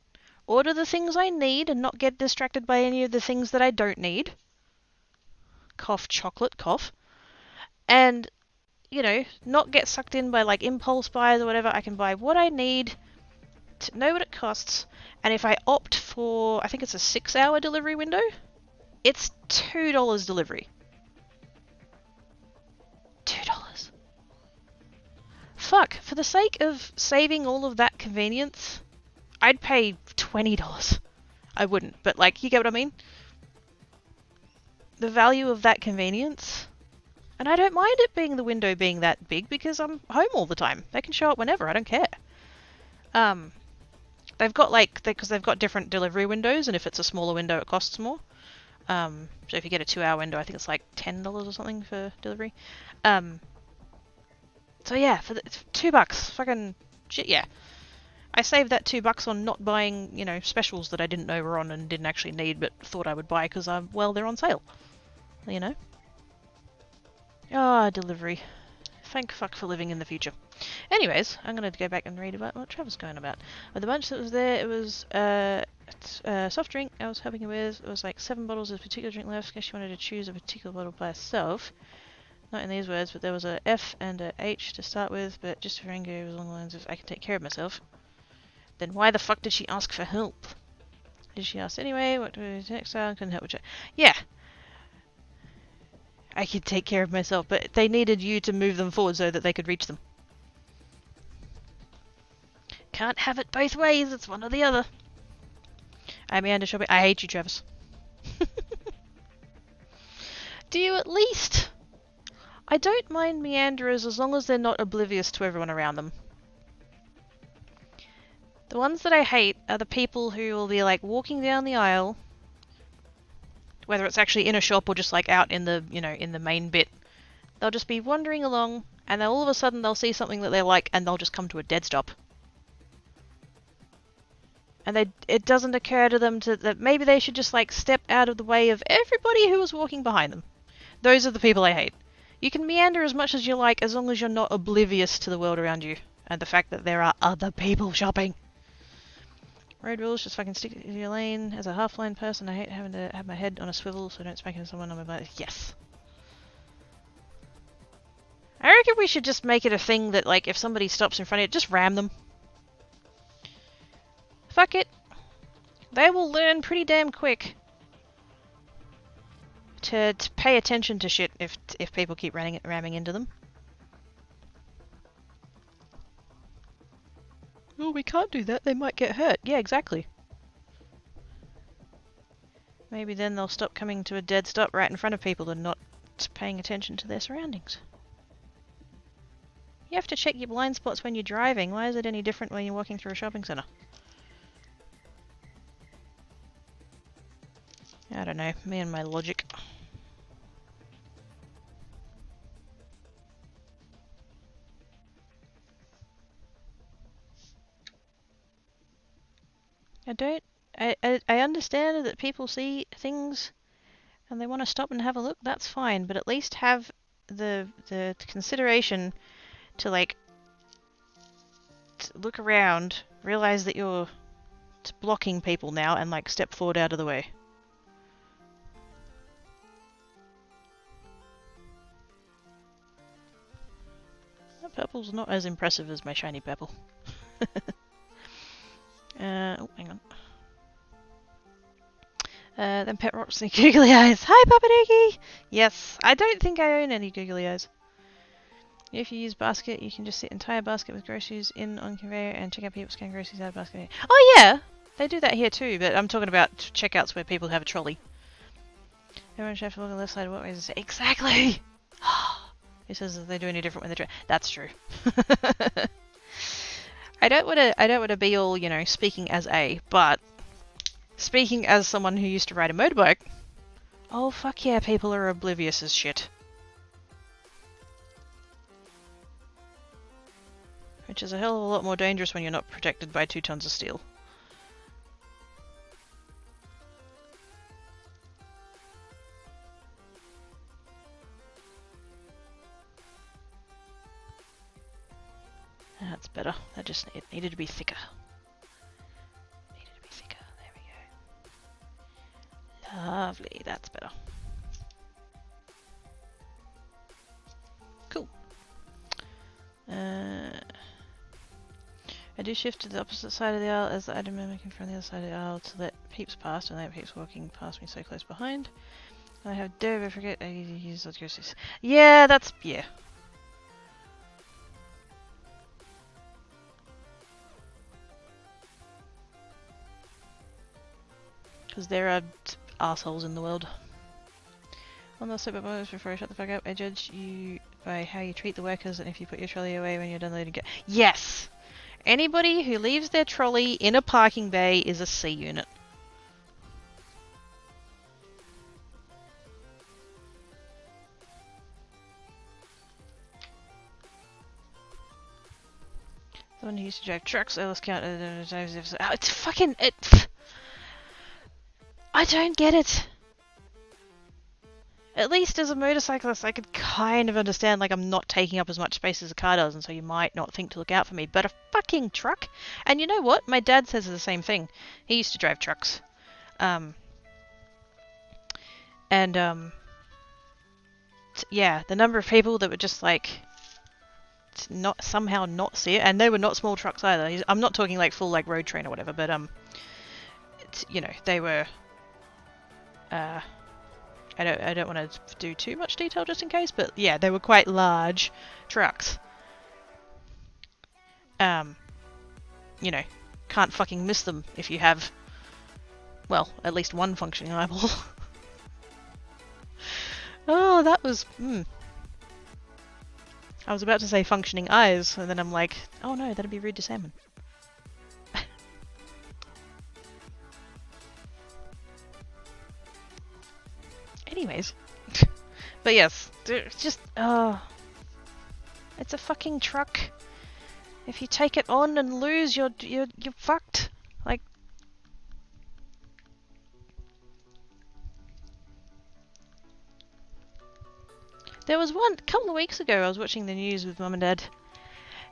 order the things I need and not get distracted by any of the things that I don't need. Cough chocolate, cough. And, you know, not get sucked in by like impulse buys or whatever. I can buy what I need, to know what it costs, and if I opt for, I think it's a 6-hour delivery window, it's $2 delivery. $2. Fuck, for the sake of saving all of that convenience, I'd pay $20. I wouldn't, but like, you get what I mean? The value of that convenience. And I don't mind it being the window being that big because I'm home all the time. They can show up whenever, I don't care. They've got because they've got different delivery windows, and if it's a smaller window, it costs more. So if you get a 2-hour window, I think it's like $10 or something for delivery. So yeah, for $2, fucking shit, yeah. I saved that $2 on not buying, you know, specials that I didn't know were on and didn't actually need, but thought I would buy because they're on sale. You know. Ah, delivery. Thank fuck for living in the future. Anyways, I'm going to go back and read about what Trevor's going about. With the bunch that was there, it was soft drink I was helping him with. It was like 7 bottles of a particular drink left. Guess she wanted to choose a particular bottle by herself. Not in these words, but there was a F and a H to start with, but just for anger, it was along the lines of, I can take care of myself. Then why the fuck did she ask for help? Did she ask anyway? What do we do next time? Couldn't help with it. Yeah. I could take care of myself, but they needed you to move them forward so that they could reach them. Can't have it both ways, it's one or the other. I meander shopping. I hate you, Travis. Do you at least? I don't mind meanderers as long as they're not oblivious to everyone around them. The ones that I hate are the people who will be like walking down the aisle, whether it's actually in a shop or just like out in the, you know, in the main bit. They'll just be wandering along, and then all of a sudden they'll see something that they like, and they'll just come to a dead stop. And it doesn't occur to them that maybe they should just like step out of the way of everybody who was walking behind them. Those are the people I hate. You can meander as much as you like as long as you're not oblivious to the world around you and the fact that there are other people shopping. Road rules, just fucking stick to your lane. As a half-line person, I hate having to have my head on a swivel so I don't smack into someone on my bike. Yes. I reckon we should just make it a thing that, like, if somebody stops in front of you, just ram them. Fuck it. They will learn pretty damn quick to pay attention to shit if people keep ramming into them. Oh, we can't do that. They might get hurt. Yeah, exactly. Maybe then they'll stop coming to a dead stop right in front of people and not paying attention to their surroundings. You have to check your blind spots when you're driving. Why is it any different when you're walking through a shopping centre? I don't know. Me and my logic. I understand that people see things and they want to stop and have a look. That's fine, but at least have the consideration to like look around, realize that you're It's blocking people now, and like step forward out of the way. That purple's not as impressive as my shiny purple. Oh, hang on. Then Pet Rocks and Googly Eyes. Hi, Papadiki! Yes, I don't think I own any Googly Eyes. If you use basket, you can just sit entire basket with groceries in on conveyor and check out people scan groceries out of basket. Oh yeah! They do that here too, but I'm talking about checkouts where people have a trolley. Everyone should have to look on the left side of what ways to say. Exactly! Who says that they do any different when they're That's true. I don't want to be all, you know, speaking as a, but speaking as someone who used to ride a motorbike, oh fuck yeah, people are oblivious as shit. Which is a hell of a lot more dangerous when you're not protected by 2 tons of steel. That's better. That just needed to be thicker. Needed to be thicker. There we go. Lovely. That's better. Cool. I do shift to the opposite side of the aisle as the item mimicking from the other side of the aisle to let peeps past, and let peeps walking past me so close behind. I have dare I forget I use those groceries. Yeah, that's yeah. Because there are assholes in the world. On the superbonus before I shut the fuck up, I judge you by how you treat the workers and if you put your trolley away when you're done loading. Yes! Anybody who leaves their trolley in a parking bay is a C unit. The one who used to drive trucks, I lost count. It's fucking... I don't get it. At least as a motorcyclist, I could kind of understand, like, I'm not taking up as much space as a car does, and so you might not think to look out for me. But a fucking truck? And you know what? My dad says the same thing. He used to drive trucks. Yeah, the number of people that were just, like, somehow not see it, and they were not small trucks either. I'm not talking, like, full, like, road train or whatever, but, you know, they were, I don't want to do too much detail just in case, but yeah, they were quite large trucks. You know, can't fucking miss them if you have, well, at least one functioning eyeball. Oh, that was, I was about to say functioning eyes, and then I'm like, oh no, that'd be rude to salmon. Anyways. But yes, it's just, it's a fucking truck. If you take it on and lose, you're fucked. Like, there was a couple of weeks ago, I was watching the news with Mum and Dad,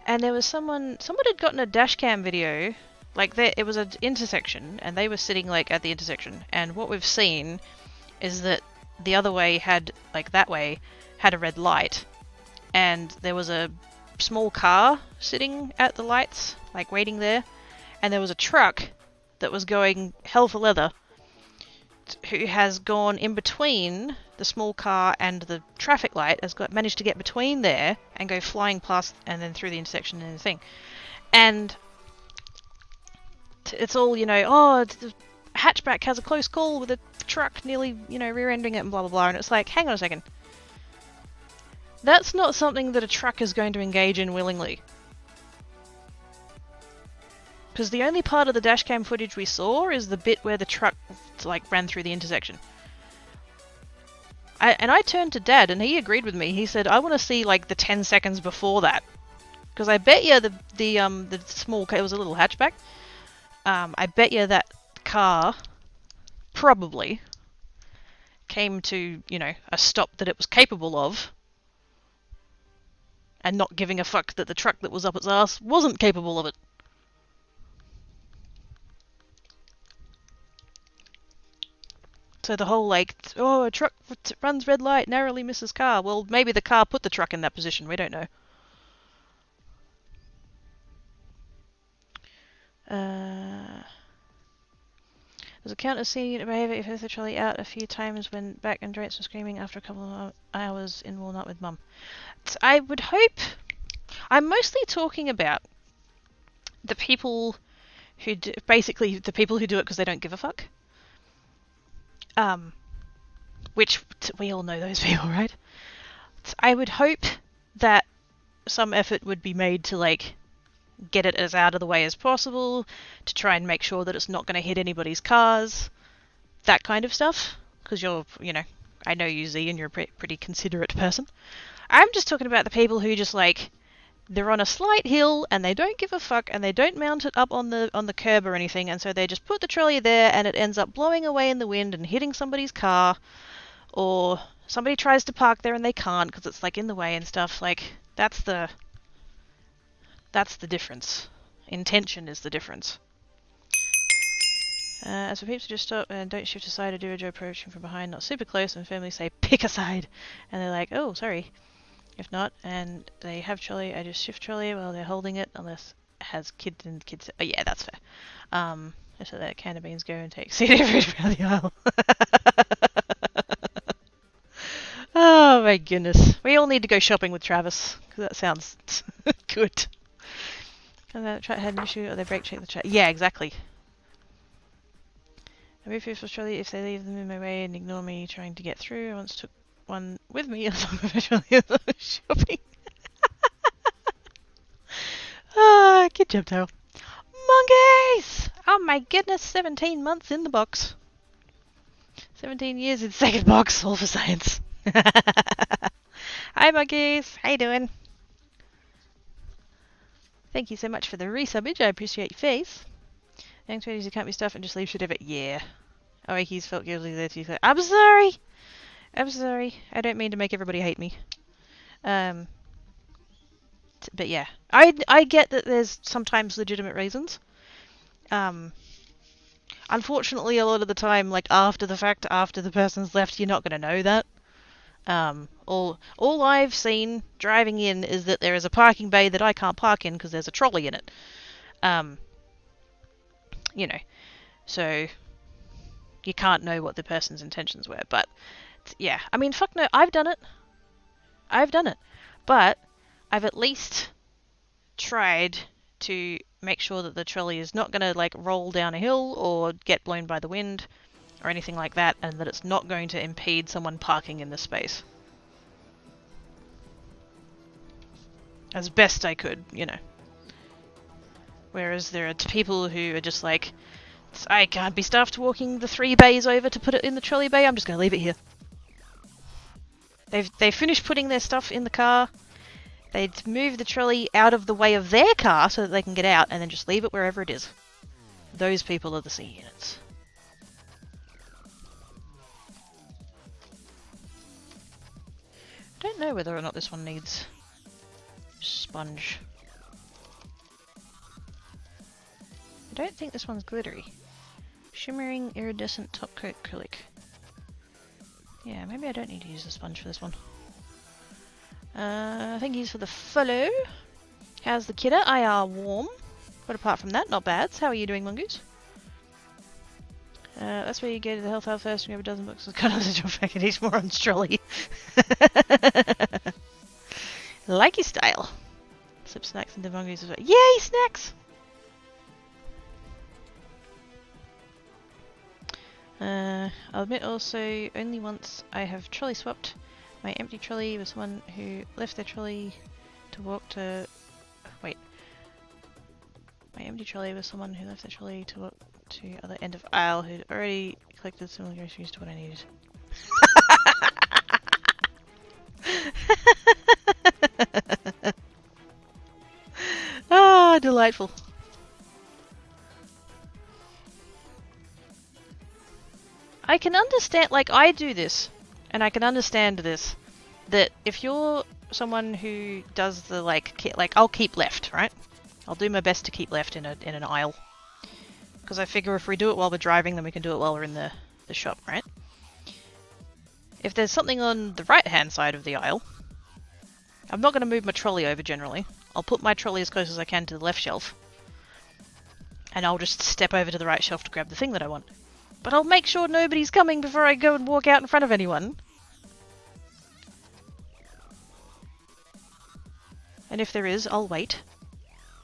and there was someone had gotten a dashcam video, like it was an intersection, and they were sitting like at the intersection, and what we've seen is that the other way had, like that way, had a red light, and there was a small car sitting at the lights, like waiting there, and there was a truck that was going hell for leather, who has gone in between the small car and the traffic light, managed to get between there and go flying past and then through the intersection and the thing. And it's all, you know, oh, the hatchback has a close call with a truck nearly, you know, rear-ending it and blah blah blah, and it's like, hang on a second. That's not something that a truck is going to engage in willingly. Because the only part of the dashcam footage we saw is the bit where the truck, like, ran through the intersection. I turned to Dad and he agreed with me. He said, I want to see, like, the 10 seconds before that. Because I bet you the small car, it was a little hatchback. I bet you that car probably came to, you know, a stop that it was capable of, and not giving a fuck that the truck that was up its ass wasn't capable of it. So the whole like, oh, a truck runs red light, narrowly misses car. Well, maybe the car put the truck in that position. We don't know. Does it count as seeing behaviour if the trolley out a few times when back and Draits were screaming after a couple of hours in Walnut with Mum? I would hope. I'm mostly talking about the people who do, basically the people who do it because they don't give a fuck. Which we all know those people, right? I would hope that some effort would be made to like get it as out of the way as possible, to try and make sure that it's not going to hit anybody's cars, that kind of stuff. Because you're, you know, I know you, Z, and you're a pretty considerate person. I'm just talking about the people who just like, they're on a slight hill and they don't give a fuck and they don't mount it up on the curb or anything, and so they just put the trolley there and it ends up blowing away in the wind and hitting somebody's car, or somebody tries to park there and they can't because it's like in the way and stuff. Like that's the difference. Intention is the difference. As for peeps who just stop and don't shift aside or do a Joe approaching from behind, not super close, and firmly say, pick a side. And they're like, oh, sorry. If not, and they have trolley, I just shift trolley while they're holding it, unless it has kids and kids. Oh, yeah, that's fair. Just let that can of beans go and take seat around the aisle. Oh, my goodness. We all need to go shopping with Travis, because that sounds good. And that truck had an issue, or they brake check the truck. Yeah, exactly. I move people trolley if they leave them in my way and ignore me trying to get through. I once took one with me as long as I was shopping. Ah, good job, Daryl. Monkeys! Oh my goodness, 17 months in the box. 17 years in second box, all for science. Hi, monkeys. How you doing? Thank you so much for the resubbage. I appreciate your face. Thanks for you can't be stuff and just leave shit of it. Yeah. Oh, he's felt guilty there too. I'm sorry. I'm sorry. I don't mean to make everybody hate me. But yeah, I get that there's sometimes legitimate reasons. Unfortunately, a lot of the time, like after the fact, after the person's left, you're not going to know that. All I've seen driving in is that there is a parking bay that I can't park in because there's a trolley in it. You know, so you can't know what the person's intentions were. But yeah, I mean, fuck no, I've done it. But I've at least tried to make sure that the trolley is not going to like roll down a hill or get blown by the wind or anything like that, and that it's not going to impede someone parking in the space. As best I could, you know. Whereas there are people who are just like, I can't be staffed walking the 3 bays over to put it in the trolley bay, I'm just going to leave it here. They've finished putting their stuff in the car, they'd move the trolley out of the way of their car so that they can get out, and then just leave it wherever it is. Those people are the C units. I don't know whether or not this one needs sponge. I don't think this one's glittery. Shimmering iridescent top coat acrylic. Yeah, maybe I don't need to use the sponge for this one. I think he's for the follow. How's the kidder? Warm. But apart from that, not bad. How are you doing, Mongoose? That's where you go to the health hub first and grab a dozen books. Got another job back and he's more on trolley. Like your style. Slip snacks into Mongoose as well. Yay, snacks! I'll admit also, only once I have trolley swapped my empty trolley with someone who left their trolley to walk to... Wait. My empty trolley was someone who left their trolley to walk to other end of aisle who'd already collected similar groceries to what I needed. Ah, delightful. I can understand, like, I do this, and I can understand this, that if you're someone who does the, like, I'll keep left, right? I'll do my best to keep left in an aisle. Because I figure if we do it while we're driving, then we can do it while we're in the shop, right? If there's something on the right-hand side of the aisle, I'm not going to move my trolley over generally. I'll put my trolley as close as I can to the left shelf. And I'll just step over to the right shelf to grab the thing that I want. But I'll make sure nobody's coming before I go and walk out in front of anyone. And if there is, I'll wait.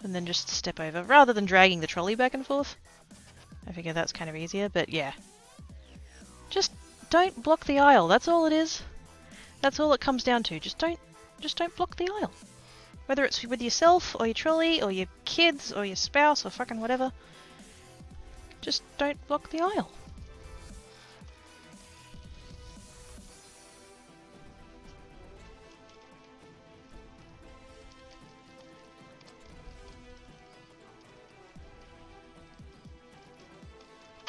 And then just step over, rather than dragging the trolley back and forth. I figure that's kind of easier, but yeah. Just don't block the aisle, that's all it is. That's all it comes down to. Just don't block the aisle. Whether it's with yourself, or your trolley, or your kids, or your spouse, or fucking whatever. Just don't block the aisle.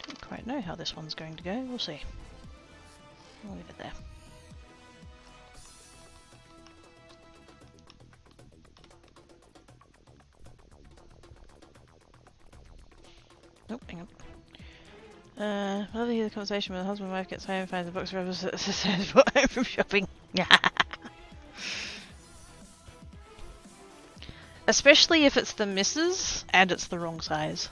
Don't quite know how this one's going to go, we'll see. I'll leave it there. Oh, hang on. Love to hear the conversation when the husband and wife gets home and finds the box of rubber says brought home from shopping. Especially if it's the missus and it's the wrong size.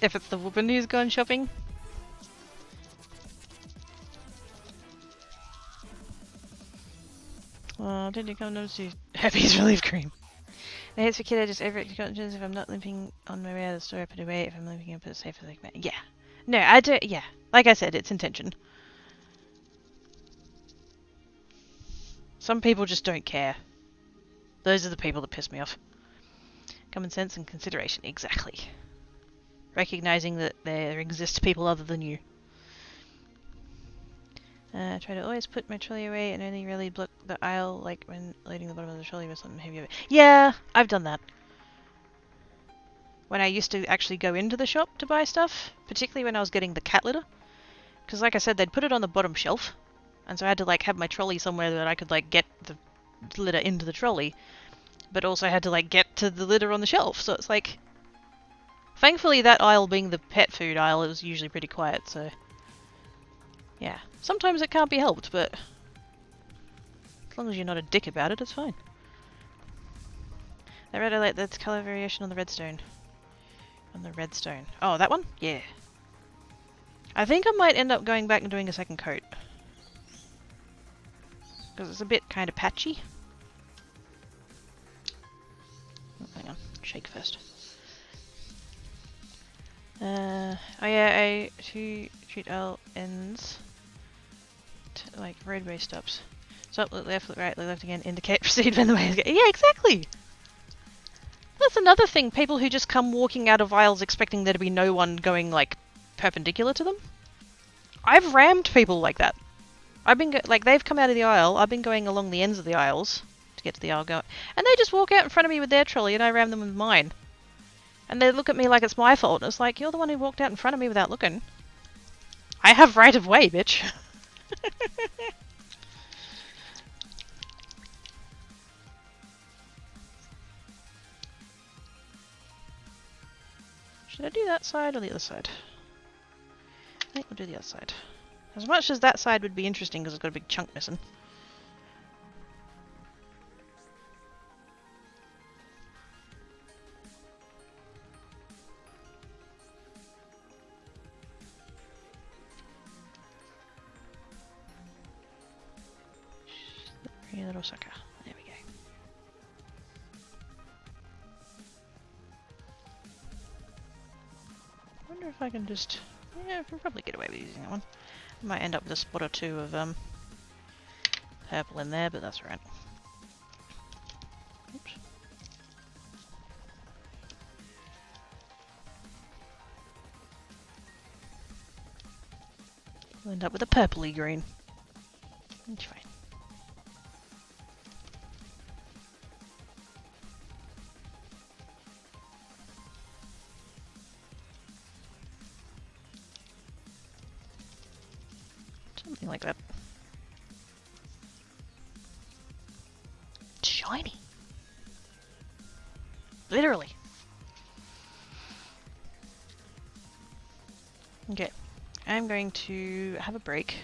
If it's the woman who's gone shopping. Oh, did you come notice you Happy's relief cream? The hates for kid, I just overreact to conscience. If I'm not limping on my way out of the store, I put it away. If I'm limping, I put it safe as like that. Yeah. No, I don't. Yeah. Like I said, it's intention. Some people just don't care. Those are the people that piss me off. Common sense and consideration. Exactly. Recognizing that there exist people other than you. I try to always put my trolley away and only really block the aisle, like when loading the bottom of the trolley with something heavy. Yeah, I've done that. When I used to actually go into the shop to buy stuff, particularly when I was getting the cat litter. Because like I said, they'd put it on the bottom shelf. And so I had to like have my trolley somewhere that I could like get the litter into the trolley. But also had to like get to the litter on the shelf. So it's like... Thankfully that aisle being the pet food aisle, it was usually pretty quiet, so... Yeah, sometimes it can't be helped, but as long as you're not a dick about it, it's fine. I really like that colour variation on the redstone. On the redstone. Oh, that one? Yeah. I think I might end up going back and doing a second coat. Because it's a bit kind of patchy. Oh, hang on, shake first. Oh yeah, to treat all ends. Like roadway stops. Stop, look left, look right, look left again, indicate, proceed when the way is going. Yeah, exactly! That's another thing, people who just come walking out of aisles expecting there to be no one going, like, perpendicular to them. I've rammed people like that. I've been, like, they've come out of the aisle, I've been going along the ends of the aisles to get to the aisle going, and they just walk out in front of me with their trolley and I ram them with mine. And they look at me like it's my fault, and it's like, you're the one who walked out in front of me without looking. I have right of way, bitch. Should I do that side or the other side? I think we'll do the other side. As much as that side would be interesting because it's got a big chunk missing. Slippery little sucker. There we go. I wonder if I can just... Yeah, I can probably get away with using that one. I might end up with a spot or two of purple in there, but that's alright. Oops. We'll end up with a purpley green. It's fine. Something like that. It's shiny. Literally. Okay, I'm going to have a break.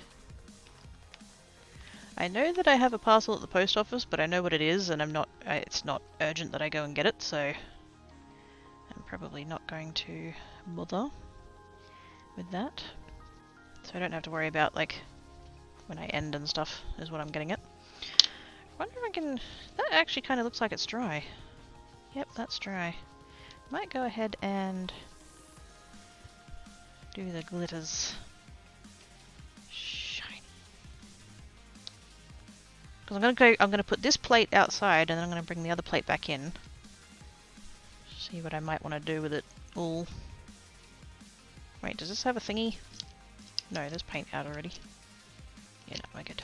I know that I have a parcel at the post office, but I know what it is, and it's not urgent that I go and get it, so I'm probably not going to bother with that. So I don't have to worry about, like, when I end and stuff, is what I'm getting at. I wonder if I can... That actually kind of looks like it's dry. Yep, that's dry. Might go ahead and do the glitters. Shine. Because I'm gonna put this plate outside, and then I'm gonna bring the other plate back in. See what I might want to do with it all. Wait, does this have a thingy? No, there's paint out already. Yeah, no, we're good.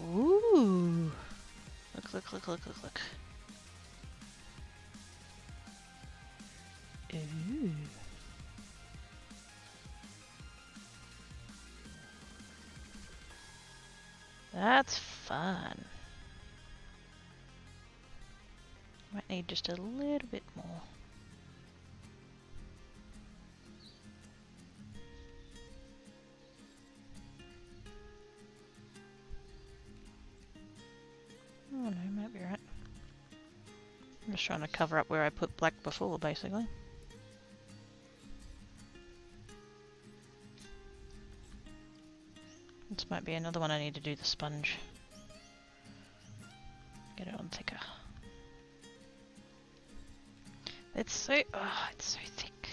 Ooh! Look, look, look, look, look, look. Ooh. That's fun. Might need just a little bit more. Oh no, might be right. I'm just trying to cover up where I put black before, basically. This might be another one I need to do the sponge. Get it on thicker. It's so... oh, it's so thick.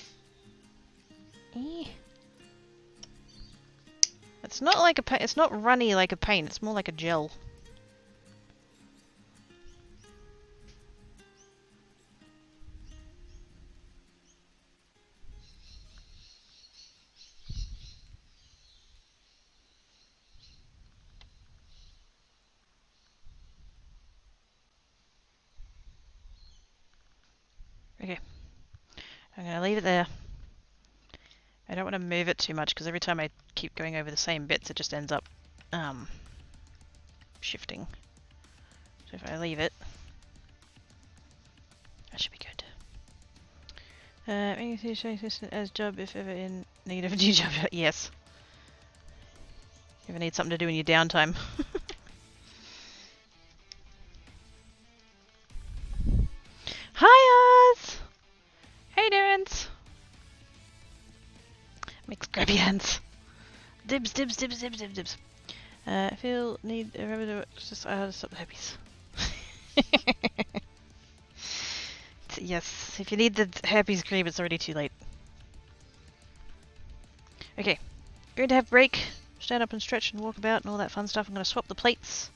It's not like a paint. It's not runny like a paint. It's more like a gel. Okay. I'm going to leave it there. I don't want to move it too much because every time I keep going over the same bits, it just ends up shifting. So if I leave it, that should be good. As job if ever in need of a new job. Yes. If you ever need something to do in your downtime. Hi, Oz! Hey, Darrens! Make grabby hands. Dibs, dibs, dibs, dibs, dibs, dibs. I feel need a remember just how to stop the herpes. Yes, if you need the herpes cream, it's already too late. Okay, going to have a break. Stand up and stretch and walk about and all that fun stuff. I'm going to swap the plates.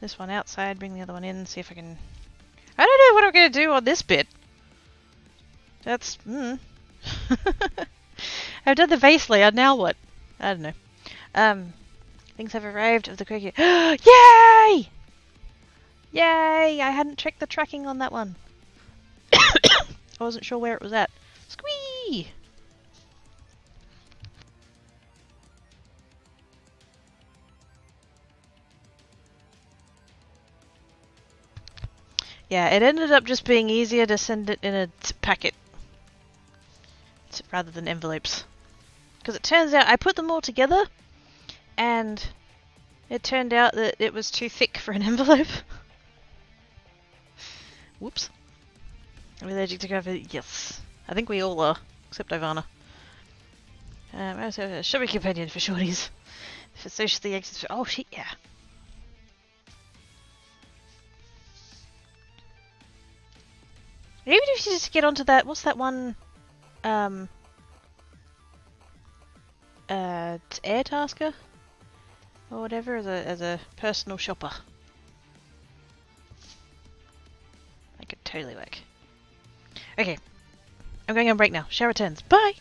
This one outside, bring the other one in, see if I can... I don't know what I'm going to do on this bit. That's... I've done the base layer, now what? I don't know. Things have arrived of the cricket. Yay! Yay! I hadn't checked the tracking on that one. I wasn't sure where it was at. Squee! Yeah, it ended up just being easier to send it in a packet rather than envelopes. Because it turns out I put them all together and it turned out that it was too thick for an envelope. Whoops. I'm allergic to coffee. Yes. I think we all are, except Ivana. I also have a shopping companion for shorties. For socially exits. Oh shit, yeah. Even if you just get onto that, what's that one? Air Tasker? Or whatever, as a personal shopper. I could totally work. Okay. I'm going on break now. Shower returns. Bye!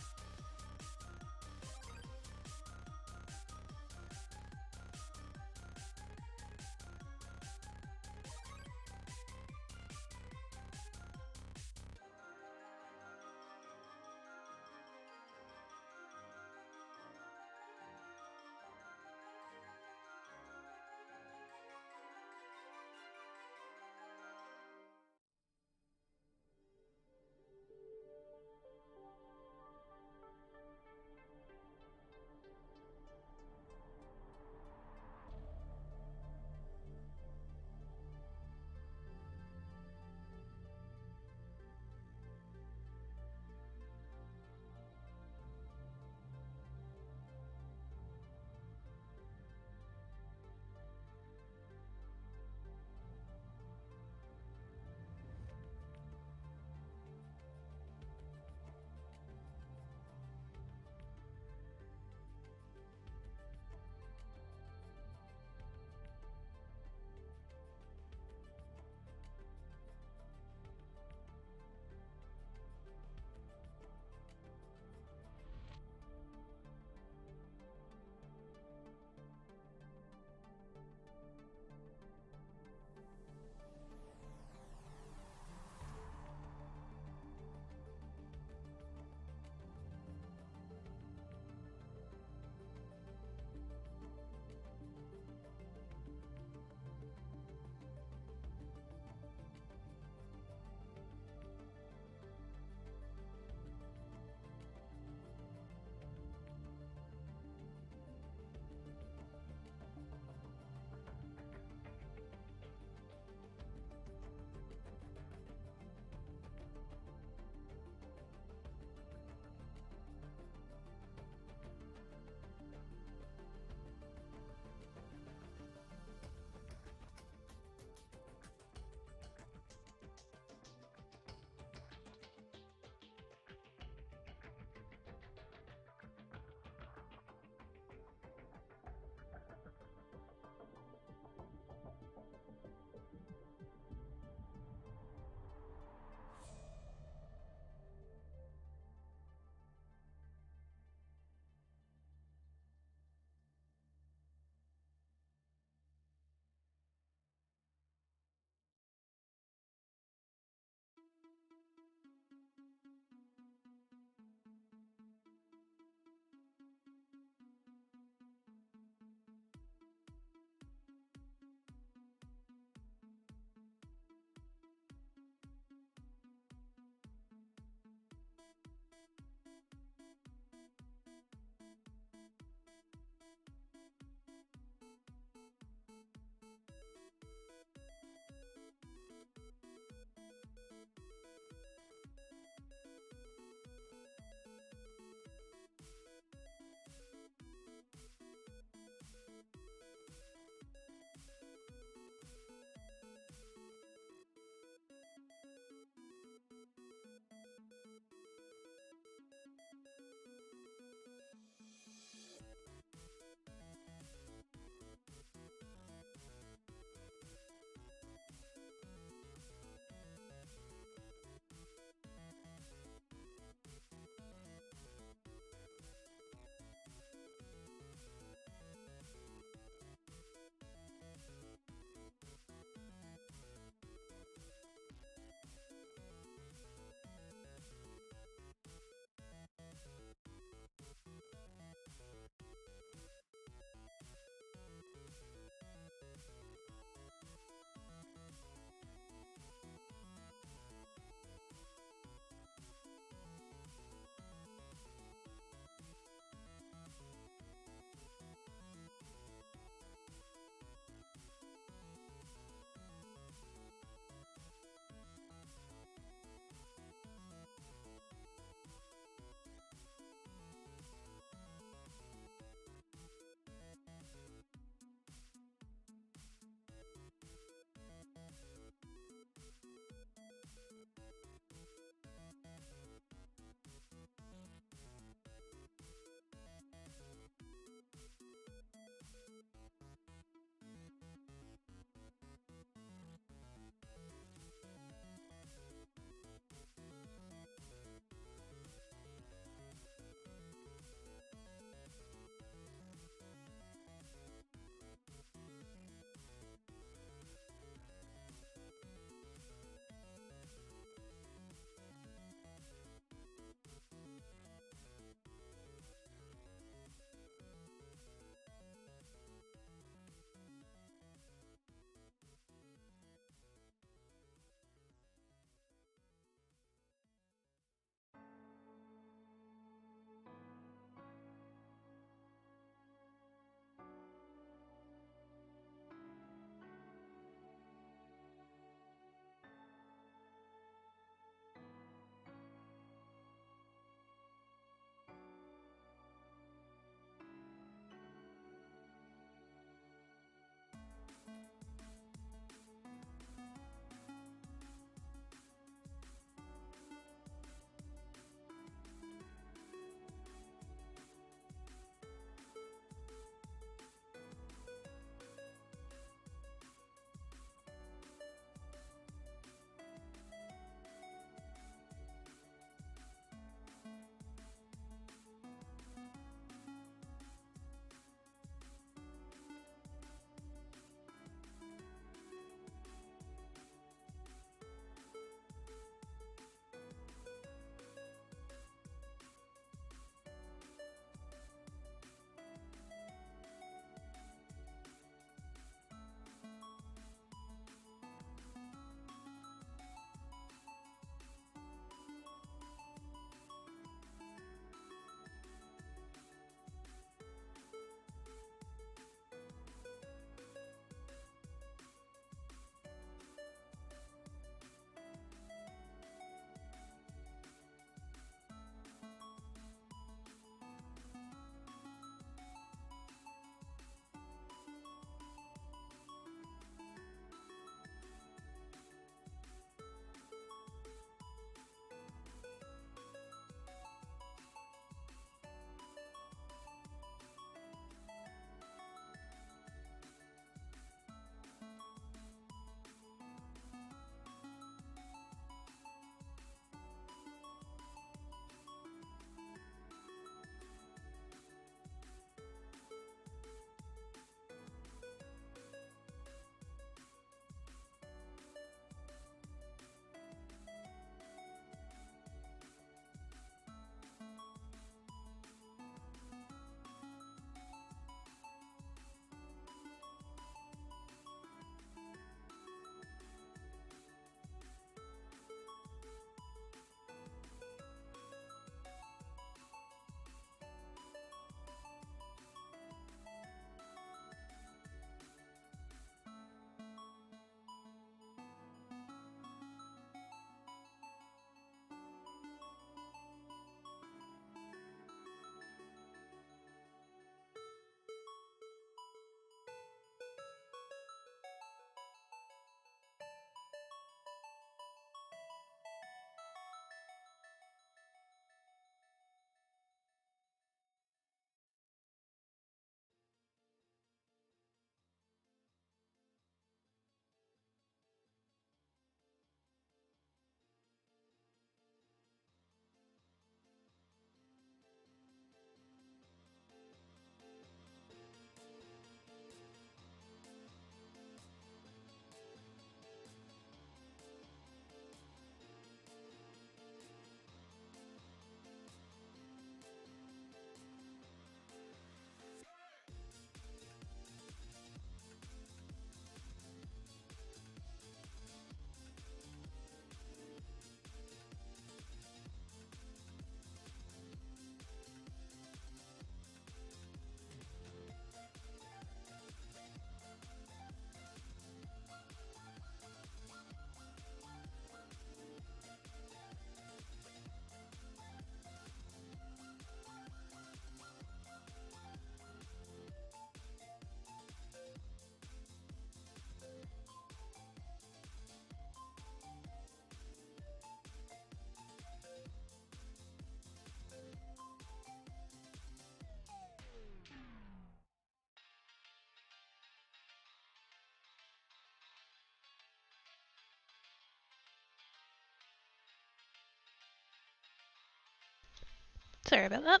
Sorry about that.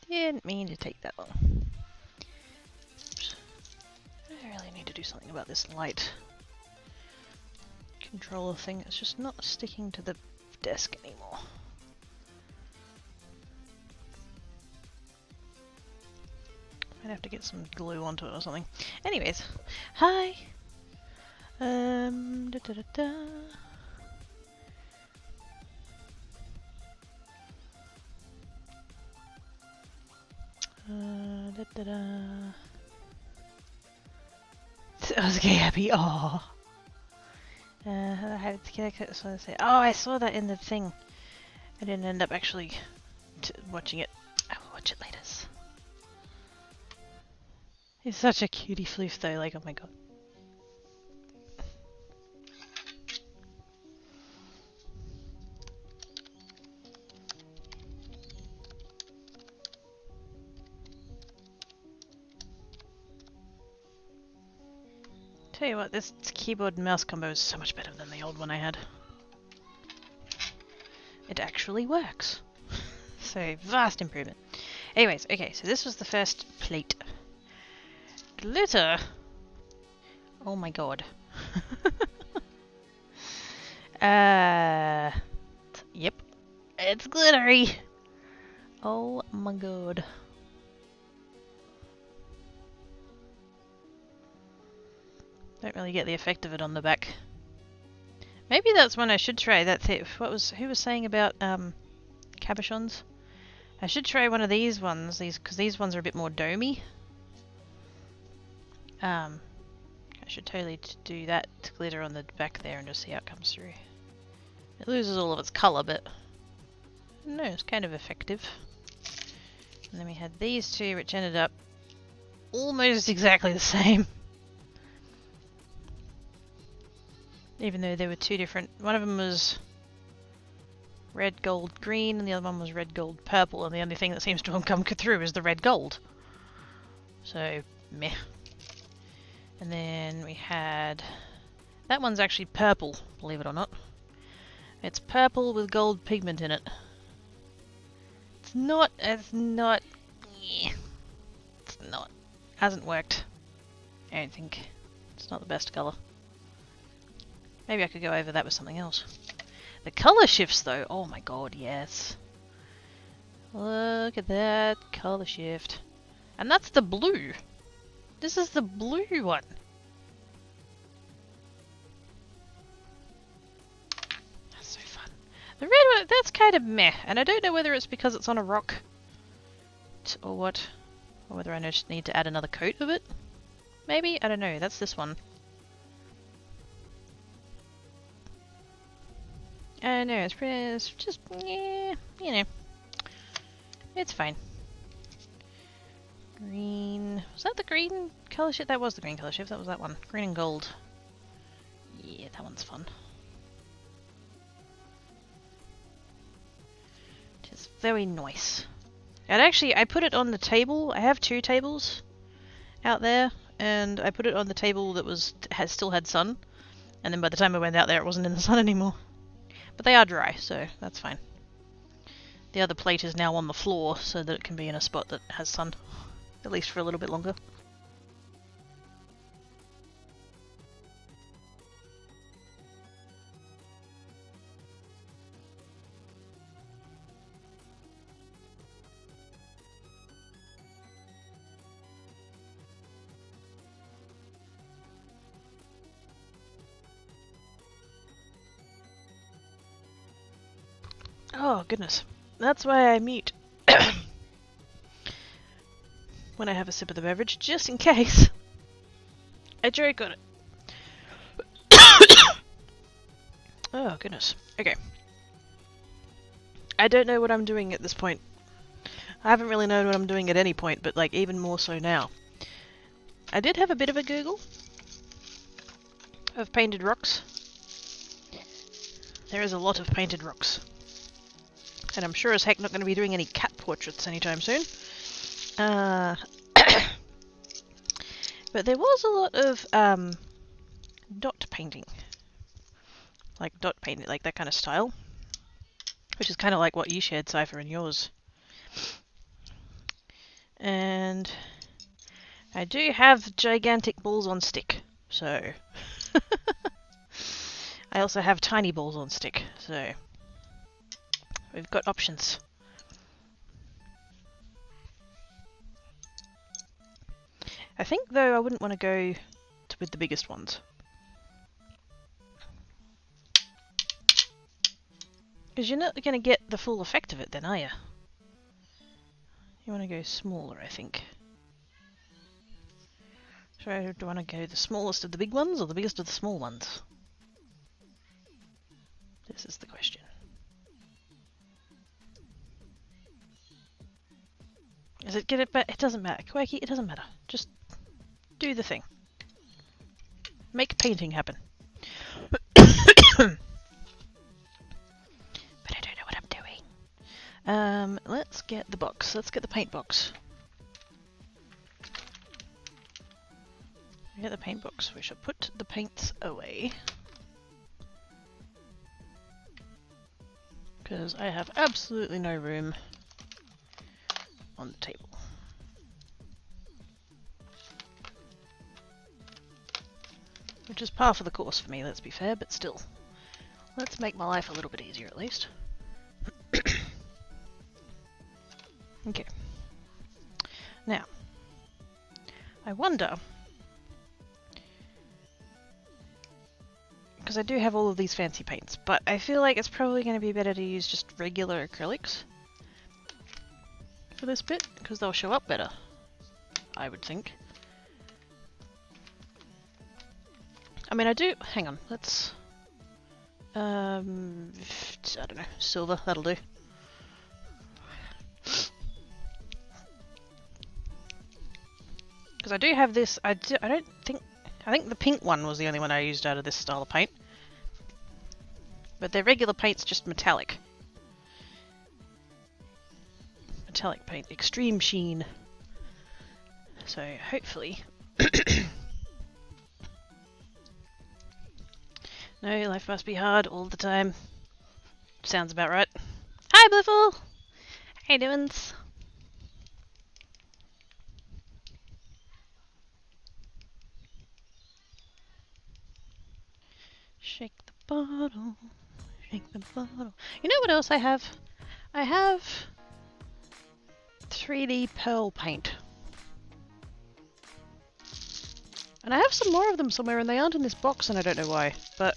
Didn't mean to take that long. Oops. I really need to do something about this light controller thing. It's just not sticking to the desk anymore. Might have to get some glue onto it or something. Anyways, hi. Da da da da. Da da da. I was getting happy. Oh. How did I say? Oh, I saw that in the thing. I didn't end up actually watching it. I will watch it later. He's such a cutie floof though, like, oh my god. Tell you what, this keyboard and mouse combo is so much better than the old one I had. It actually works. So, vast improvement. Anyways, okay, so this was the first plate. Glitter! Oh my god. Yep. It's glittery! Oh my god. Don't really get the effect of it on the back. Maybe that's one I should try. That who was saying about cabochons? I should try one of these ones, because these ones are a bit more domey. I should totally do that to glitter on the back there and just see how it comes through. It loses all of its colour, but no, it's kind of effective. And then we had these two, which ended up almost exactly the same. Even though there were two different, one of them was red, gold, green, and the other one was red, gold, purple, and the only thing that seems to have come through is the red, gold. So, meh. And then we had, that one's actually purple, believe it or not. It's purple with gold pigment in it. It's not, yeah. It's not, hasn't worked. I don't think. It's not the best colour. Maybe I could go over that with something else. The colour shifts though, oh my god, yes. Look at that colour shift. And that's the blue. This is the blue one. That's so fun. The red one, that's kind of meh. And I don't know whether it's because it's on a rock or what. Or whether I just need to add another coat of it. Maybe? I don't know. That's this one. I know, it's just, yeah, you know. It's fine. Green. Was that the green colour shift? That was the green colour shift. That was that one. Green and gold. Yeah, that one's fun. Just very nice. And actually, I put it on the table. I have two tables out there, and I put it on the table that still had sun. And then by the time I went out there, it wasn't in the sun anymore. But they are dry, so that's fine. The other plate is now on the floor so that it can be in a spot that has sun, at least for a little bit longer. Oh goodness, that's why I mute when I have a sip of the beverage, just in case I choke on it. Oh goodness, okay. I don't know what I'm doing at this point. I haven't really known what I'm doing at any point, but like even more so now. I did have a bit of a Google of painted rocks. There is a lot of painted rocks. And I'm sure as heck not going to be doing any cat portraits anytime soon. But there was a lot of dot painting. Like dot painting, like that kind of style. which is kind of like what you shared, Cypher, in yours. And I do have gigantic balls on stick, so I also have tiny balls on stick, so we've got options. I think, though, I wouldn't want to go with the biggest ones. Because you're not going to get the full effect of it then, are you? You want to go smaller, I think. So do I want to go the smallest of the big ones or the biggest of the small ones? This is the question. Is it get it back? It doesn't matter. Quirky, it doesn't matter. Just do the thing. Make painting happen. But I don't know what I'm doing. Let's get the box. Let's get the paint box. Get the paint box. We shall put the paints away. Because I have absolutely no room on the table. Which is par for the course for me, let's be fair, but still. Let's make my life a little bit easier at least. Okay. Now, I wonder, because I do have all of these fancy paints, but I feel like it's probably going to be better to use just regular acrylics for this bit, because they'll show up better, I would think. I mean, I do... hang on, let's... I don't know, silver, that'll do. Because I do have this, I think the pink one was the only one I used out of this style of paint. But their regular paint's just metallic. Metallic paint, extreme sheen. So hopefully... No, life must be hard all the time. Sounds about right. Hi, Bliffle! How you doing? Shake the bottle, shake the bottle. You know what else I have? I have 3D pearl paint. And I have some more of them somewhere and they aren't in this box and I don't know why. But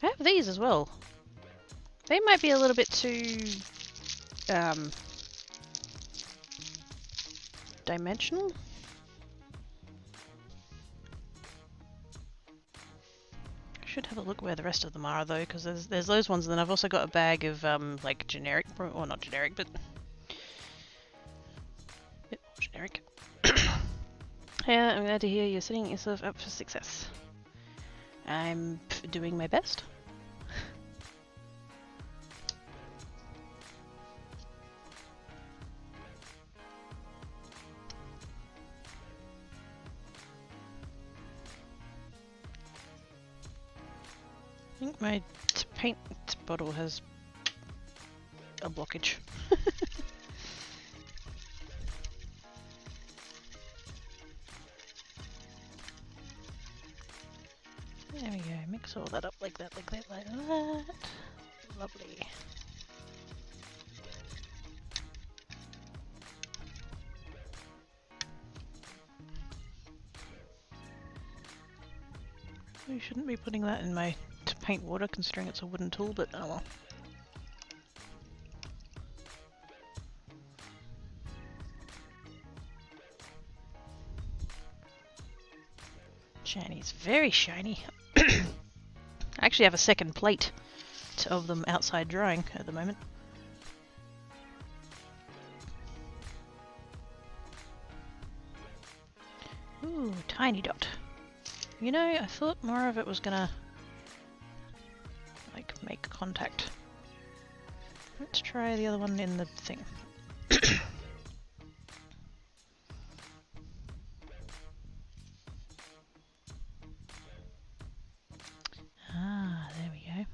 I have these as well. They might be a little bit too... dimensional? I should have a look where the rest of them are though, because there's those ones, and then I've also got a bag of like generic, or not generic, but yep, generic. Yeah, I'm glad to hear you're setting yourself up for success. I'm doing my best. I think my paint bottle has a blockage. There we go, mix all that up like that, like that, like that. Lovely. We shouldn't be putting that in my paint water considering it's a wooden tool, but oh well. Shiny, it's very shiny. I actually have a second plate of them outside drying at the moment. Ooh, tiny dot. You know, I thought more of it was gonna like make contact. Let's try the other one in the thing. Ah, there we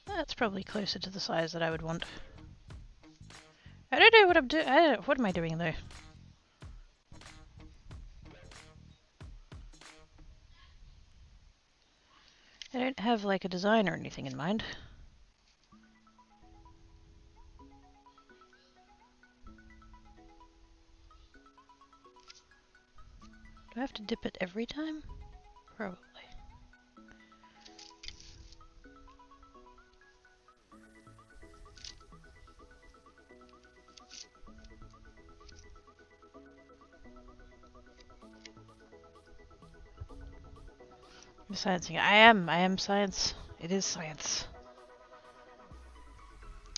go. That's probably closer to the size that I would want. I don't know what I'm doing. What am I doing though? I don't have like a design or anything in mind. Do I have to dip it every time? Probably. I'm sciencing. I am science. It is science.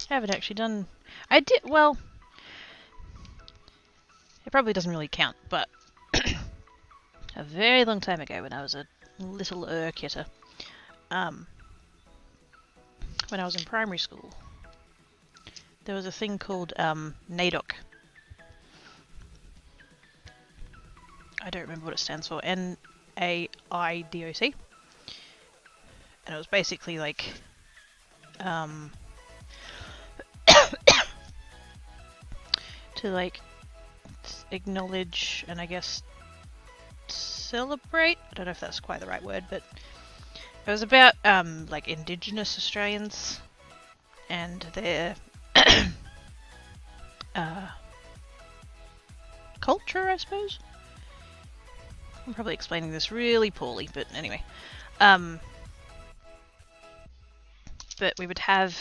I haven't actually done... I did... Well... It probably doesn't really count, but... a very long time ago when I was a little kitter. When I was in primary school, there was a thing called NAIDOC. I don't remember what it stands for. NAIDOC. And it was basically like to like acknowledge and I guess celebrate. I don't know if that's quite the right word, but it was about like Indigenous Australians and their culture, I suppose. I'm probably explaining this really poorly, but anyway. But we would have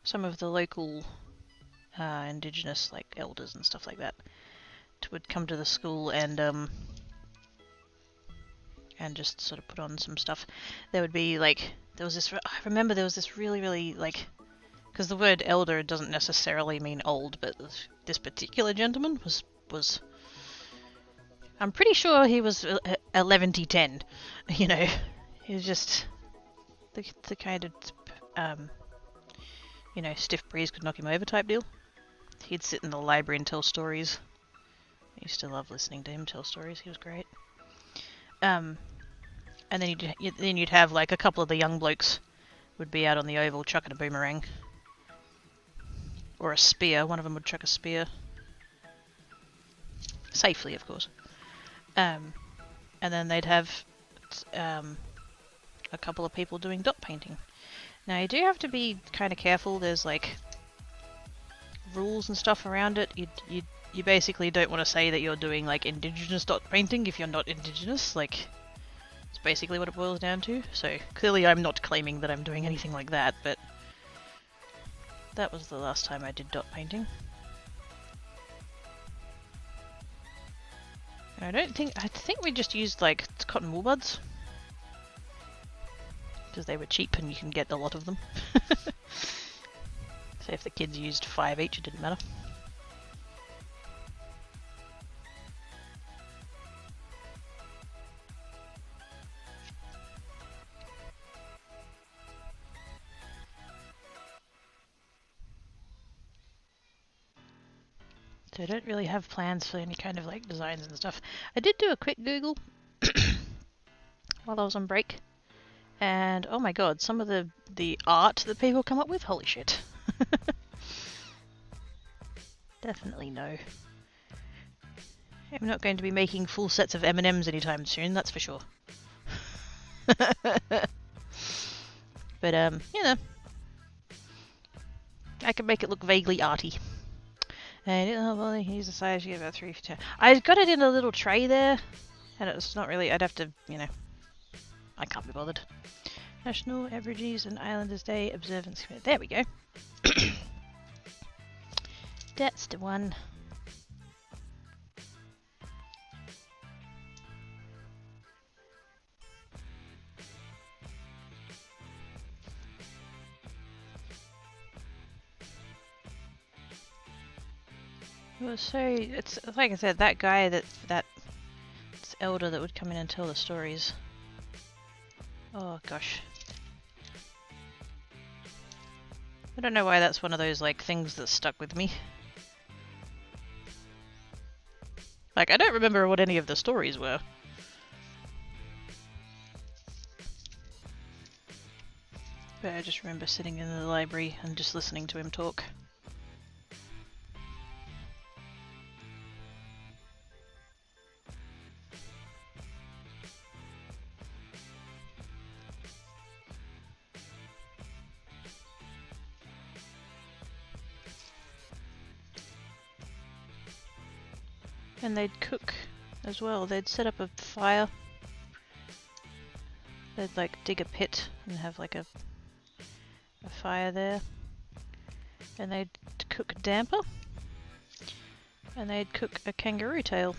some of the local Indigenous like elders and stuff like that would come to the school and just sort of put on some stuff. There would be like I remember there was this really like, because the word elder doesn't necessarily mean old, but this particular gentleman was I'm pretty sure he was 11-10, you know. He was just the kind of you know, stiff breeze could knock him over type deal. He'd sit in the library and tell stories. I used to love listening to him tell stories. He was great. And then you'd have like a couple of the young blokes would be out on the oval chucking a boomerang or a spear. One of them would chuck a spear, safely, of course. And then they'd have a couple of people doing dot painting. Now you do have to be kind of careful. There's like rules and stuff around it. You basically don't want to say that you're doing like Indigenous dot painting if you're not Indigenous. Like, it's basically what it boils down to. So clearly I'm not claiming that I'm doing anything like that, but that was the last time I did dot painting. I think we just used like cotton wool buds because they were cheap and you can get a lot of them. So if the kids used 5 each, it didn't matter. So I don't really have plans for any kind of like designs and stuff. I did do a quick Google while I was on break, and oh my god, some of the art that people come up with, holy shit. Definitely no. I'm not going to be making full sets of M&Ms anytime soon, that's for sure. But you know, I can make it look vaguely arty. And well, use the size, you get about 3 feet. I got it in a little tray there, and it's not really. I'd have to, you know, I can't be bothered. National Aborigines and Islanders Day Observance Committee. There we go. That's the one. Well, so it's like I said, that guy that elder that would come in and tell the stories. Oh gosh, I don't know why that's one of those like things that stuck with me. Like, I don't remember what any of the stories were. But I just remember sitting in the library and just listening to him talk. And they'd cook as well. They'd set up a fire. They'd like dig a pit and have like a fire there. And they'd cook damper. And they'd cook a kangaroo tail.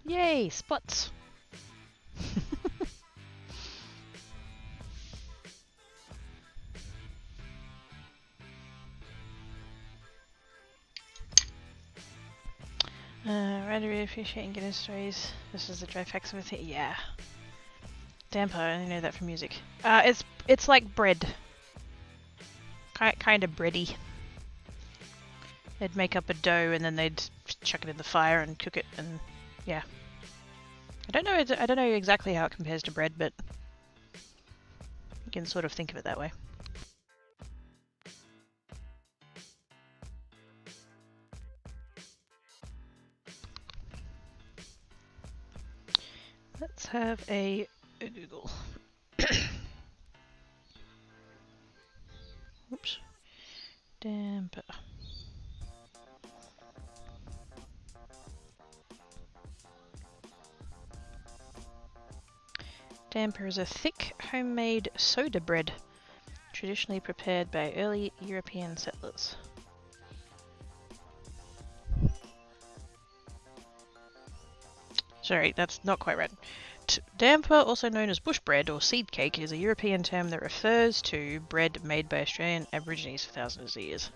Yay, spots! Rather appreciating getting stories. This is the dry facts of it. Yeah. Damper, I only know that from music. It's like bread. Kind of bready. They'd make up a dough and then they'd chuck it in the fire and cook it, and yeah. I don't know exactly how it compares to bread, but you can sort of think of it that way. Let's have a Google. Oops. Damper. Damper is a thick, homemade soda bread, traditionally prepared by early European settlers. Sorry, that's not quite right. Damper, also known as bush bread or seed cake, is a European term that refers to bread made by Australian Aborigines for thousands of years.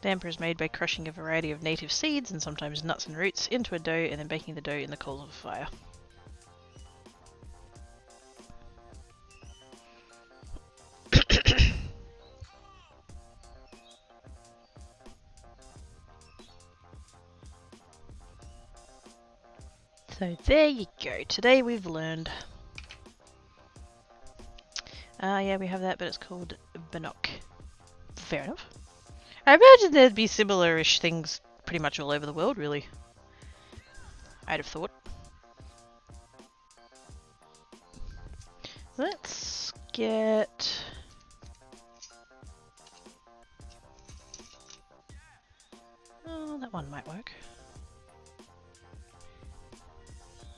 Damper is made by crushing a variety of native seeds and sometimes nuts and roots into a dough and then baking the dough in the coals of a fire. So there you go. Today we've learned. Yeah, we have that, but it's called Bannock. Fair enough. I imagine there'd be similar-ish things pretty much all over the world, really. I'd have thought. Let's get... Oh, that one might work.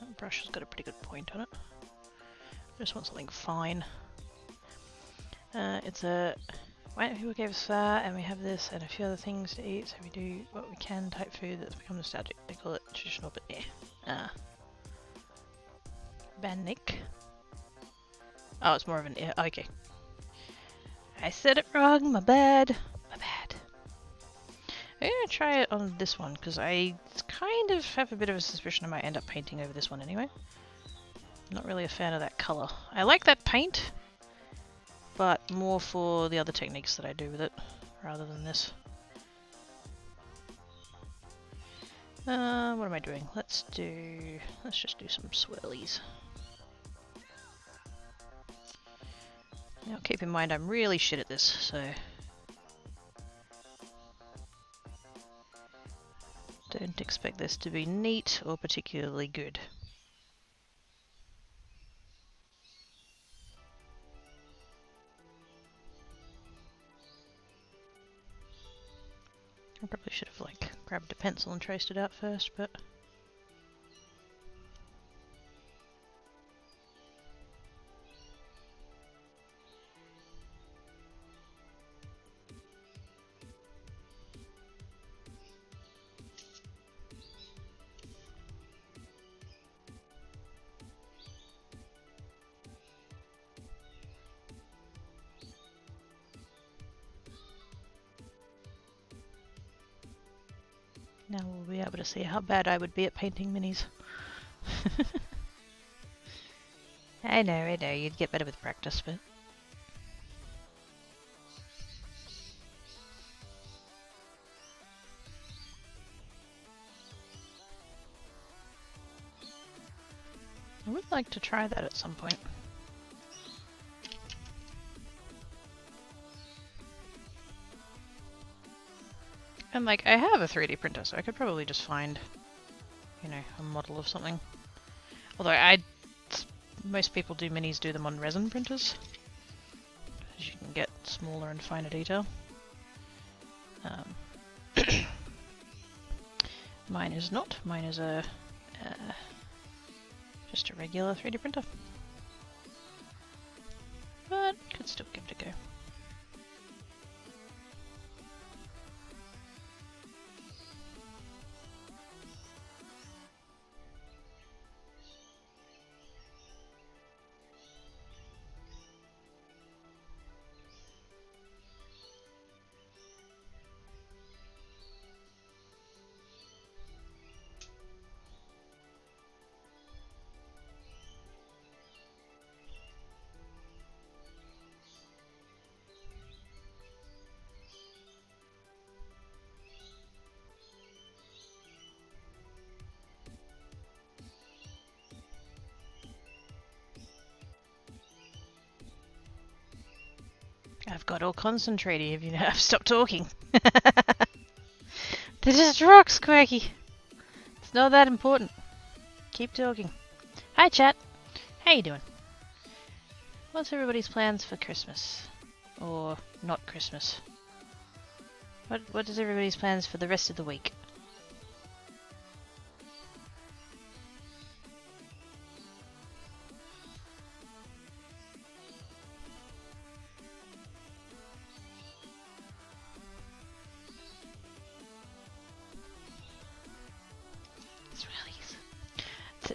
That brush has got a pretty good point on it. I just want something fine. It's a white people gave us that, and we have this and a few other things to eat, so we do what we can type food that's become nostalgic. They call it traditional, but yeah. Bannick. Oh, it's more of an okay. I said it wrong, my bad. My bad. I'm gonna try it on this one, because I kind of have a bit of a suspicion I might end up painting over this one anyway. I'm not really a fan of that colour. I like that paint, but more for the other techniques that I do with it, rather than this. What am I doing? Let's just do some swirlies. Now keep in mind I'm really shit at this, so don't expect this to be neat or particularly good. I probably should have like grabbed a pencil and traced it out first, but now we'll be able to see how bad I would be at painting minis. I know, you'd get better with practice, but... I would like to try that at some point. And like, I have a 3D printer, so I could probably just find, you know, a model of something. Although most people do minis do them on resin printers, as you can get smaller and finer detail. Mine is not. Mine is a just a regular 3D printer, but could still give it a go. I've got all concentrated if you know I've stopped talking. They're just rocks, Quirky. It's not that important. Keep talking. Hi chat. How you doing? What's everybody's plans for Christmas? Or not Christmas? What is everybody's plans for the rest of the week?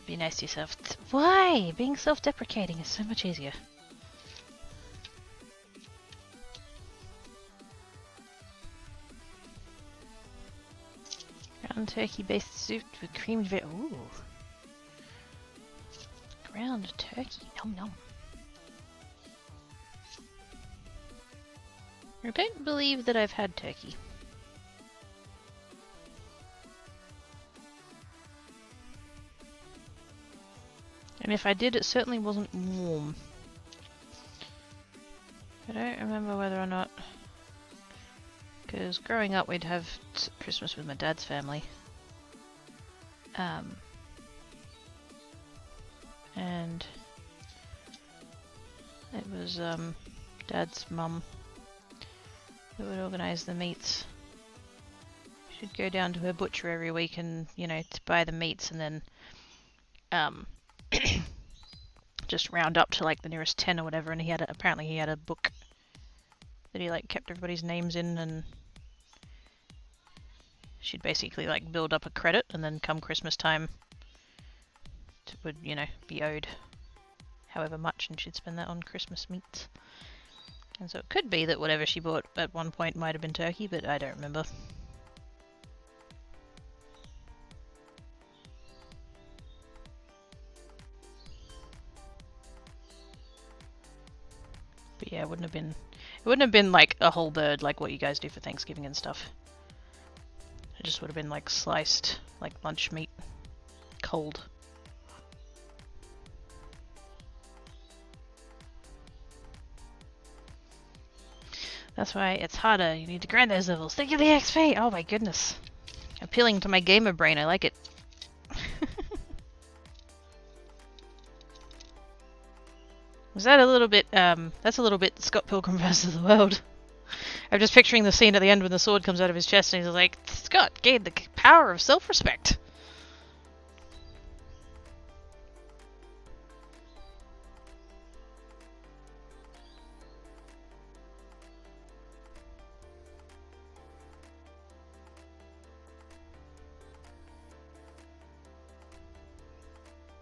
Be nice to yourself. Why? Being self-deprecating is so much easier. Ground turkey-based soup with creamed veg. Ooh. Ground turkey. Nom nom. I don't believe that I've had turkey. And if I did, it certainly wasn't warm. I don't remember whether or not... Because growing up we'd have Christmas with my dad's family. And it was Dad's mum who would organise the meats. She'd go down to her butcher every week and, you know, to buy the meats and then just round up to like the nearest 10 or whatever, and apparently he had a book that he like kept everybody's names in, and she'd basically like build up a credit, and then come Christmas time would, you know, be owed however much, and she'd spend that on Christmas meats. And so it could be that whatever she bought at one point might have been turkey, but I don't remember. But yeah, it wouldn't have been like a whole bird like what you guys do for Thanksgiving and stuff. It just would have been like sliced, like lunch meat, cold. That's why it's harder. You need to grind those levels. Think of the XP! Oh my goodness. Appealing to my gamer brain, I like it. Was that a little bit, that's a little bit Scott Pilgrim vs. the World. I'm just picturing the scene at the end when the sword comes out of his chest and he's like, Scott gained the power of self-respect.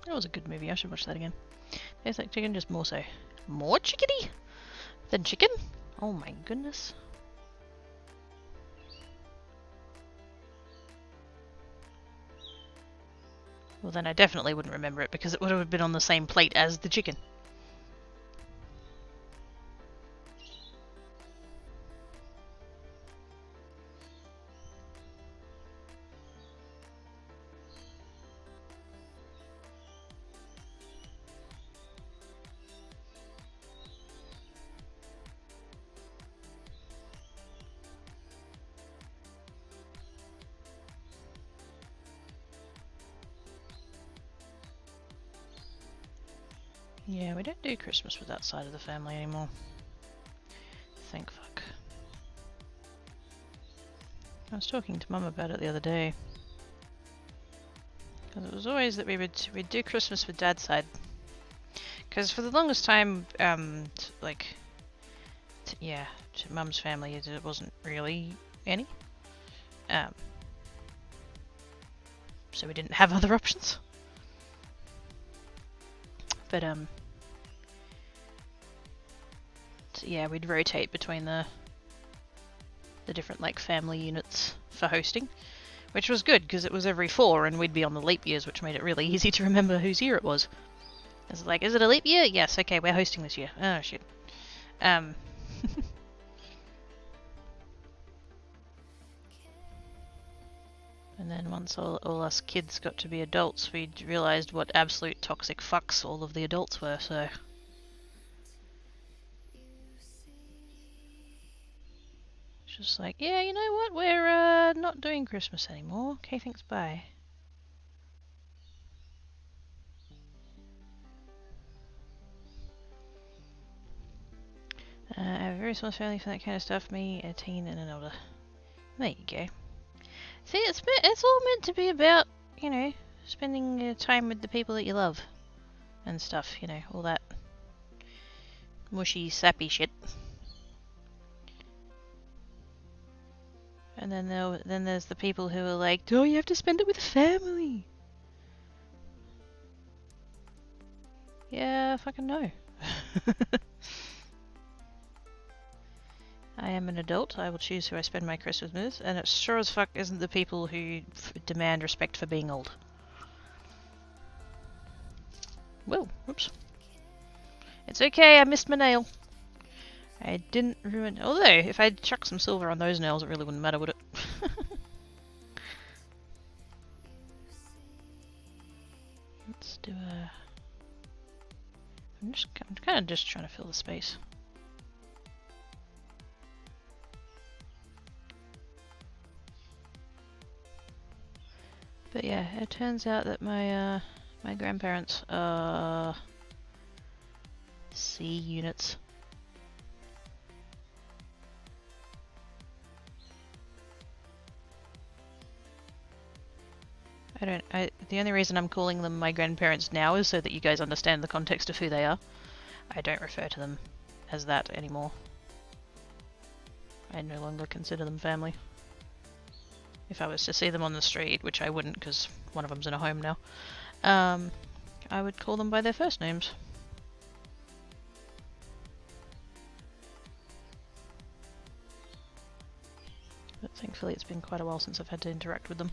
That was a good movie, I should watch that again. Tastes like chicken, just more so. More chickadee than chicken? Oh my goodness. Well, then I definitely wouldn't remember it because it would have been on the same plate as the chicken. Yeah, we don't do Christmas with that side of the family anymore. Thank fuck. I was talking to Mum about it the other day. Because it was always that we'd do Christmas with Dad's side. Because for the longest time, to Mum's family, it wasn't really any. So we didn't have other options. But yeah, we'd rotate between the different like family units for hosting, which was good because it was every 4 and we'd be on the leap years, which made it really easy to remember whose year it was. It's like, is it a leap year? Yes, okay, we're hosting this year. Oh shit. And then once all us kids got to be adults, we realised what absolute toxic fucks all of the adults were, so... It's just like, yeah, you know what, we're not doing Christmas anymore. Okay, thanks, bye. I have a very small family for that kind of stuff, me, a teen and an elder. There you go. See, it's all meant to be about, you know, spending time with the people that you love and stuff, you know, all that mushy, sappy shit. And then there's the people who are like, oh, you have to spend it with the family. Yeah, fucking no. I am an adult. I will choose who I spend my Christmas with, and it sure as fuck isn't the people who demand respect for being old. Whoa, whoops. It's okay, I missed my nail. I didn't ruin... Although, if I'd chucked some silver on those nails, it really wouldn't matter, would it? Let's do a... I'm kind of just trying to fill the space. But yeah, it turns out that my my grandparents are C units. The only reason I'm calling them my grandparents now is so that you guys understand the context of who they are. I don't refer to them as that anymore. I no longer consider them family. If I was to see them on the street, which I wouldn't because one of them's in a home now, I would call them by their first names. But thankfully it's been quite a while since I've had to interact with them.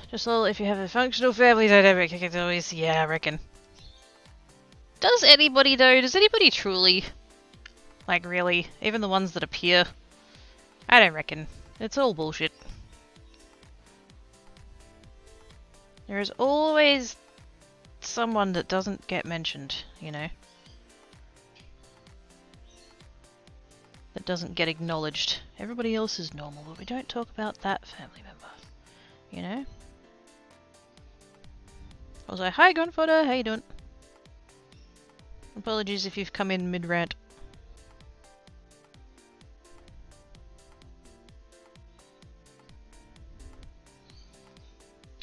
Just a little, if you have a functional family dynamic, I can always, yeah, I reckon. Does anybody though? Does anybody truly? Like really? Even the ones that appear? I don't reckon. It's all bullshit. There is always someone that doesn't get mentioned, you know? That doesn't get acknowledged. Everybody else is normal, but we don't talk about that family member. You know? I was like, hi grandfather, how you doing? Apologies if you've come in mid-rant.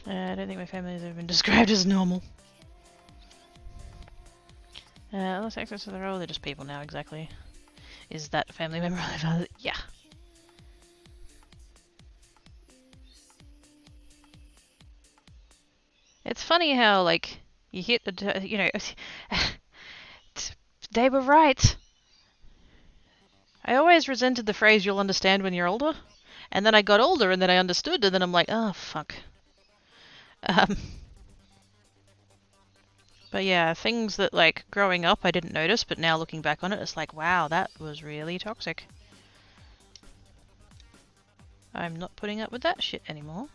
I don't think my family has ever been described as normal. Unless access to the role, they're just people now, exactly. Is that a family member? Yeah. It's funny how, like, you hit the, you know, they were right. I always resented the phrase, you'll understand when you're older. And then I got older and then I understood and then I'm like, oh, fuck. Um, but yeah, things that like growing up I didn't notice, but now looking back on it, it's like, wow, that was really toxic. I'm not putting up with that shit anymore.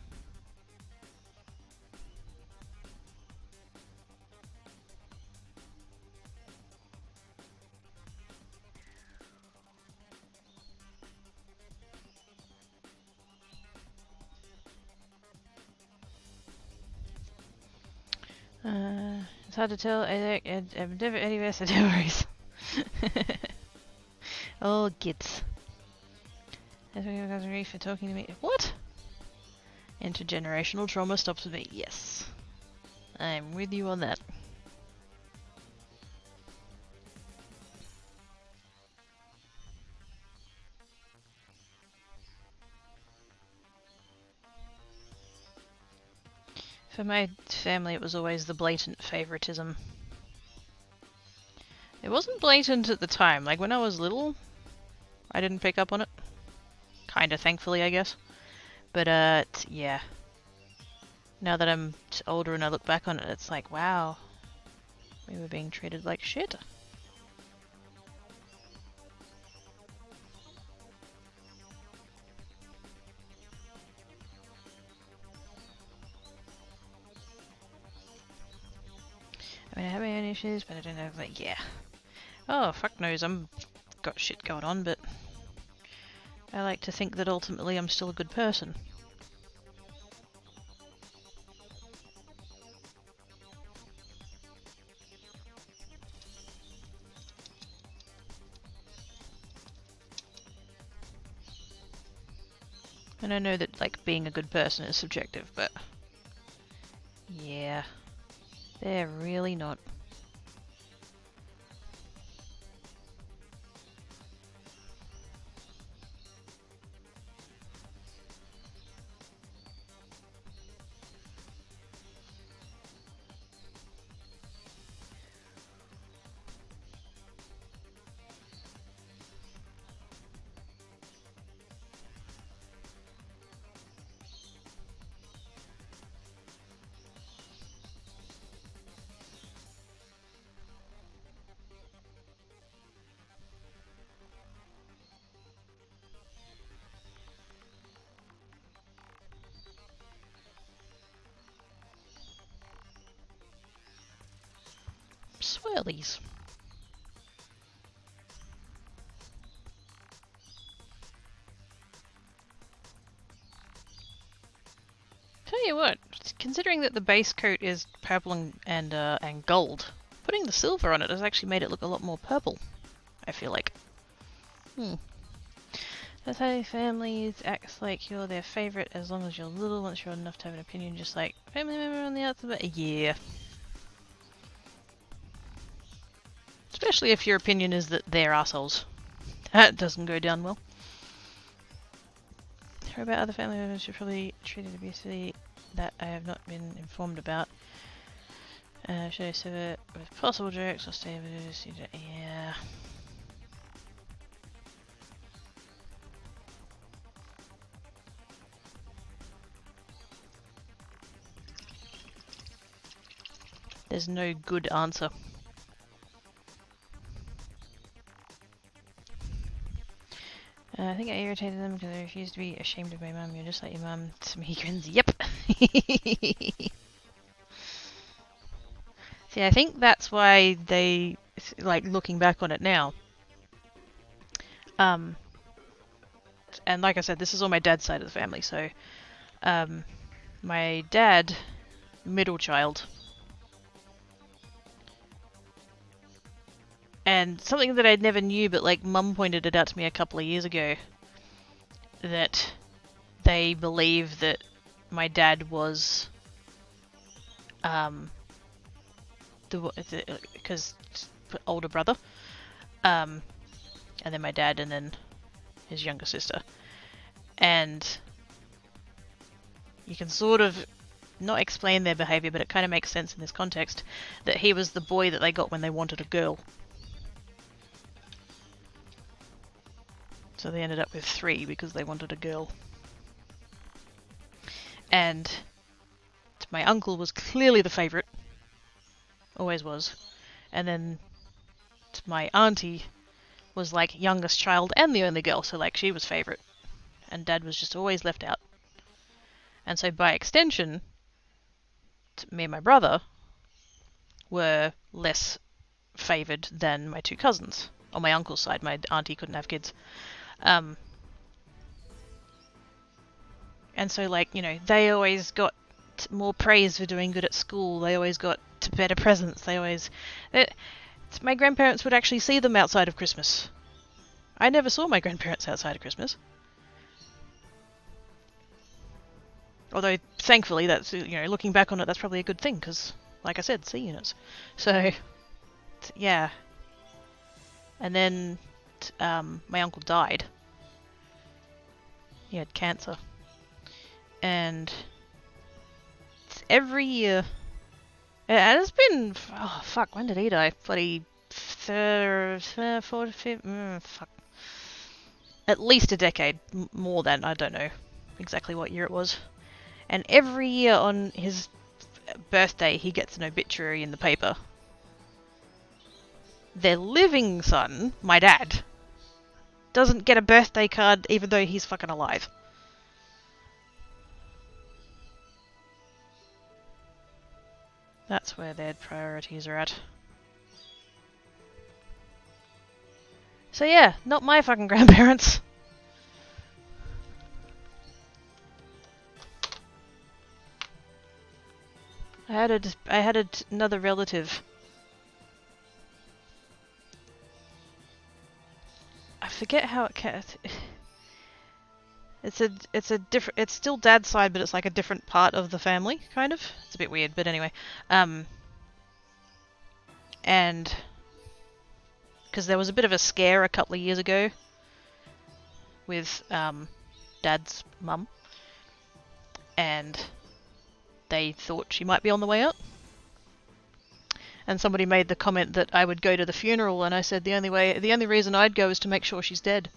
It's hard to tell. I've never anywhere, so no worries. Oh, gits. That's what you guys are for talking to me. What? Intergenerational trauma stops with me. Yes. I'm with you on that. For my family, it was always the blatant favoritism. It wasn't blatant at the time. Like, when I was little, I didn't pick up on it. Kinda thankfully, I guess. But, yeah. Now that I'm older and I look back on it, it's like, wow. We were being treated like shit. I mean, I have my own issues, but I don't have, like, yeah. Oh, fuck knows, I'm got shit going on, but I like to think that ultimately I'm still a good person. And I know that, like, being a good person is subjective, but yeah, they're really not. Swirlies. Tell you what, considering that the base coat is purple and gold, putting the silver on it has actually made it look a lot more purple, I feel like. That's how families acts like you're their favourite as long as you're little. Once you're old enough to have an opinion, just like family member on the outside. Yeah. Especially if your opinion is that they're assholes. That doesn't go down well. Hear about other family members who probably treated abusively that I have not been informed about. Should I sever it with possible jokes or stay with this? Yeah. There's no good answer. I think I irritated them because I refused to be ashamed of my mum. You're just like your mum. To me, he grins. Yep. See, I think that's why they, like, looking back on it now. And like I said, this is on my dad's side of the family. So, my dad, middle child. And something that I never knew, but like Mum pointed it out to me a couple of years ago, that they believe that my dad was, because older brother, and then my dad, and then his younger sister, and you can sort of not explain their behavior, but it kind of makes sense in this context that he was the boy that they got when they wanted a girl. So they ended up with 3 because they wanted a girl. And my uncle was clearly the favourite. Always was. And then my auntie was like youngest child and the only girl, so like she was favourite. And Dad was just always left out. And so by extension, me and my brother were less favoured than my two cousins. On my uncle's side, my auntie couldn't have kids. And so like, you know, they always got more praise for doing good at school. They always got better presents. They always... my grandparents would actually see them outside of Christmas. I never saw my grandparents outside of Christmas. Although, thankfully, that's, you know, looking back on it, that's probably a good thing, because, like I said, C units. So, yeah. And then, my uncle died. He had cancer. And every year... It has been... Oh, fuck, when did he die? Bloody... fuck. At least a decade. More than, I don't know exactly what year it was. And every year on his birthday, he gets an obituary in the paper. Their living son, my dad, doesn't get a birthday card even though he's fucking alive. That's where their priorities are at. So yeah, not my fucking grandparents. I had another relative. I forget how it it's a different, it's still Dad's side, but it's like a different part of the family, kind of. It's a bit weird, but anyway. And because there was a bit of a scare a couple of years ago with Dad's mum, and they thought she might be on the way out. And somebody made the comment that I would go to the funeral, and I said the only reason I'd go is to make sure she's dead.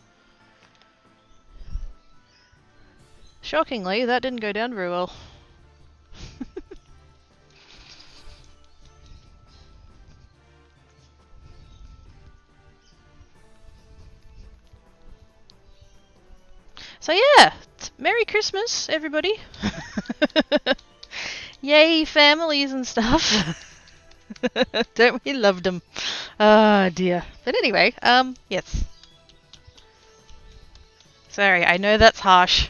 Shockingly, that didn't go down very well. So yeah, Merry Christmas, everybody. Yay, families and stuff. Don't we love them? Ah, dear. But anyway, yes. Sorry, I know that's harsh.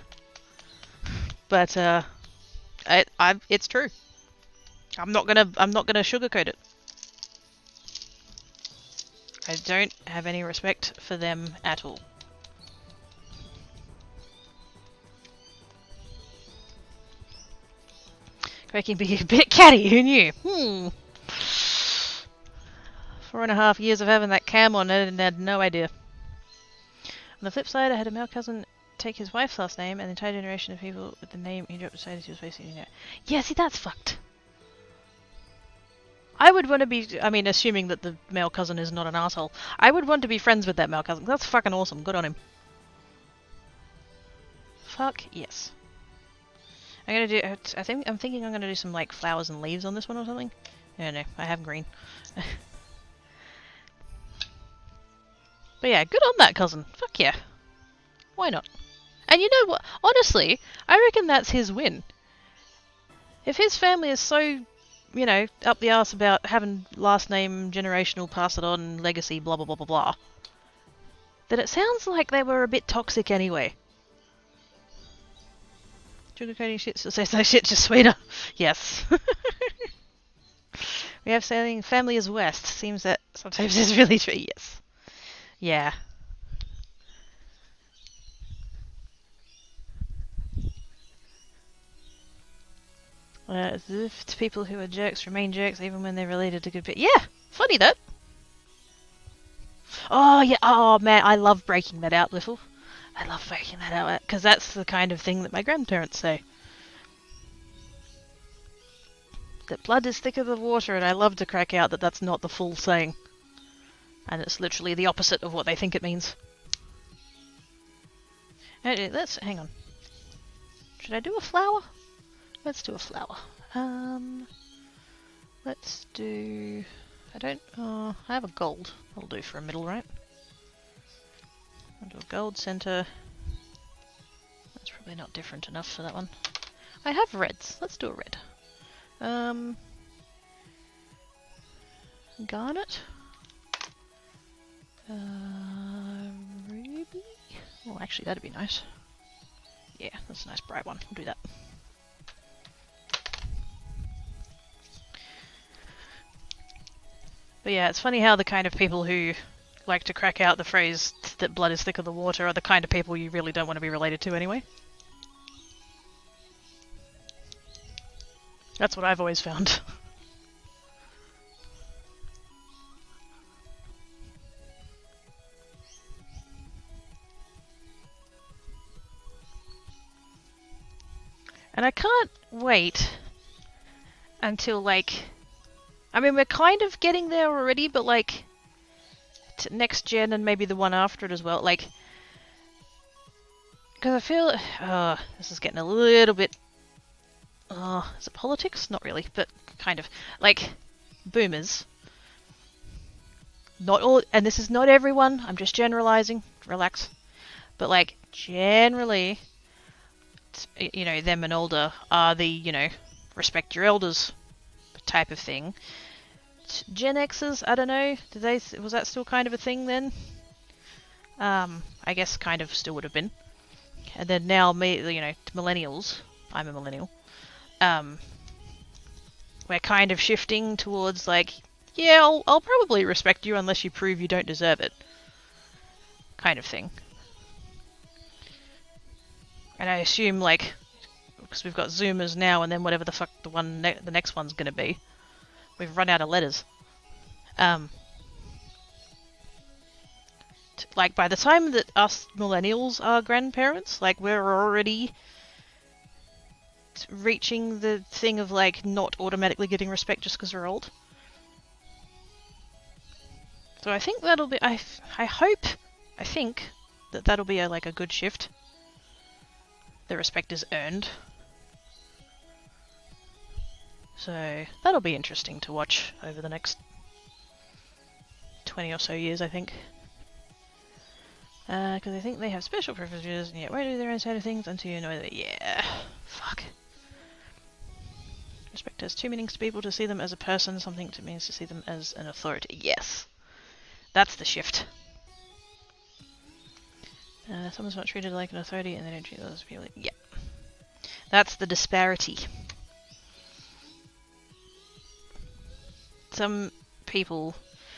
But, it's true. I'm not gonna sugarcoat it. I don't have any respect for them at all. Cracking be a bit catty, who knew? 4.5 years of having that cam on and had no idea. On the flip side, I had a male cousin take his wife's last name, and the entire generation of people with the name he dropped aside as he was basically, you know. Yeah, see, that's fucked. I would want to be, I mean, assuming that the male cousin is not an asshole, I would want to be friends with that male cousin. That's fucking awesome. Good on him. Fuck yes. I'm thinking I'm gonna do some like flowers and leaves on this one or something. No, I have green. But yeah, good on that cousin. Fuck yeah. Why not? And you know what? Honestly, I reckon that's his win. If his family is so, you know, up the arse about having last name, generational, pass it on, legacy, blah blah blah blah blah, then it sounds like they were a bit toxic anyway. Sugarcoating shit so says no shit just sweeter. Yes. We have saying family is west. Seems that sometimes is really true. Yes. Yeah. As if to people who are jerks remain jerks even when they're related to good people. Yeah! Funny that. Oh yeah, oh man, I love breaking that out, Liffle. I love breaking that out, because that's the kind of thing that my grandparents say. That blood is thicker than water, and I love to crack out that that's not the full saying. And it's literally the opposite of what they think it means. Let's, hang on. Should I do a flower? Let's do a flower. Let's do... I have a gold. That'll do for a middle, right? I'll do a gold center. That's probably not different enough for that one. I have reds. Let's do a red. Garnet. Ruby. Oh, actually, that'd be nice. Yeah, that's a nice bright one. We'll do that. But yeah, it's funny how the kind of people who like to crack out the phrase that blood is thicker than water are the kind of people you really don't want to be related to anyway. That's what I've always found. And I can't wait until, like... I mean, we're kind of getting there already, but, like, next gen and maybe the one after it as well. Like, because I feel... this is getting a little bit... is it politics? Not really, but kind of. Like, boomers. Not all... And this is not everyone. I'm just generalizing. Relax. But, like, generally... You know, them and older are the, you know, respect your elders type of thing. Gen Xers, I don't know, was that still kind of a thing then? I guess kind of still would have been. And then now, you know, millennials, I'm a millennial, we're kind of shifting towards like, yeah, I'll probably respect you unless you prove you don't deserve it, kind of thing. And I assume, like, because we've got Zoomers now, and then whatever the fuck the next one's gonna be, we've run out of letters. Like, by the time that us millennials are grandparents, like, we're already reaching the thing of, like, not automatically getting respect just because we're old. So I think that'll be... I think that that'll be like a good shift. The respect is earned. So that'll be interesting to watch over the next 20 or so years, I think. Because I think they have special privileges and yet won't do their own side of things until you know that, yeah, fuck. Respect has two meanings to people: to see them as a person, something to means to see them as an authority. Yes. That's the shift. Someone's not treated like an authority and they don't treat others people. Yeah. That's the disparity. Some people,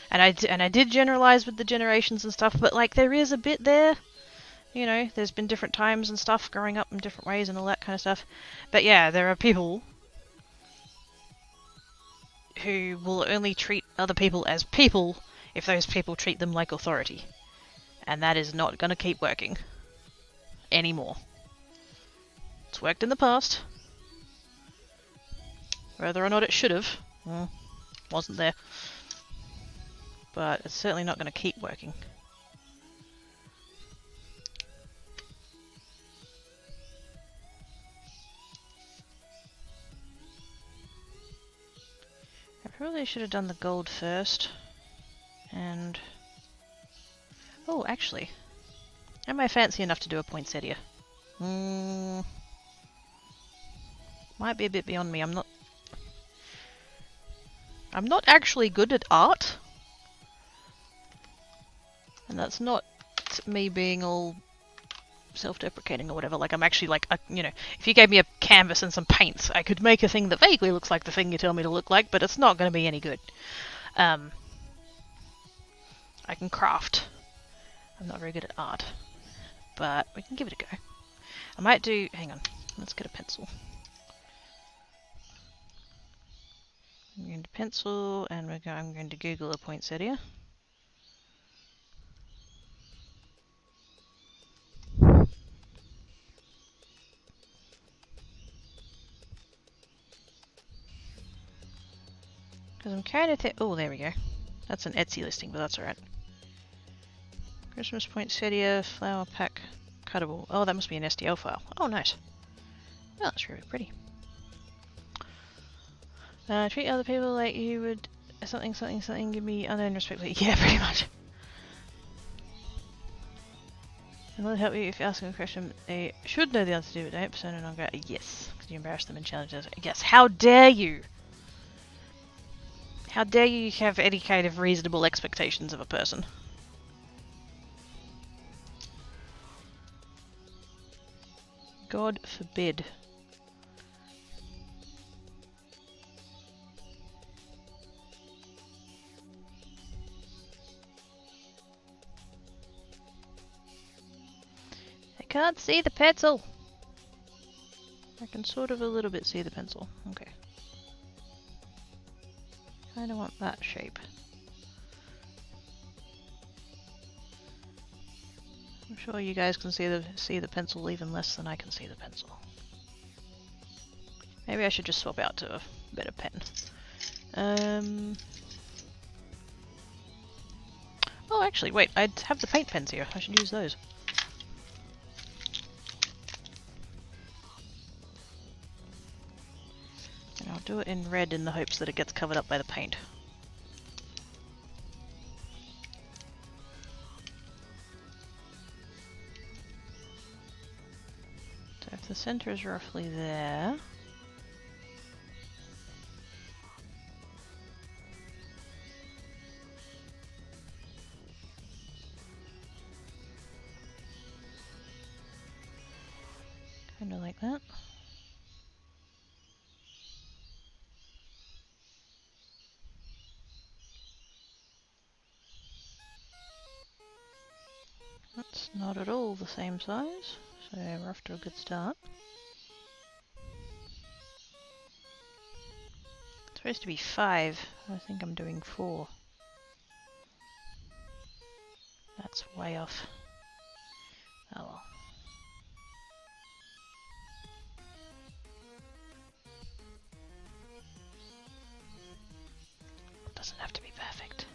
and I did generalize with the generations and stuff, but like there is a bit there. You know, there's been different times and stuff, growing up in different ways and all that kind of stuff. But yeah, there are people who will only treat other people as people if those people treat them like authority. And that is not going to keep working anymore. It's worked in the past. Whether or not it should have, well, wasn't there. But it's certainly not going to keep working. I probably should have done the gold first. And... oh, actually. Am I fancy enough to do a poinsettia? Might be a bit beyond me. I'm not actually good at art. And that's not me being all self-deprecating or whatever. Like, I'm actually like, you know, if you gave me a canvas and some paints, I could make a thing that vaguely looks like the thing you tell me to look like, but it's not going to be any good. I can craft. I'm not very good at art, but we can give it a go. I might do... hang on, let's get a pencil. I'm going to pencil, and I'm going to Google a poinsettia. Because I'm kind of... oh, there we go. That's an Etsy listing, but that's alright. Christmas poinsettia, flower pack, cuttable. Oh, that must be an STL file. Oh, nice. Oh, that's really pretty. Treat other people like you would something, something, something, give me unearned respect. Yeah, pretty much. And let it help you if you ask them a question they should know the answer to, but don't persona non grata. Yes, because you embarrass them and challenge them. Yes, how dare you? How dare you have any kind of reasonable expectations of a person? God forbid. I can't see the pencil. I can sort of a little bit see the pencil. Okay. Kinda want that shape. I'm sure you guys can see the pencil even less than I can see the pencil. Maybe I should just swap out to a better pen. Oh, actually, wait. I have the paint pens here. I should use those. And I'll do it in red in the hopes that it gets covered up by the paint. So if the center is roughly there... Kinda like that. That's not at all the same size, so we're off to a good start. It's supposed to be 5. I think I'm doing 4. That's way off. Oh well. It doesn't have to be perfect.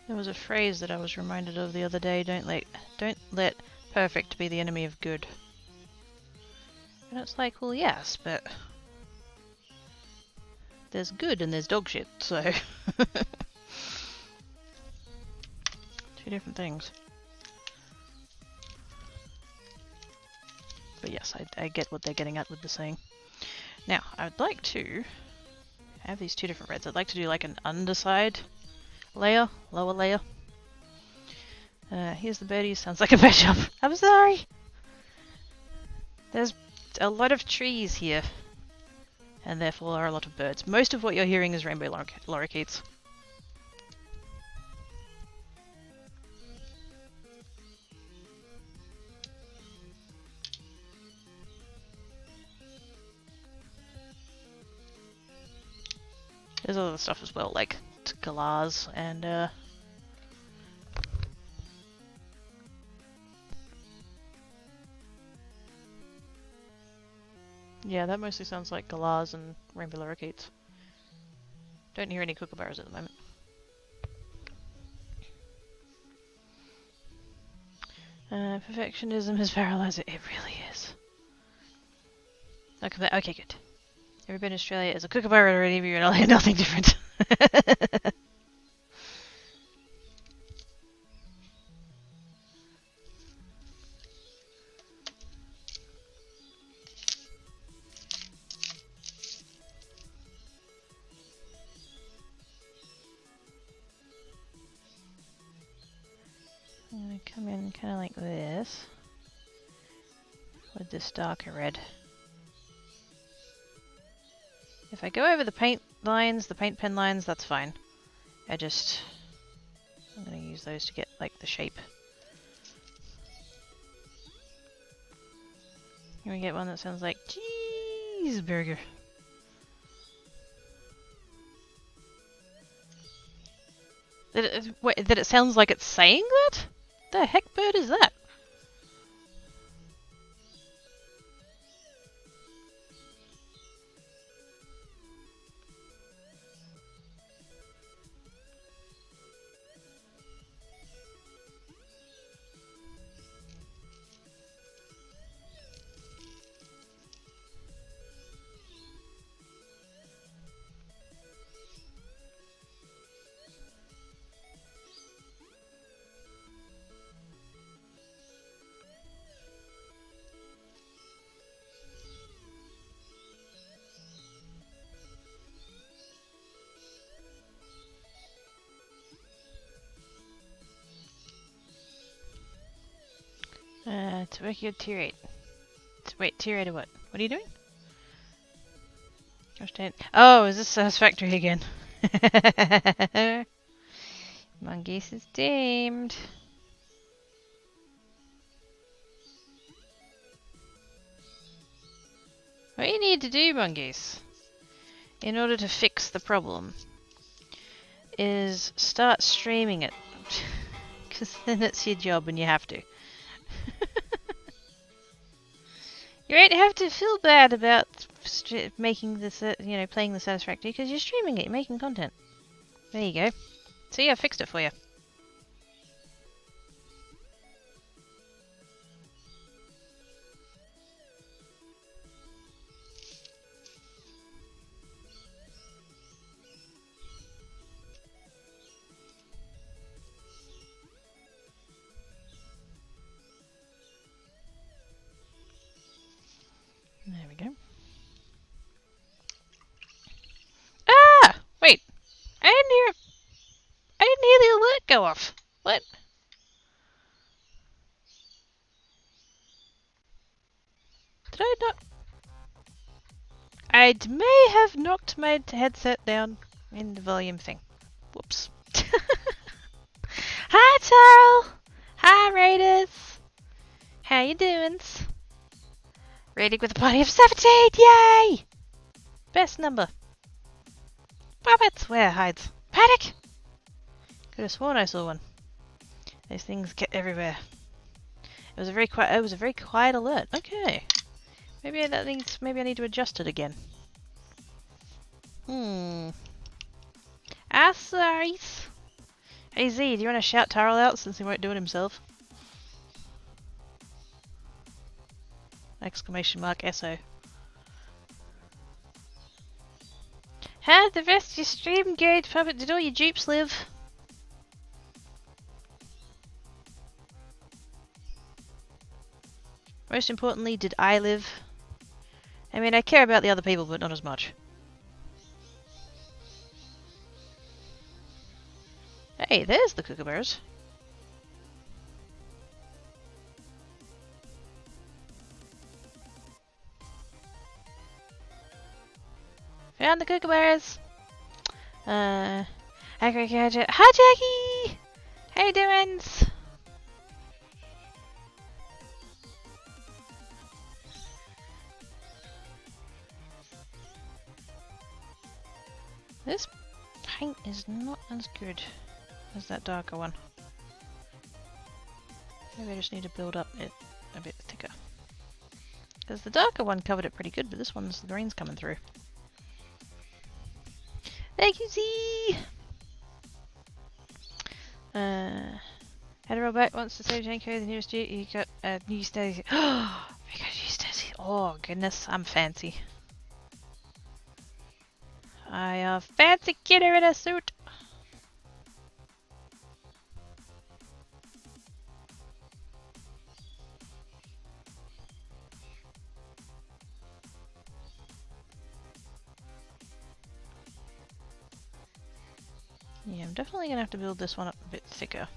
There was a phrase that I was reminded of the other day, don't let perfect be the enemy of good. And it's like, well yes, but there's good and there's dog shit, so two different things. But yes, I get what they're getting at with the saying. Now, I would like to have these two different reds. I'd like to do like an underside layer, lower layer. Here's the birdie. Sounds like a bad job. I'm sorry. There's a lot of trees here, and therefore are a lot of birds. Most of what you're hearing is rainbow lorikeets. There's other stuff as well, like galahs and yeah, that mostly sounds like galahs and rainbow lorikeets. Don't hear any kookaburras at the moment. Perfectionism is paralyzing. It really is. Okay, good. Ever been to Australia as a kookaburra already? You're nothing different. I'm gonna come in kind of like this with this darker red. If I go over the paint lines, the paint pen lines, that's fine. I'm gonna use those to get like the shape. Here we get one that sounds like cheeseburger. That it sounds like it's saying that? The heck bird is that? To work your tier 8. Wait, tier 8 of what? What are you doing? Oh, is this Satisfactory again? Mongoose is tamed. What you need to do, Mongoose, in order to fix the problem, is start streaming it. Because then it's your job and you have to. You don't have to feel bad about making this, playing the Satisfactory, because you're streaming it, you're making content. There you go. See, I fixed it for you. There we go. Ah! Wait! I didn't hear the alert go off. What? Did I not? I may have knocked my headset down in the volume thing. Whoops. Hi, Tarl! Hi, Raiders! How you doing? Raiding with a party of 17! Yay! Best number. Puppets! Where hides? Paddock! Could have sworn I saw one. Those things get everywhere. It was a very quiet alert. Okay. Maybe I need to adjust it again. Sorry. Hey Z, do you want to shout Tarl out since he won't do it himself? Exclamation mark SO. How'd the rest of your stream go, Puppet? Did all your dupes live? Most importantly, did I live? I mean, I care about the other people, but not as much. Hey, there's the kookaburras. Found the kookaburras! Hi Jackie! How you doing? This paint is not as good as that darker one. Maybe I just need to build up it a bit thicker. Because the darker one covered it pretty good, but this one's the green's coming through. Thank you, Z! Had a roll back once to save Janko, the nearest you got a new Stacy. Oh, we got a new Stacy. Oh, goodness, I'm fancy. I a fancy kidder in a suit. Yeah, I'm definitely gonna have to build this one up a bit thicker.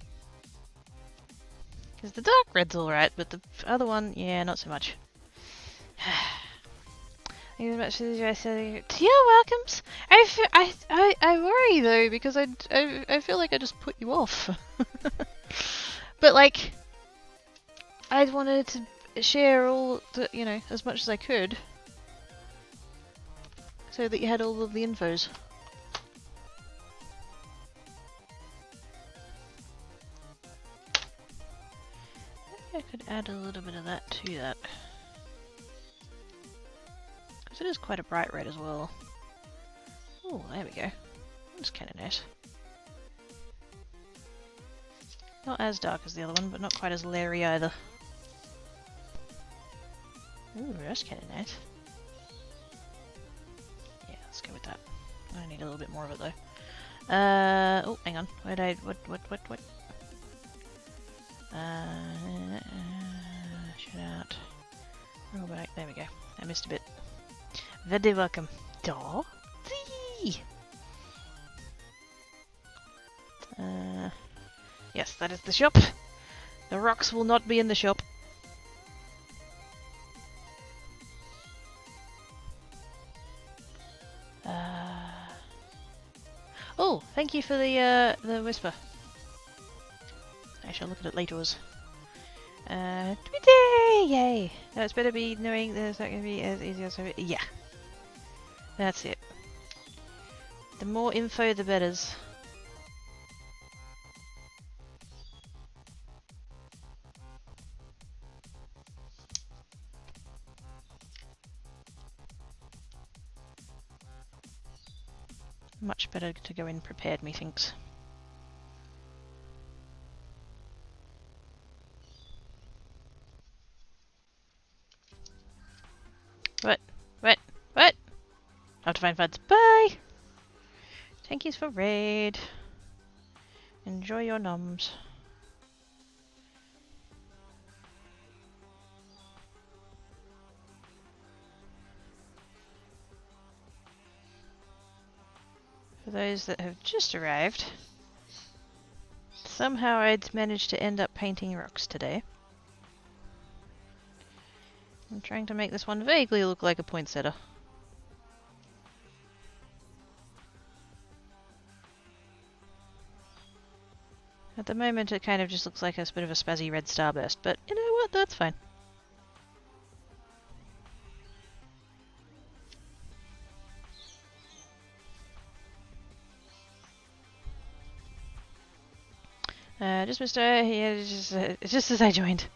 Because the dark red's alright, but the other one, yeah, not so much. Thank you as much as I said. You're welcomes. I worry though, because I feel like I just put you off. But like, I wanted to share all the, as much as I could, so that you had all of the infos. Maybe I could add a little bit of that to that. Because it is quite a bright red as well. Oh, there we go. That's kind of nice. Not as dark as the other one, but not quite as leery either. Ooh, that's kind of nice. Yeah, let's go with that. I need a little bit more of it though. Oh, hang on. What? Shut out. Roll back. There we go. I missed a bit. Very welcome. Daw. Yes, that is the shop. The rocks will not be in the shop. thank you for the whisper. I shall look at it later. Yay! Now it's better be knowing that it's not going to be as easy as... Yeah. That's it. The more info, the betters. Much better to go in prepared, methinks. What? What? What? Have to find Fuds. Bye! Thank yous for raid. Enjoy your noms. For those that have just arrived, somehow I'd managed to end up painting rocks today. I'm trying to make this one vaguely look like a poinsettia. At the moment it kind of just looks like a bit of a spazzy red starburst, but you know what, that's fine. Just Mr. Just as I joined.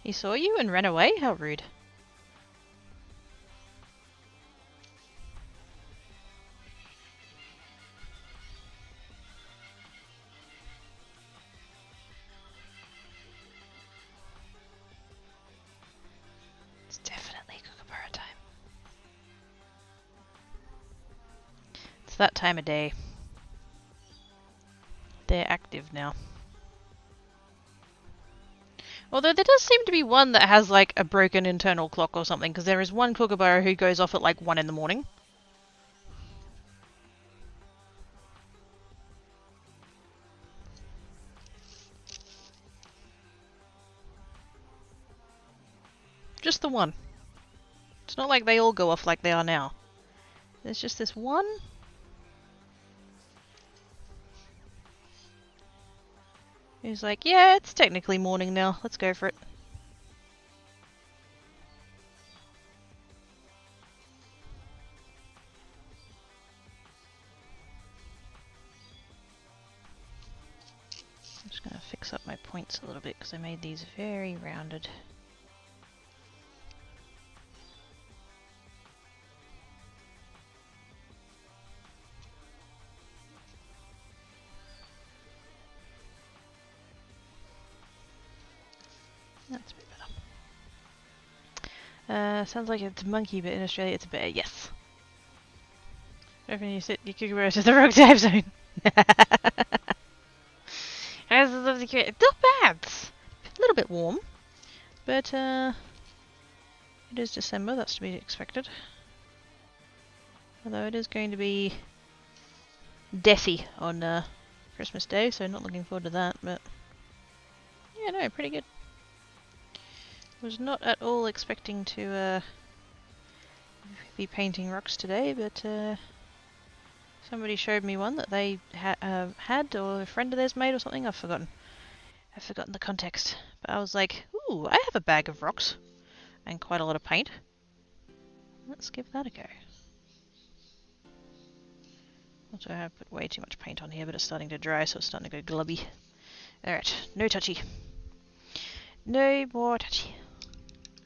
He saw you and ran away? How rude. It's definitely Kookaburra time. It's that time of day. They're active now. Although there does seem to be one that has like a broken internal clock or something, because there is one kookaburra who goes off at like 1 in the morning. Just the one. It's not like they all go off like they are now. There's just this one. He's like, yeah, it's technically morning now. Let's go for it. I'm just going to fix up my points a little bit because I made these very rounded. That's a bit better. Sounds like it's a monkey, but in Australia it's a bear. Yes. When you sit your kookaburra to the wrong time zone. It's not bad. A little bit warm, but it is December. That's to be expected. Although it is going to be deathy on Christmas Day, so not looking forward to that. But yeah, no, pretty good. Was not at all expecting to be painting rocks today, but somebody showed me one that they had, or a friend of theirs made, or something. I've forgotten the context. But I was like, ooh, I have a bag of rocks and quite a lot of paint. Let's give that a go. Also, I have put way too much paint on here, but it's starting to dry, so it's starting to go glubby. Alright, no touchy. No more touchy.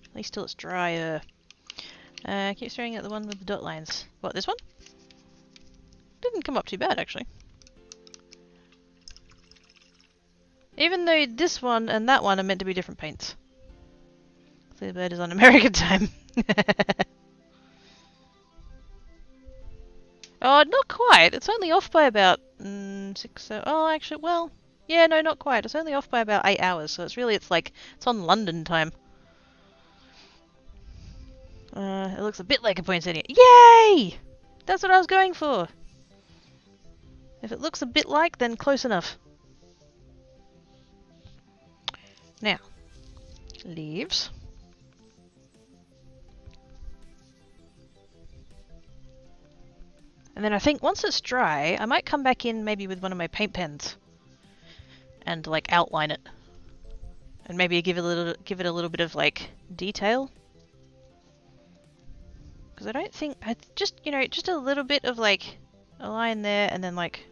At least till it's drier. Keep staring at the one with the dot lines. What, this one? Didn't come up too bad, actually. Even though this one and that one are meant to be different paints. The bird is on American time. Oh, not quite. It's only off by about 6. Oh, actually, well, yeah, no, not quite. It's only off by about 8 hours. So it's on London time. It looks a bit like a poinsettia. Yay! That's what I was going for. If it looks a bit like, then close enough. Now, leaves. And then I think once it's dry, I might come back in maybe with one of my paint pens and like outline it. And maybe give it a little bit of like detail. Because I don't think, just, you know, just a little bit of like a line there and then like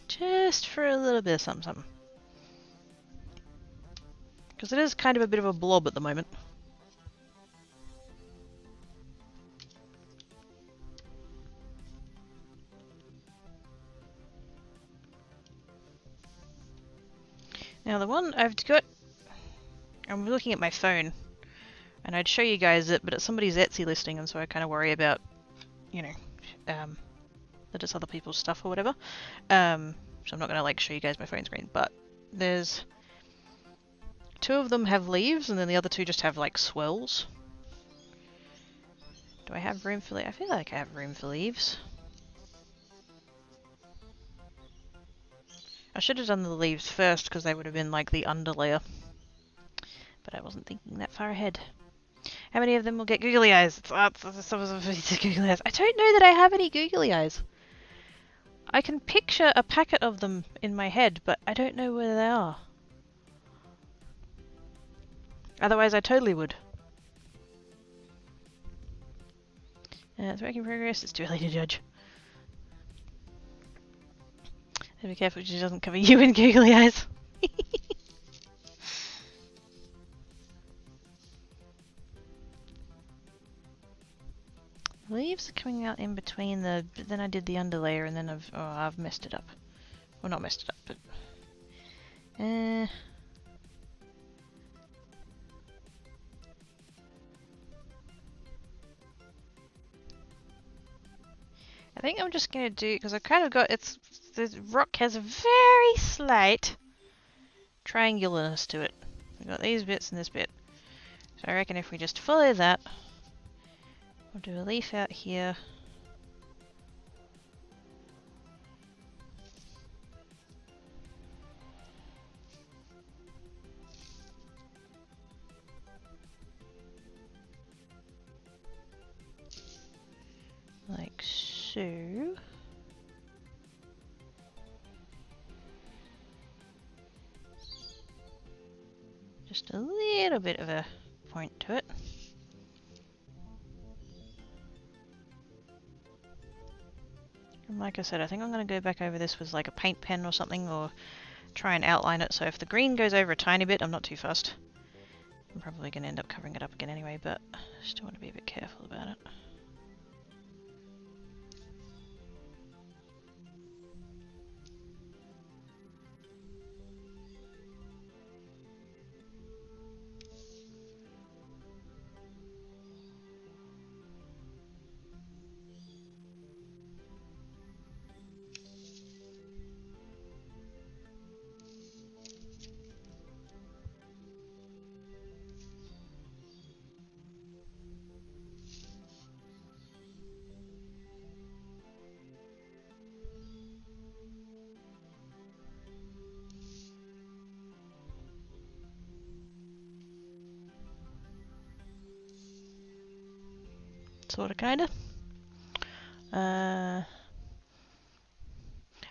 just for a little bit of something. Because it is kind of a bit of a blob at the moment. Now the one I've got, I'm looking at my phone, and I'd show you guys it, but it's somebody's Etsy listing, and so I kind of worry about, you know, that it's other people's stuff or whatever. So I'm not going to like show you guys my phone screen, but there's 2 of them have leaves, and then the other 2 just have like swirls. Do I have room for leaves? I feel like I have room for leaves. I should have done the leaves first because they would have been like the underlayer. But I wasn't thinking that far ahead. How many of them will get googly eyes? Googly eyes. I don't know that I have any googly eyes. I can picture a packet of them in my head, but I don't know where they are. Otherwise I totally would. It's work in progress. It's too early to judge. Be careful she doesn't cover you in googly eyes. Leaves are coming out in between the... But then I did the underlayer and then I've messed it up. Well, not messed it up, but... I think I'm just going to do... Because I've kind of got... The rock has a very slight triangularness to it. We've got these bits and this bit. So I reckon if we just follow that, we'll do a leaf out here. Like so. Just a little bit of a point to it. And like I said, I think I'm going to go back over this with like a paint pen or something, or try and outline it. So if the green goes over a tiny bit, I'm not too fussed. I'm probably going to end up covering it up again anyway, but I still want to be a bit careful about it. Sorta, kinda.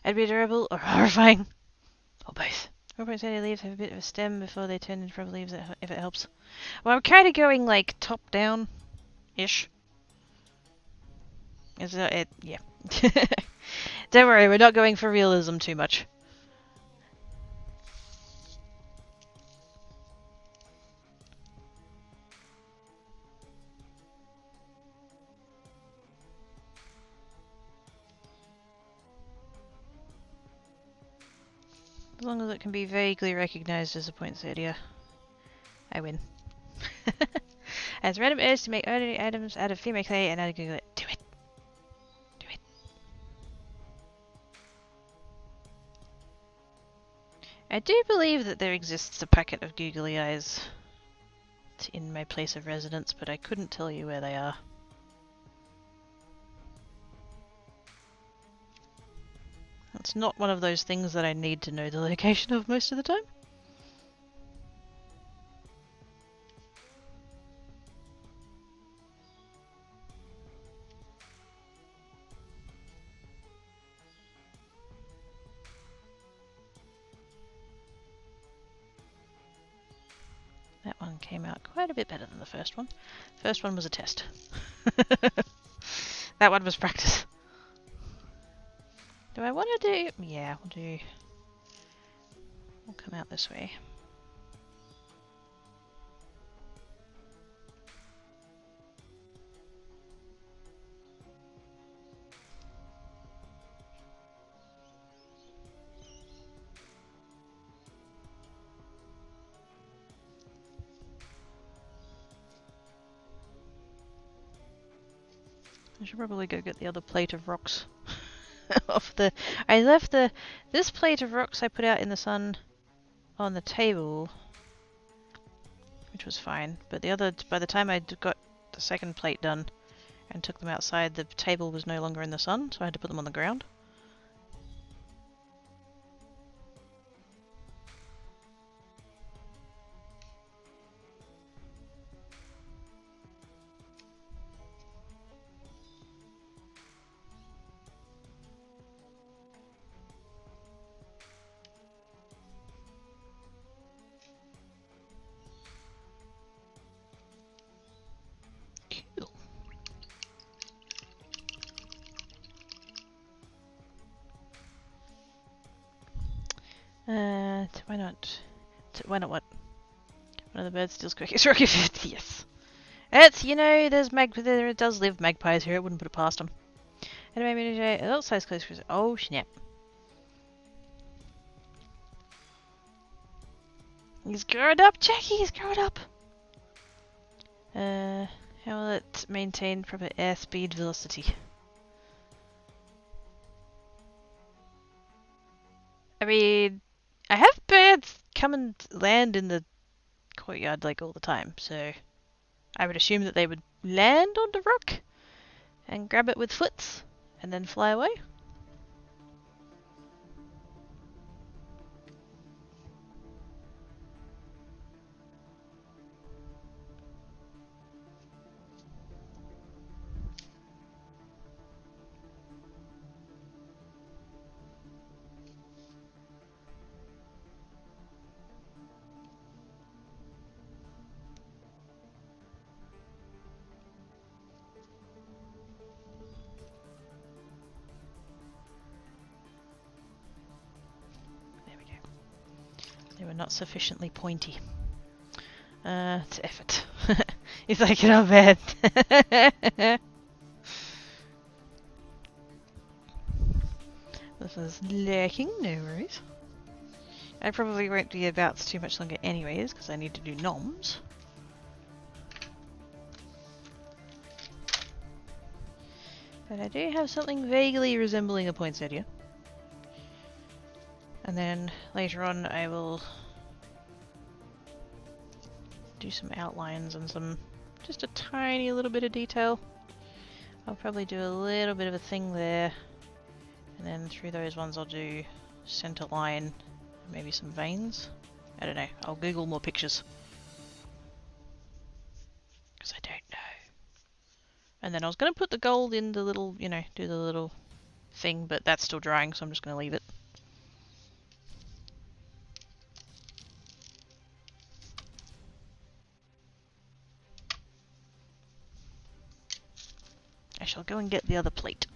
I'd be adorable or horrifying. Or both. 4.70 leaves have a bit of a stem before they turn into proper leaves if it helps. Well, I'm kind of going like top down-ish. Yeah. Don't worry, we're not going for realism too much. As long as it can be vaguely recognized as a poinsettia, I win. As random edits to make ordinary items out of female clay and add Google it. Do it. Do it. I do believe that there exists a packet of googly eyes in my place of residence, but I couldn't tell you where they are. It's not one of those things that I need to know the location of most of the time. came out quite a bit better than the first one. First one was a test. That one was practice. Do I want to do... Yeah, we'll come out this way. I should probably go get the other plate of rocks off the... I left this plate of rocks I put out in the sun on the table, which was fine, but the other, by the time I got the second plate done and took them outside, the table was no longer in the sun, so I had to put them on the ground. Why not? Why not what? One of the birds steals cookies. Rocky Fifth, yes. It's, you know, there does live magpies here, I wouldn't put it past them. Anyway, adult size close. Oh, snap. He's grown up, Jackie, he's grown up! How will it maintain proper airspeed velocity? I mean, I have birds come and land in the courtyard like all the time, so I would assume that they would land on the rock and grab it with foots and then fly away. They were not sufficiently pointy. It's effort. He's like, not bad. This is lacking, no worries. I probably won't be about too much longer anyways, because I need to do noms. But I do have something vaguely resembling a poinsettia. And then later on I will do some outlines and just a tiny little bit of detail. I'll probably do a little bit of a thing there, and then through those ones I'll do center line, maybe some veins. I don't know, I'll Google more pictures. Because I don't know. And then I was going to put the gold in the little, you know, do the little thing, but that's still drying, so I'm just going to leave it. I shall go and get the other plate.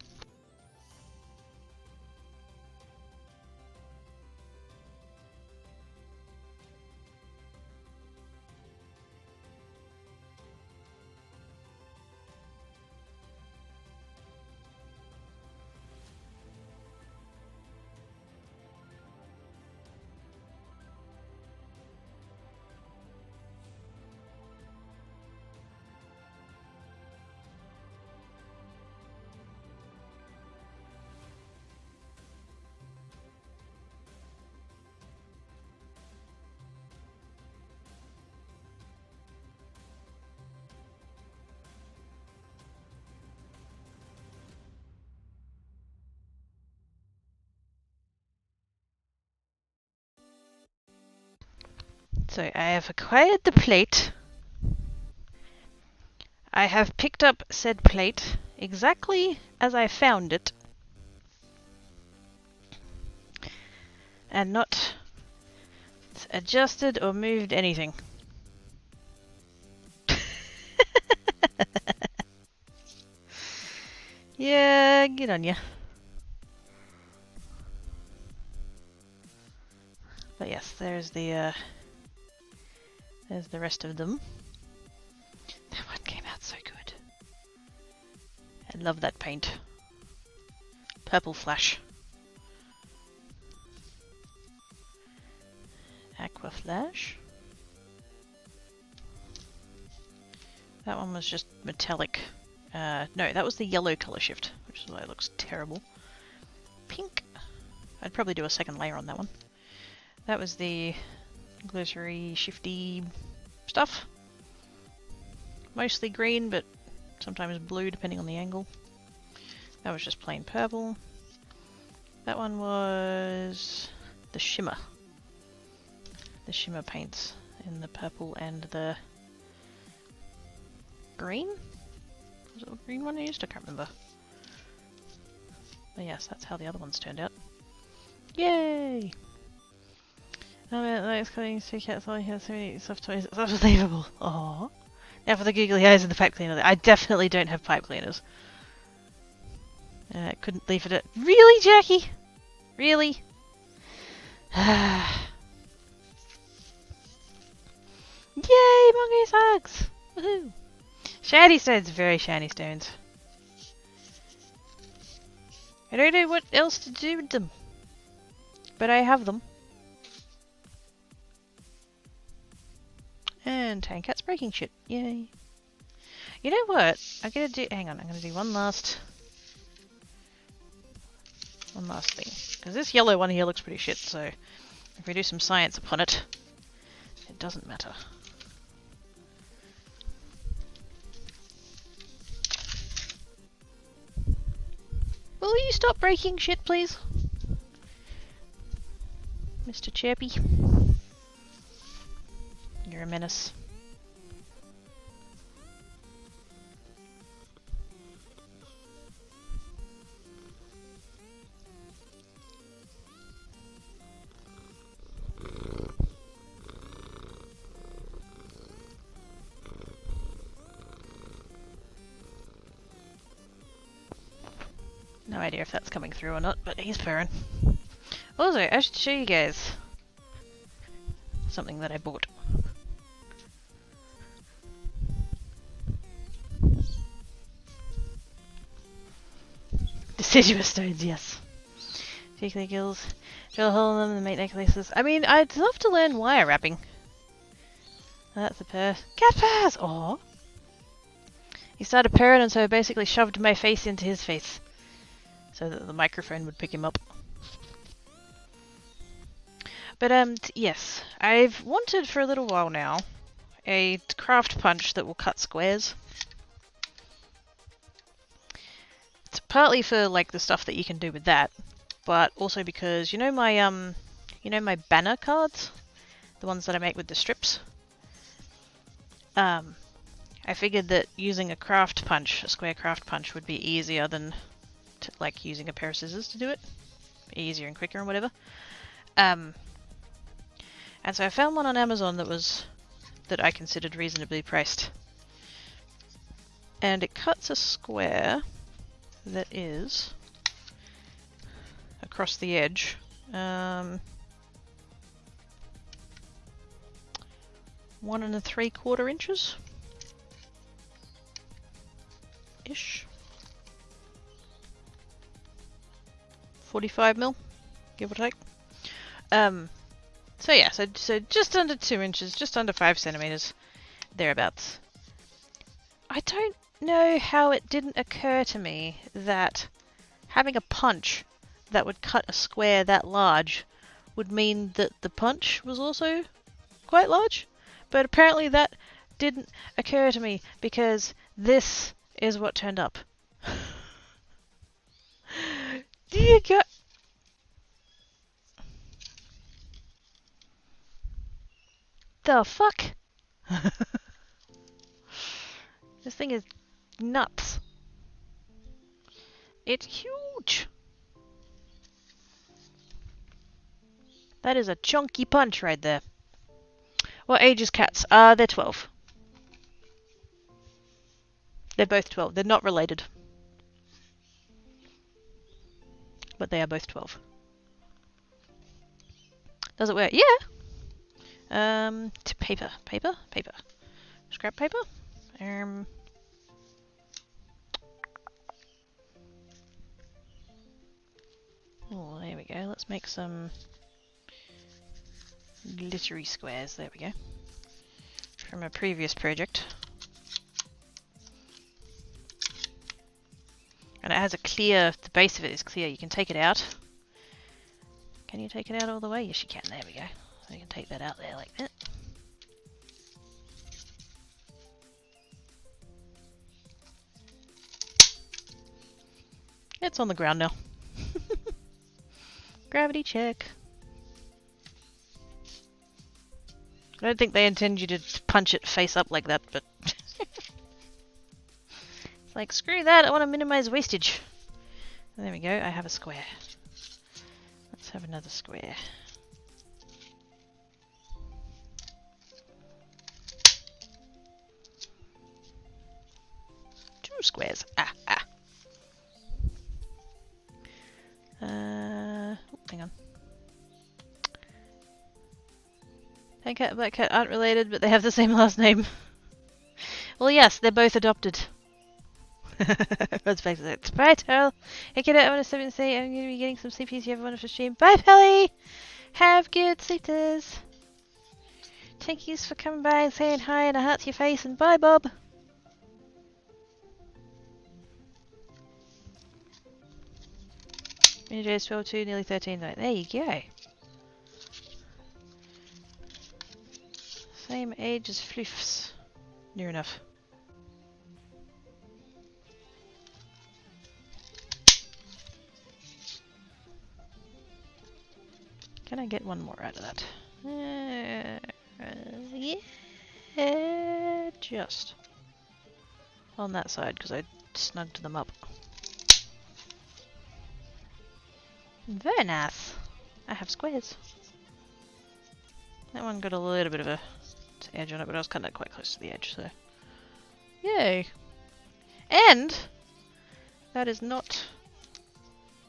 So I have acquired the plate. I have picked up said plate exactly as I found it. And not adjusted or moved anything. Yeah, good on ya. But yes, there's the rest of them. That one came out so good. I love that paint. Purple Flash. Aqua Flash. That one was just metallic. No, that was the yellow colour shift, which is why it looks terrible. Pink. I'd probably do a second layer on that one. That was the glittery, shifty stuff. Mostly green, but sometimes blue depending on the angle. That was just plain purple. That one was the shimmer. The shimmer paints in the purple and the green? Was it the green one I used? I can't remember. But yes, that's how the other ones turned out. Yay! It's cutting two cats all here, so soft toys. It's unbelievable. Aww. Now for the googly eyes and the pipe cleaner. I definitely don't have pipe cleaners. Couldn't leave it at. Really, Jackie? Really? Yay, mongoose hugs! Woohoo! Shiny stones, very shiny stones. I don't know what else to do with them, but I have them. And Tankat's breaking shit. Yay. You know what? I'm gonna do. Hang on, I'm gonna do one last thing. Because this yellow one here looks pretty shit, so if we do some science upon it, it doesn't matter. Will you stop breaking shit, please? Mr. Chirpy. You're a menace. No idea if that's coming through or not, but he's purring. Also, I should show you guys something that I bought. Deciduous stones, yes. Particularly gills. Drill a hole in them and make necklaces. I mean, I'd love to learn wire wrapping. That's a purr. Cat purrs! Aww. He started purring and so I basically shoved my face into his face. So that the microphone would pick him up. But yes. I've wanted for a little while now a craft punch that will cut squares. It's partly for like the stuff that you can do with that, but also because you know my banner cards, the ones that I make with the strips. I figured that using a square craft punch, would be easier than like using a pair of scissors to do it. Easier and quicker and whatever. And so I found one on Amazon that I considered reasonably priced, and it cuts a square that is across the edge. 1 3/4 inches ish. 45 mil, give or take. So yeah, so just under 2 inches, just under 5 centimeters, thereabouts. I don't know how it didn't occur to me that having a punch that would cut a square that large would mean that the punch was also quite large, but apparently that didn't occur to me because this is what turned up. Do you get... The fuck? This thing is nuts. It's huge. That is a chunky punch right there. What age is cats? They're 12. They're both 12. They're not related. but they are both 12. Does it work? Yeah! To paper. Scrap paper? Oh, there we go. Let's make some glittery squares. There we go. From a previous project. And it has a clear, the base of it is clear. You can take it out. Can you take it out all the way? Yes, you can. There we go. So you can take that out there like that. It's on the ground now. Gravity check. I don't think they intend you to punch it face up like that, but it's like, screw that, I want to minimize wastage. There we go, I have a square. Let's have another square. Two squares. Hang on. Tan cat and black cat aren't related, but they have the same last name. Well, yes, they're both adopted. Runs back to that. Bye, Terrell. Hey, kiddo, I want to step in and say I'm going to be getting some sleep. You have a wonderful stream. Bye, Pelly. Have good sleepers. Thank yous for coming by and saying hi and a heart to your face. And bye, Bob. Days 12-2, nearly 13. There you go. Same age as Floofs. Near enough. Can I get one more out of that? Yeah, just on that side because I snugged them up. Very nice. I have squares. That one got a little bit of a edge on it, but I was kind of quite close to the edge, so yay! And that is not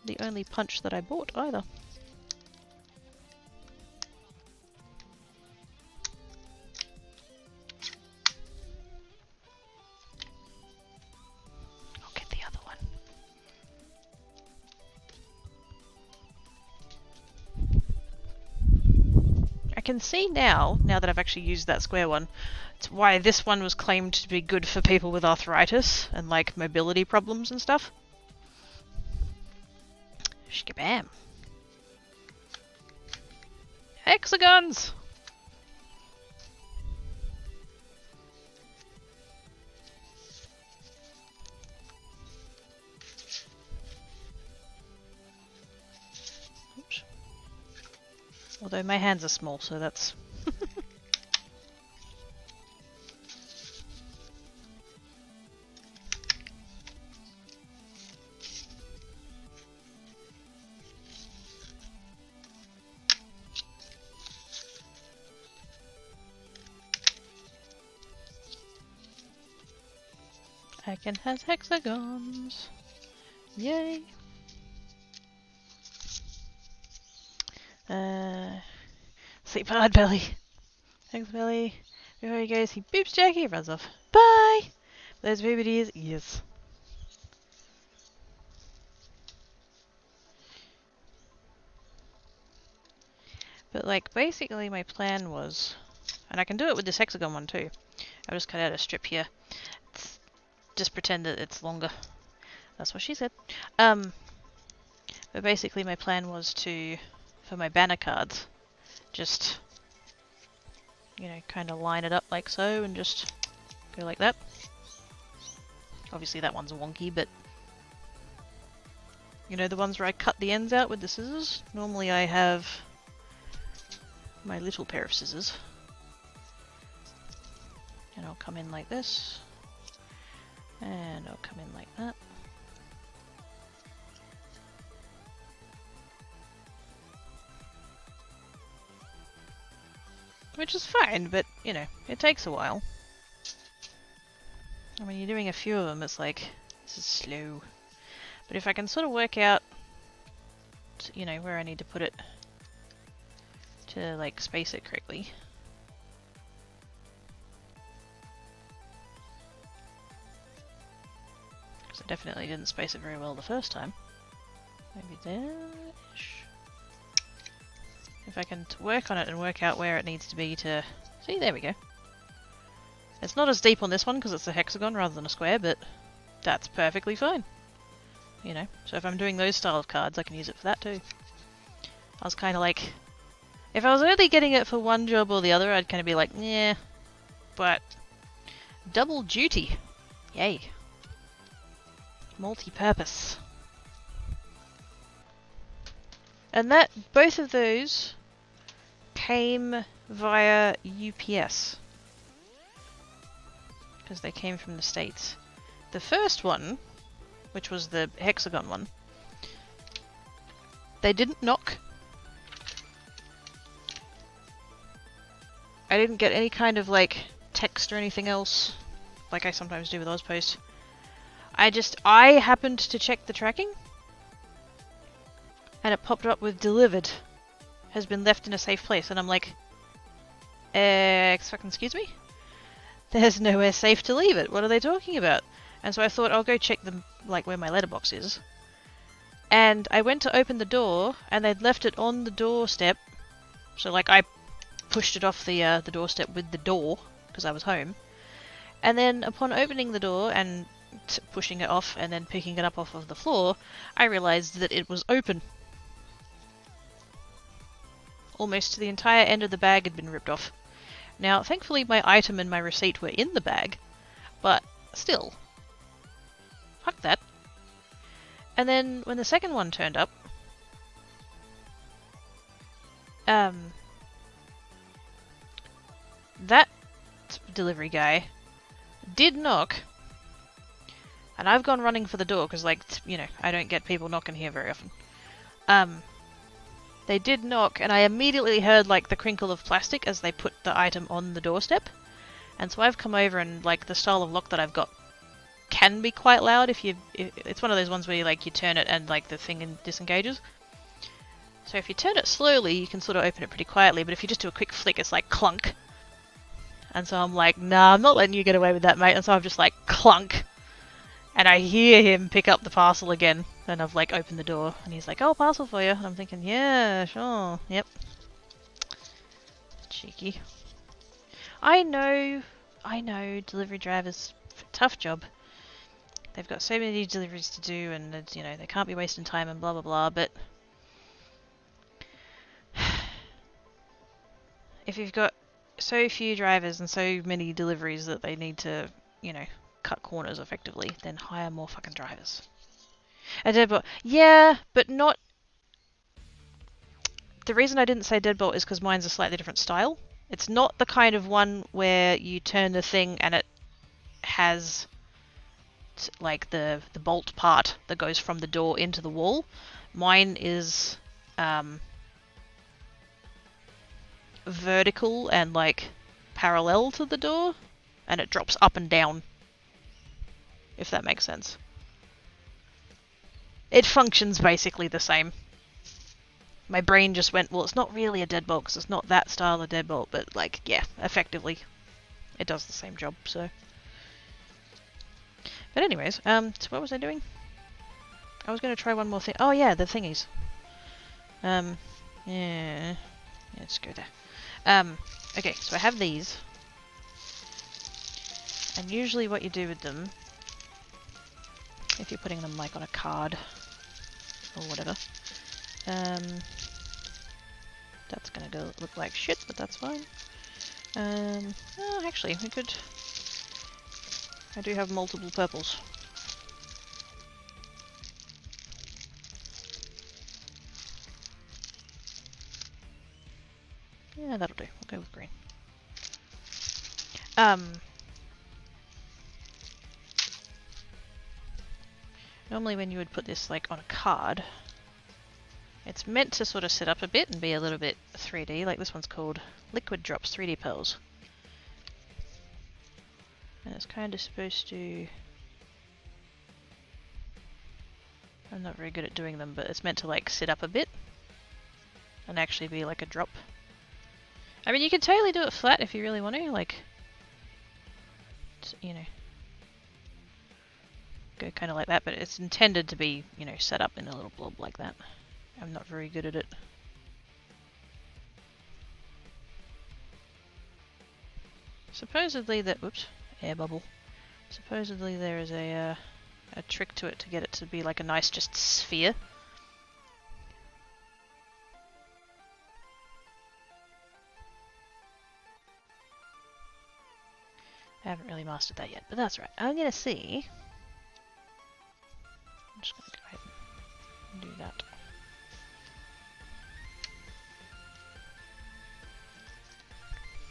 the only punch that I bought either. I'll get the other one. I can see now that I've actually used that square one, it's why this one was claimed to be good for people with arthritis and like mobility problems and stuff. Shkabam. Hexagons! Oops. Although my hands are small, so that's... Icon has hexagons. Yay! Sleep hard, Belly. Thanks, Belly. Before he goes, he boops Jackie, runs off. Bye! Those boobies, yes. But, like, basically my plan was... And I can do it with this hexagon one, too. I'll just cut out a strip here. Just pretend that it's longer. That's what she said. But basically my plan was to, for my banner cards, just, you know, kind of line it up like so and just go like that. Obviously that one's wonky, but you know, the ones where I cut the ends out with the scissors? Normally I have my little pair of scissors. And I'll come in like this. And I'll come in like that. Which is fine, but, you know, it takes a while. And when you're doing a few of them, it's like, this is slow. But if I can sort of work out just, you know, where I need to put it to like space it correctly. Because I definitely didn't space it very well the first time. Maybe there-ish. If I can work on it and work out where it needs to be to... See, there we go. It's not as deep on this one because it's a hexagon rather than a square, but that's perfectly fine. You know, so if I'm doing those style of cards, I can use it for that too. I was kind of like... If I was only getting it for one job or the other, I'd kind of be like, yeah. But... double duty. Yay. Multi-purpose. And that, both of those came via UPS. Because they came from the States. The first one, which was the hexagon one, they didn't knock. I didn't get any kind of like text or anything else, like I sometimes do with Ozpost. I happened to check the tracking, and it popped up with delivered, has been left in a safe place, and I'm like, excuse me? There's nowhere safe to leave it. What are they talking about? And so I thought I'll go check them, like where my letterbox is. And I went to open the door, and they'd left it on the doorstep. So like I pushed it off the doorstep with the door because I was home. And then upon opening the door and pushing it off and then picking it up off of the floor, I realized that it was open. Almost the entire end of the bag had been ripped off. Now, thankfully my item and my receipt were in the bag, but still. Fuck that. And then when the second one turned up, that delivery guy did knock, and I've gone running for the door because, like, you know, I don't get people knocking here very often. They did knock, and I immediately heard, like, the crinkle of plastic as they put the item on the doorstep. And so I've come over, and, like, the style of lock that I've got can be quite loud if it's one of those ones where, like, you turn it and, like, the thing disengages. So if you turn it slowly, you can sort of open it pretty quietly, but if you just do a quick flick, it's like clunk. And so I'm like, nah, I'm not letting you get away with that, mate. And so I'm just like, clunk. And I hear him pick up the parcel again. And I've like opened the door. And he's like, oh, parcel for you. And I'm thinking, yeah, sure. Yep. Cheeky. I know. Delivery drivers, tough job. They've got so many deliveries to do. And, you know, they can't be wasting time and blah, blah, blah. But if you've got so few drivers and so many deliveries that they need to, you know, cut corners effectively, then hire more fucking drivers. A deadbolt. Yeah, but not... The reason I didn't say deadbolt is because mine's a slightly different style. It's not the kind of one where you turn the thing and it has like the bolt part that goes from the door into the wall. Mine is vertical and like parallel to the door, and it drops up and down, if that makes sense. It functions basically the same. My brain just went, well, it's not really a deadbolt because it's not that style of deadbolt, but like, yeah, effectively it does the same job, so. But anyways, so what was I doing? I was going to try one more thing. Oh yeah, the thingies. Yeah, let's go there. Okay, so I have these. And usually what you do with them, if you're putting them like on a card or whatever, that's gonna go look like shit, but that's fine. Oh, actually, we could... I do have multiple purples. Yeah, that'll do. We'll go with green. Normally when you would put this like on a card, it's meant to sort of sit up a bit and be a little bit 3D, like this one's called Liquid Drops 3D Pearls. And it's kind of supposed to I'm not very good at doing them, but it's meant to like sit up a bit and actually be like a drop. I mean, you can totally do it flat if you really want to, like, you know, go kind of like that, but it's intended to be, you know, set up in a little blob like that. I'm not very good at it. Supposedly that, whoops, air bubble. Supposedly there is a trick to it to get it to be like a nice just sphere. I haven't really mastered that yet, but that's right. I'm gonna see. I'm just gonna go ahead and do that.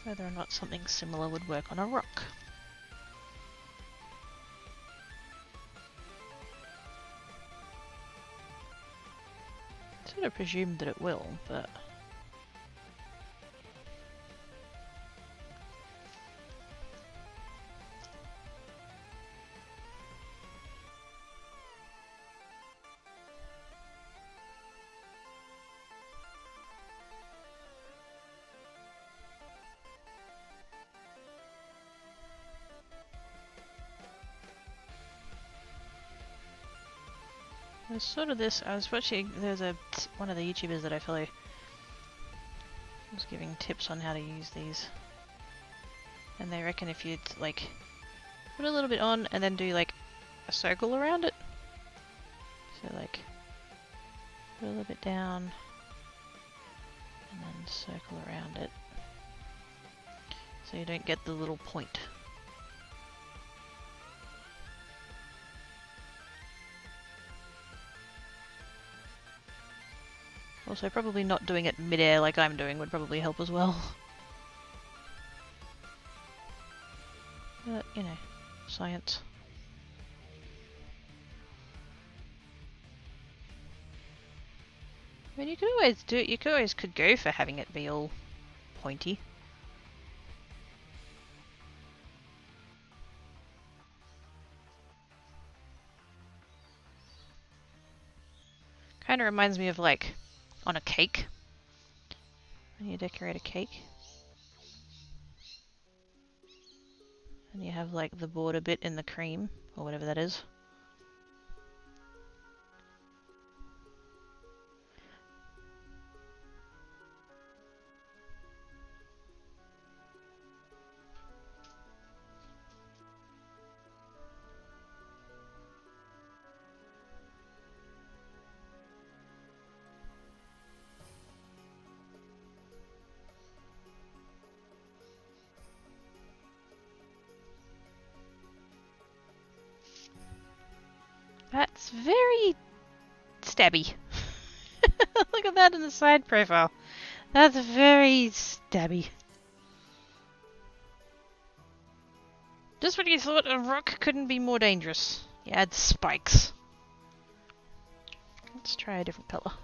Whether or not something similar would work on a rock. I sort of presumed that it will, but... There's sort of this, I was watching, there's one of the YouTubers that I follow was giving tips on how to use these. And they reckon if you'd like put a little bit on and then do like a circle around it. So like put a little bit down and then circle around it. So you don't get the little point. Also, probably not doing it mid-air like I'm doing would probably help as well. But, you know, science. I mean, you could always do it, you could go for having it be all pointy. Kinda reminds me of like, on a cake. When you decorate a cake. And you have like the border bit in the cream, or whatever that is. That's very stabby. Look at that in the side profile. That's very stabby. Just when you thought a rock couldn't be more dangerous, you add spikes. Let's try a different colour.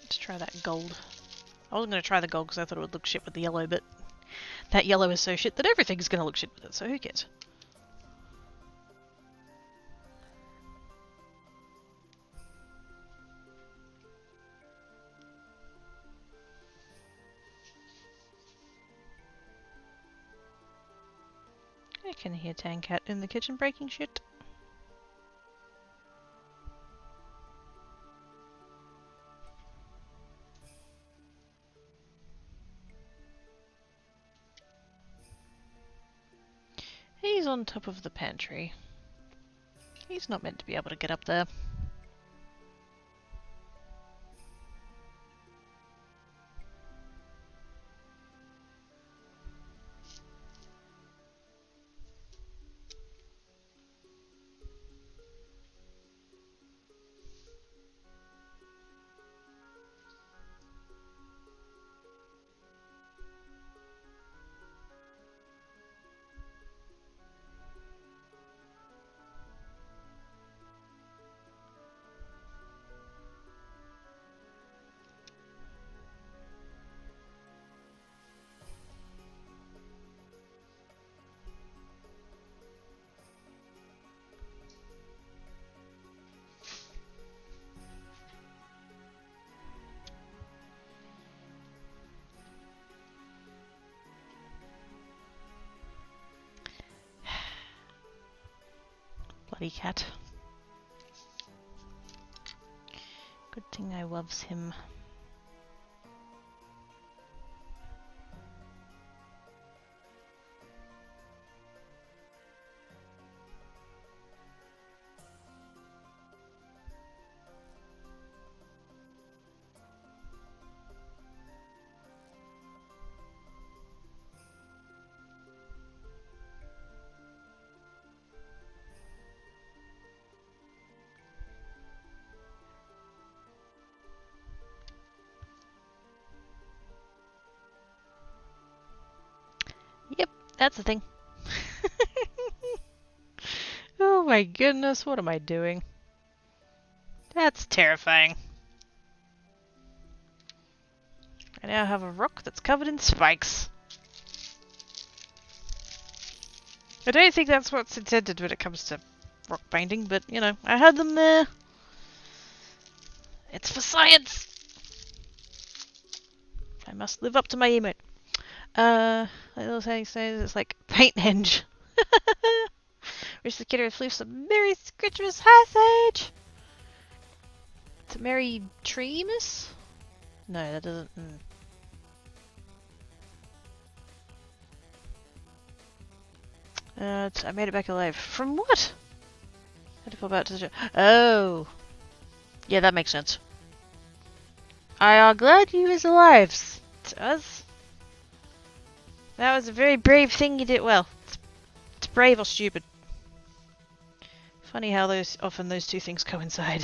Let's try that gold. I wasn't going to try the gold because I thought it would look shit with the yellow, but that yellow is so shit that everything's going to look shit with it, so who cares? I can hear Tankat in the kitchen breaking shit. He's on top of the pantry. He's not meant to be able to get up there. Bloody cat. Good thing I loves him. Yep, that's the thing. Oh my goodness, what am I doing? That's terrifying. I now have a rock that's covered in spikes. I don't think that's what's intended when it comes to rock painting, but you know, I had them there. It's for science! I must live up to my emote. Little saying says it's like paint henge. Wish the kidder flew some Merry Christmas Passage! It's a Merry Treemas? No, that doesn't. I made it back alive. From what? Had to fall back to the. Oh! Yeah, that makes sense. I are glad you was alive, us. That was a very brave thing you did. Well, it's brave or stupid. Funny how often those two things coincide.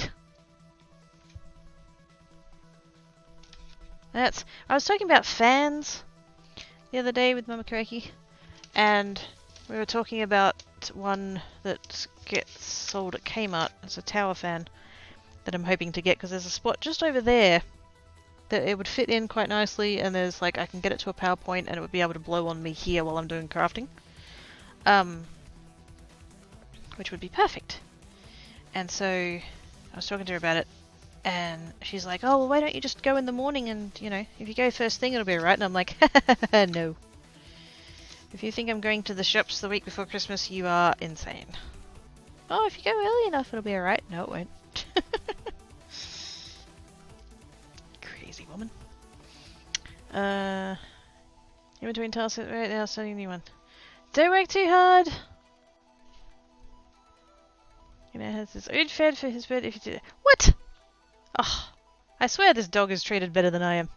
I was talking about fans the other day with Mama Kareki, and we were talking about one that gets sold at Kmart. It's a tower fan that I'm hoping to get because there's a spot just over there that it would fit in quite nicely, and there's like I can get it to a power point and it would be able to blow on me here while I'm doing crafting, which would be perfect. And so I was talking to her about it, and she's like, oh well, why don't you just go in the morning, and you know, if you go first thing it'll be alright. And I'm like, no. If you think I'm going to the shops the week before Christmas, you are insane. Oh, if you go early enough it'll be alright. No, it won't. Crazy woman. In between tasks right now, studying a new one. Don't work too hard! You know, has his own fed for his bed if you do. What? Oh, I swear this dog is treated better than I am.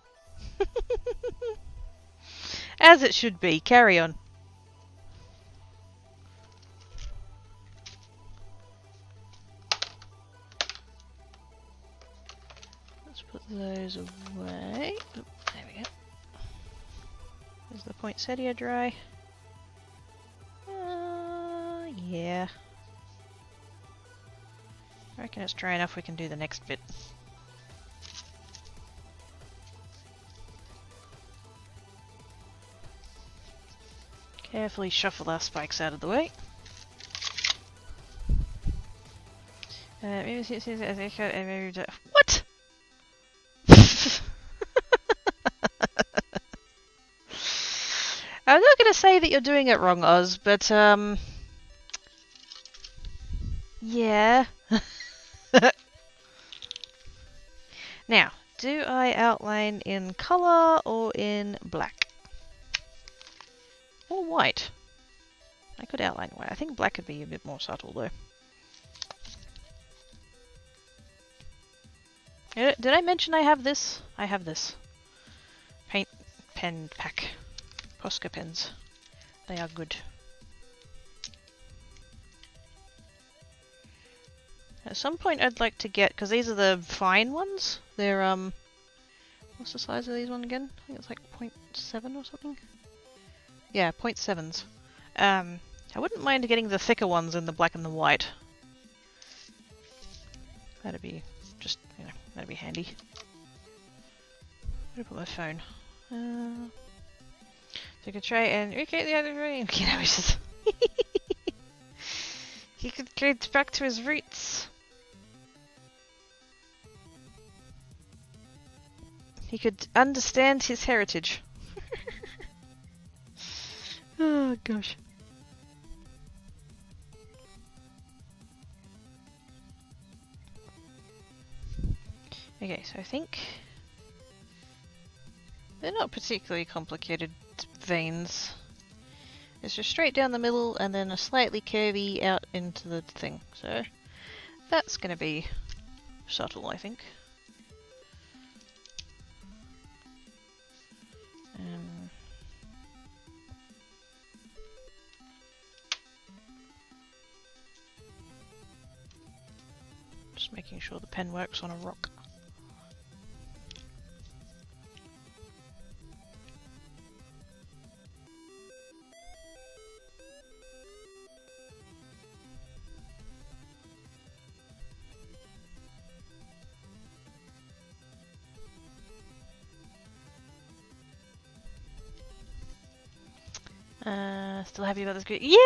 As it should be. Carry on. Let's put those away. Oh, there we go. Is the poinsettia dry? Yeah. I reckon it's dry enough we can do the next bit. Carefully shuffle our spikes out of the way. What? I'm not going to say that you're doing it wrong, Oz, but yeah. Now, do I outline in colour or in black? Or white? I could outline white. I think black would be a bit more subtle though. Did I mention I have this? I have this. Paint pen pack. Posca pens. They are good. At some point I'd like to get, because these are the fine ones. They're, what's the size of these one again? I think it's like 0.7 or something. Yeah, 0.7s. I wouldn't mind getting the thicker ones in the black and the white. That'd be just, you know, that'd be handy. Where did I put my phone? So you could try and recreate the other room. You know, it's just he could go back to his roots. He could understand his heritage. Oh gosh. Okay, so I think they're not particularly complicated veins. It's just straight down the middle and then a slightly curvy out into the thing. So that's going to be subtle, I think. Just making sure the pen works on a rock. Still happy about this group. Yay!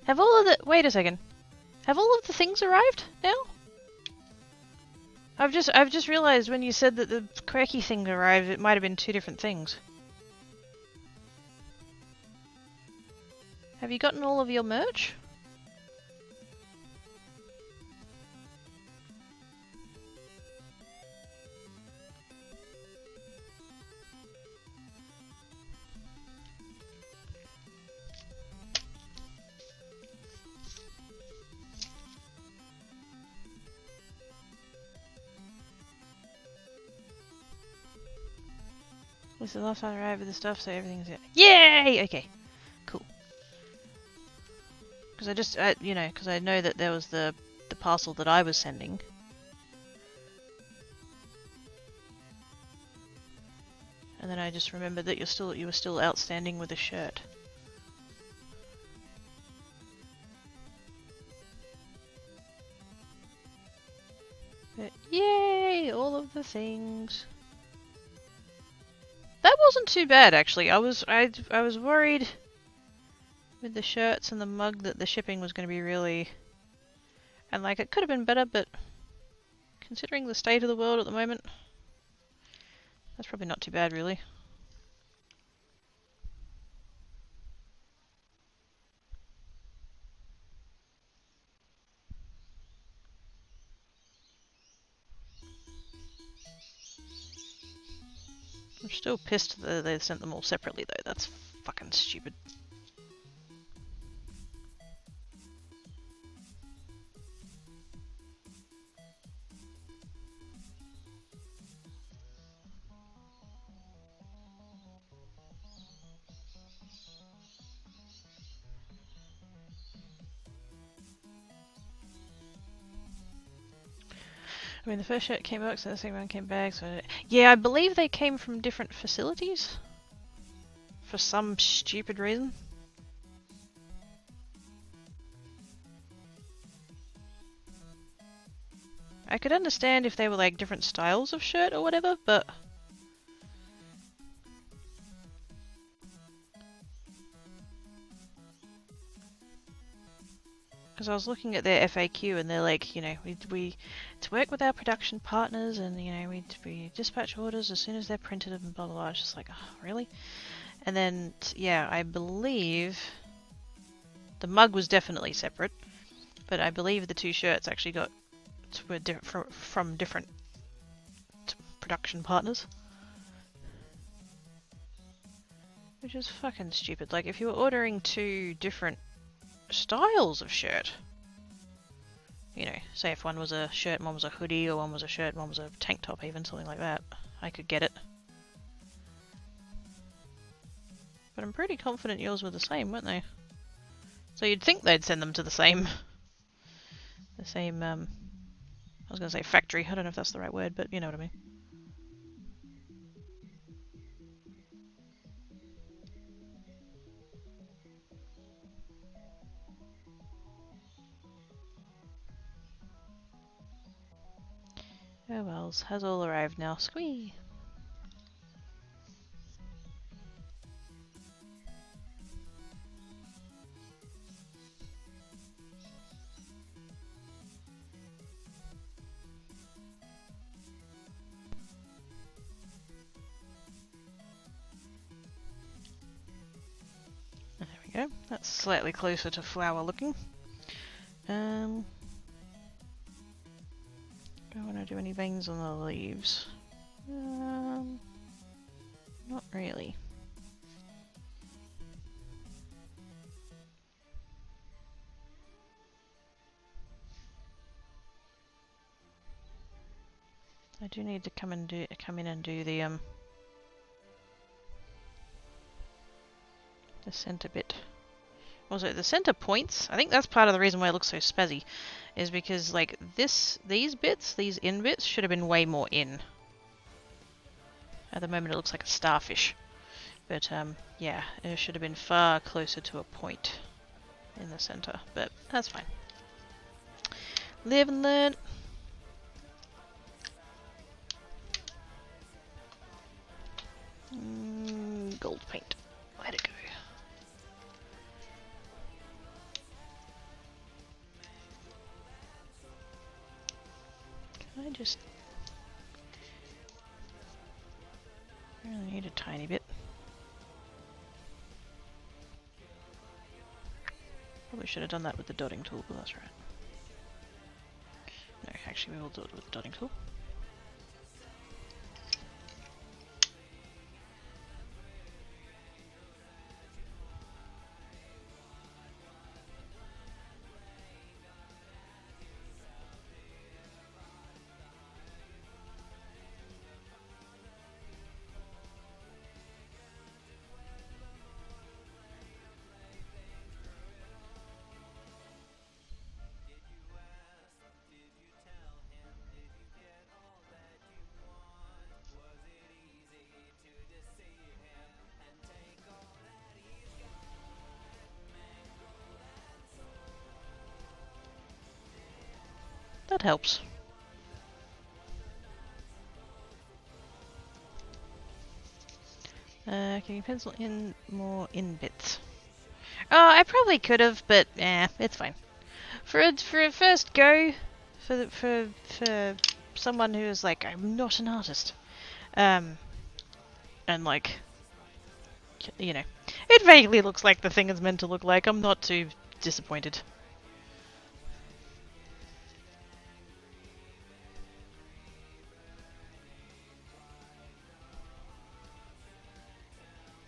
Have all of the... Wait a second. Have all of the things arrived now? I've just realized when you said that the quirky thing arrived, it might have been two different things. Have you gotten all of your merch? This is the last time I arrived with the stuff, so everything's here. Yay! Okay, cool. Because because I know that there was the parcel that I was sending. And then I just remembered that you were still outstanding with a shirt. But yay! All of the things. That wasn't too bad actually. I was worried with the shirts and the mug that the shipping was going to be really, and like it could have been better, but considering the state of the world at the moment, that's probably not too bad really. I'm still pissed that they sent them all separately though. That's fucking stupid. I mean, the first shirt came box, and the second one came back. So yeah, I believe they came from different facilities for some stupid reason. I could understand if they were like different styles of shirt or whatever, but because I was looking at their FAQ and they're like, you know, we to work with our production partners and you know we dispatch orders as soon as they're printed and blah blah blah. It's just like, oh, really? And then yeah, I believe the mug was definitely separate, but I believe the two shirts actually were from different production partners. Which is fucking stupid. Like, if you were ordering two different styles of shirt, you know, say if one was a shirt and one was a hoodie, or one was a shirt and one was a tank top even, something like that, I could get it. But I'm pretty confident yours were the same, weren't they? So you'd think they'd send them to the same, I was going to say factory, I don't know if that's the right word, but you know what I mean. Oh wells, has all arrived now. Squee! There we go. That's slightly closer to flower looking. Don't want to do any veins on the leaves. Not really. I do need to come in and do the center bit. Also, the center points, I think that's part of the reason why it looks so spazzy, is because like these in bits should have been way more in. At the moment it looks like a starfish. But yeah, it should have been far closer to a point in the center, but that's fine. Live and learn. Gold paint. Let it go. Can I just... I really need a tiny bit. Probably should have done that with the dotting tool, but that's right. No, actually we will do it with the dotting tool. That helps. Can you pencil in more in bits? Oh, I probably could have, but it's fine. For a first go, for someone who is like, I'm not an artist, and like, you know, it vaguely looks like the thing is meant to look like. I'm not too disappointed.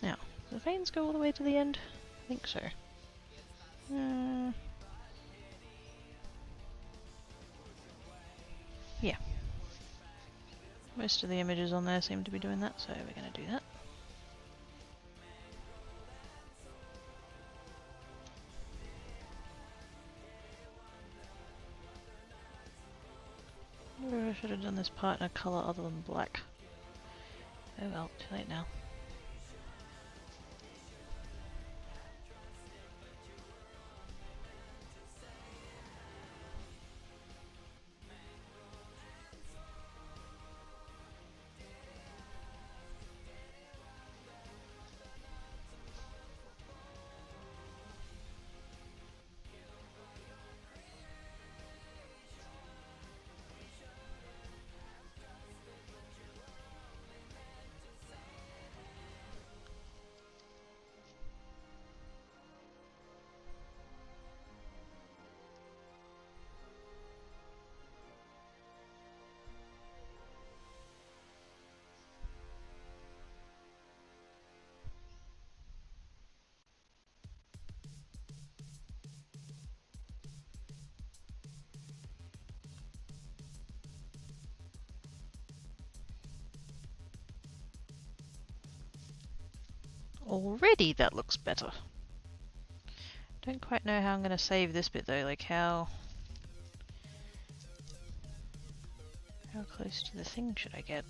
Now, do the veins go all the way to the end? I think so. Yeah. Most of the images on there seem to be doing that, so we're going to do that. Maybe I should have done this part in a colour other than black. Oh well, too late now. Already that looks better. Don't quite know how I'm going to save this bit though, like how close to the thing should I get?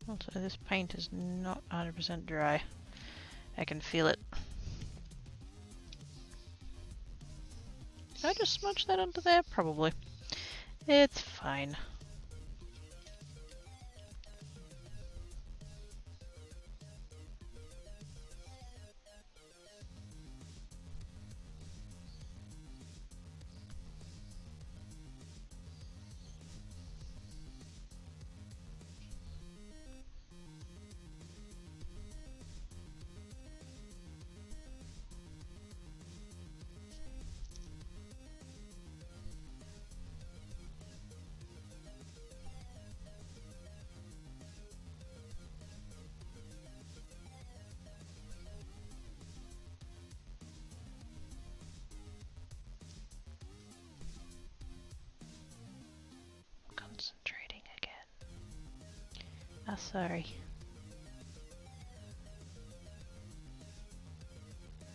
Also, this paint is not 100% dry. I can feel it. Did I just smudge that onto there? Probably. It's fine. How sorry.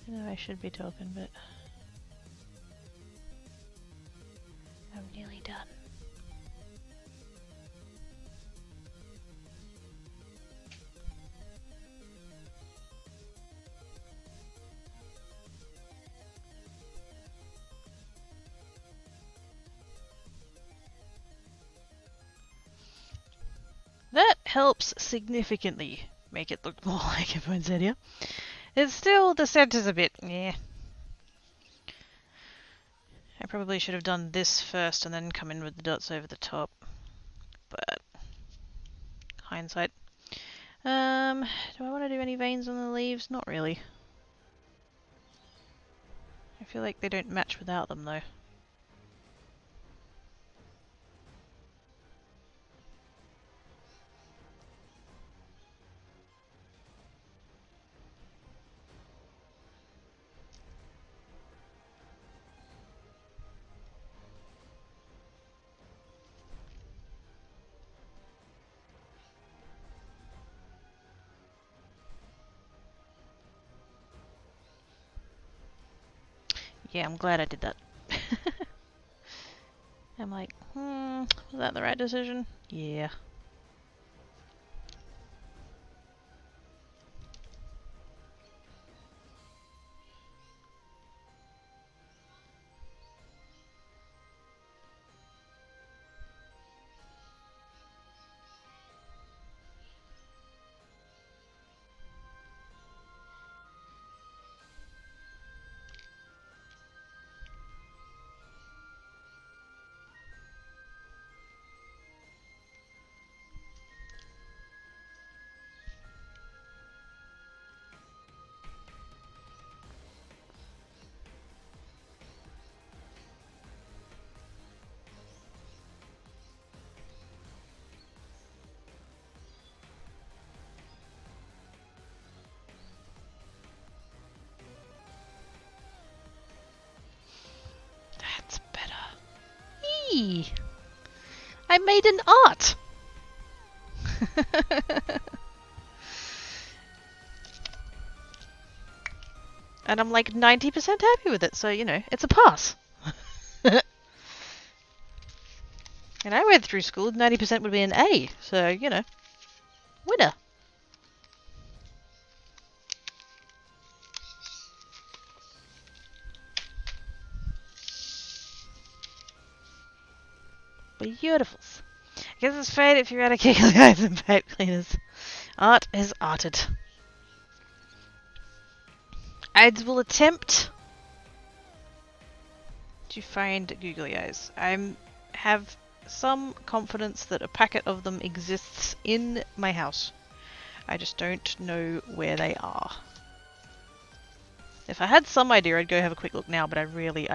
I know I should be talking, but I'm nearly done. That helps significantly make it look more like a poinsettia. It's still, the center's a bit, yeah. I probably should have done this first and then come in with the dots over the top. But, hindsight. Do I want to do any veins on the leaves? Not really. I feel like they don't match without them though. Yeah, I'm glad I did that. I'm like, was that the right decision? Yeah. That's better. Eee! I made an art! And I'm like 90% happy with it, so you know, it's a pass. And I went through school, 90% would be an A, so you know, winner. Beautifuls. I guess it's fine if you're out of giggly eyes and pipe cleaners. Art is arted. I will attempt to find googly eyes. I have some confidence that a packet of them exists in my house. I just don't know where they are. If I had some idea, I'd go have a quick look now, but I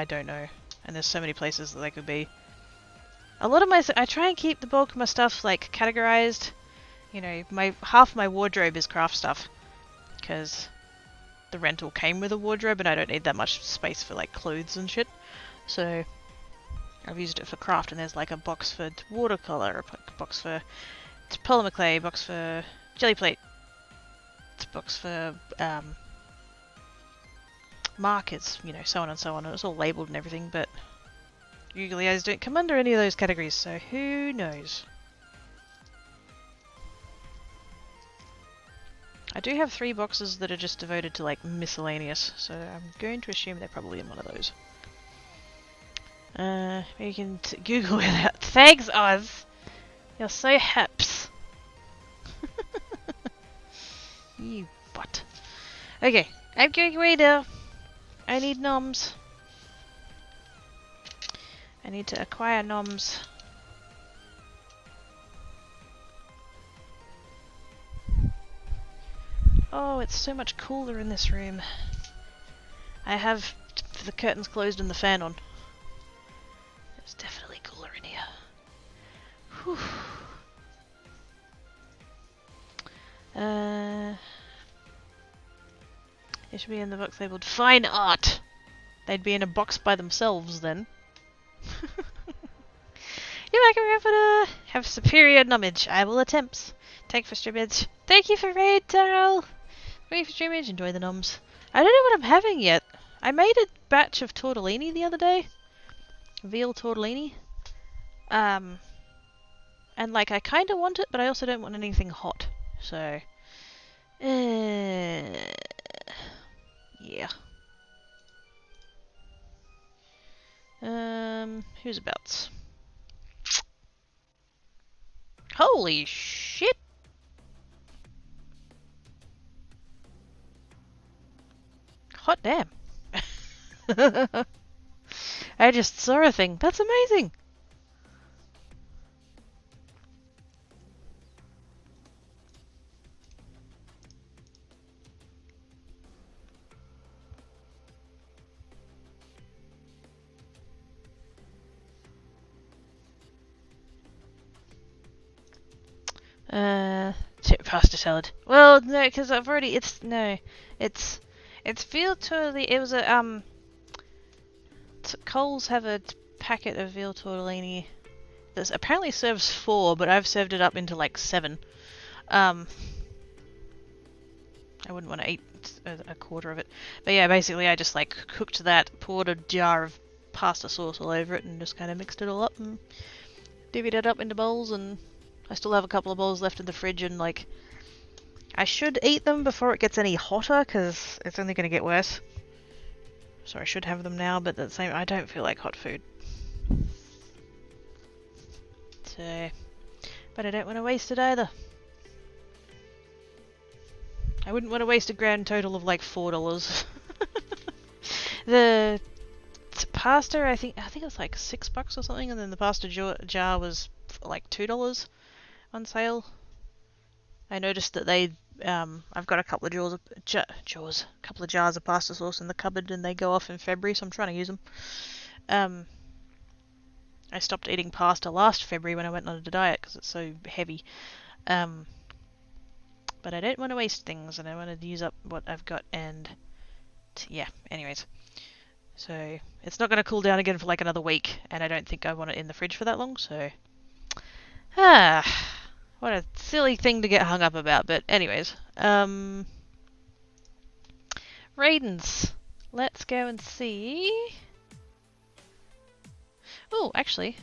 don't know. And there's so many places that they could be. A lot of I try and keep the bulk of my stuff like categorized. You know, half my wardrobe is craft stuff, because the rental came with a wardrobe and I don't need that much space for like clothes and shit. So I've used it for craft, and there's like a box for watercolor, a box for polymer clay, a box for jelly plate, a box for markers, you know, so on and so on. And it's all labelled and everything, but googly eyes don't come under any of those categories, so who knows? I do have 3 boxes that are just devoted to like miscellaneous, so I'm going to assume they're probably in one of those. You can Google it. Thanks, Oz! You're so hips. You butt. Okay, I'm going away now. I need noms. I need to acquire noms. Oh, it's so much cooler in this room. I have the curtains closed and the fan on. It's definitely cooler in here. Whew. It should be in the box labelled Fine Art. They'd be in a box by themselves then. You're welcome, Raffina! Have superior knowledge. I will attempt. Take for streamage. Thank you for raid, Daryl. Thank you for streamage. Enjoy the noms. I don't know what I'm having yet. I made a batch of tortellini the other day. Veal tortellini. And like I kind of want it, but I also don't want anything hot. So, yeah. Who's abouts? Holy shit! Hot damn. I just saw a thing. That's amazing. Pasta salad. Well, no, because I've already. It's veal tortellini. It was a Coles have a packet of veal tortellini. This apparently serves 4, but I've served it up into like 7. I wouldn't want to eat a quarter of it. But yeah, basically I just like cooked that, poured a jar of pasta sauce all over it, and just kind of mixed it all up and divvied it up into bowls. And I still have a couple of bowls left in the fridge, and like I should eat them before it gets any hotter, because it's only going to get worse. So I should have them now, but at the same, I don't feel like hot food. So, but I don't want to waste it either. I wouldn't want to waste a grand total of like $4. The pasta, I think it's like $6 or something, and then the pasta jar was like $2 on sale. I noticed that I've got a couple of jars of pasta sauce in the cupboard, and they go off in February, so I'm trying to use them. I stopped eating pasta last February when I went on a diet because it's so heavy. But I don't want to waste things, and I want to use up what I've got, and yeah, anyways. So, it's not going to cool down again for like another week, and I don't think I want it in the fridge for that long, so... what a silly thing to get hung up about, but anyways. Raidens. Let's go and see... Oh, actually...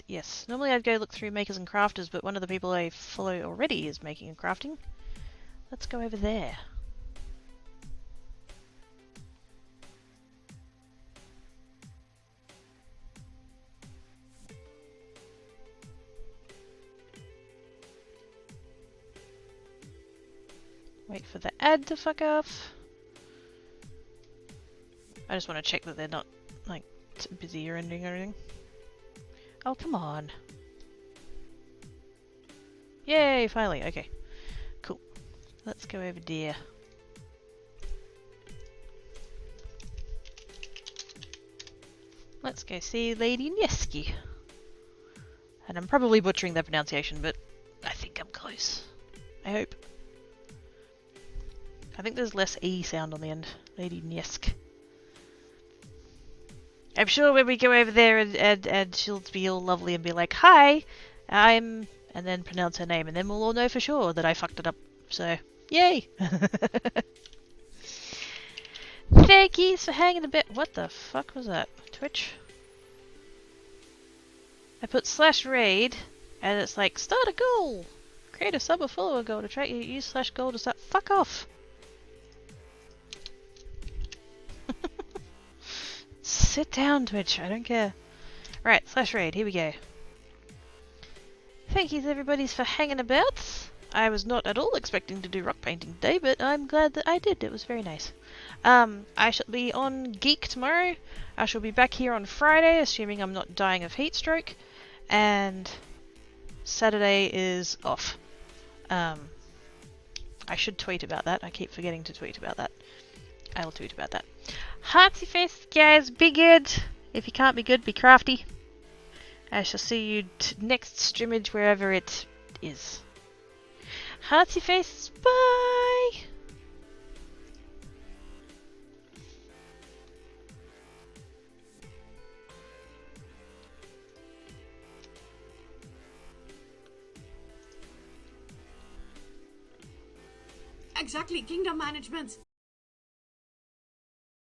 yes. Normally I'd go look through makers and crafters, but one of the people I follow already is making and crafting. Let's go over there. Wait for the ad to fuck off. I just want to check that they're not, like, busy or ending or anything. Oh, come on. Yay, finally. Okay. Cool. Let's go over there. Let's go see Lady Nieski. And I'm probably butchering the pronunciation, but I think I'm close. I hope. I think there's less E sound on the end. Lady Niesk. I'm sure when we go over there and she'll be all lovely and be like, "Hi, I'm..." and then pronounce her name, and then we'll all know for sure that I fucked it up. So, yay! Thank you for hanging a bit. What the fuck was that? Twitch? I put /raid, and it's like, start a goal! Create a sub or follower goal to track you. Use /goal to start. Fuck off! Sit down, Twitch. I don't care. Right, /raid. Here we go. Thank you, everybody, for hanging about. I was not at all expecting to do rock painting today, but I'm glad that I did. It was very nice. I shall be on Geek tomorrow. I shall be back here on Friday, assuming I'm not dying of heat stroke. And Saturday is off. I should tweet about that. I keep forgetting to tweet about that. I will tweet about that. Hearty face, guys. Be good. If you can't be good, be crafty. I shall see you next streamage wherever it is. Hearty face. Bye. Exactly, kingdom management.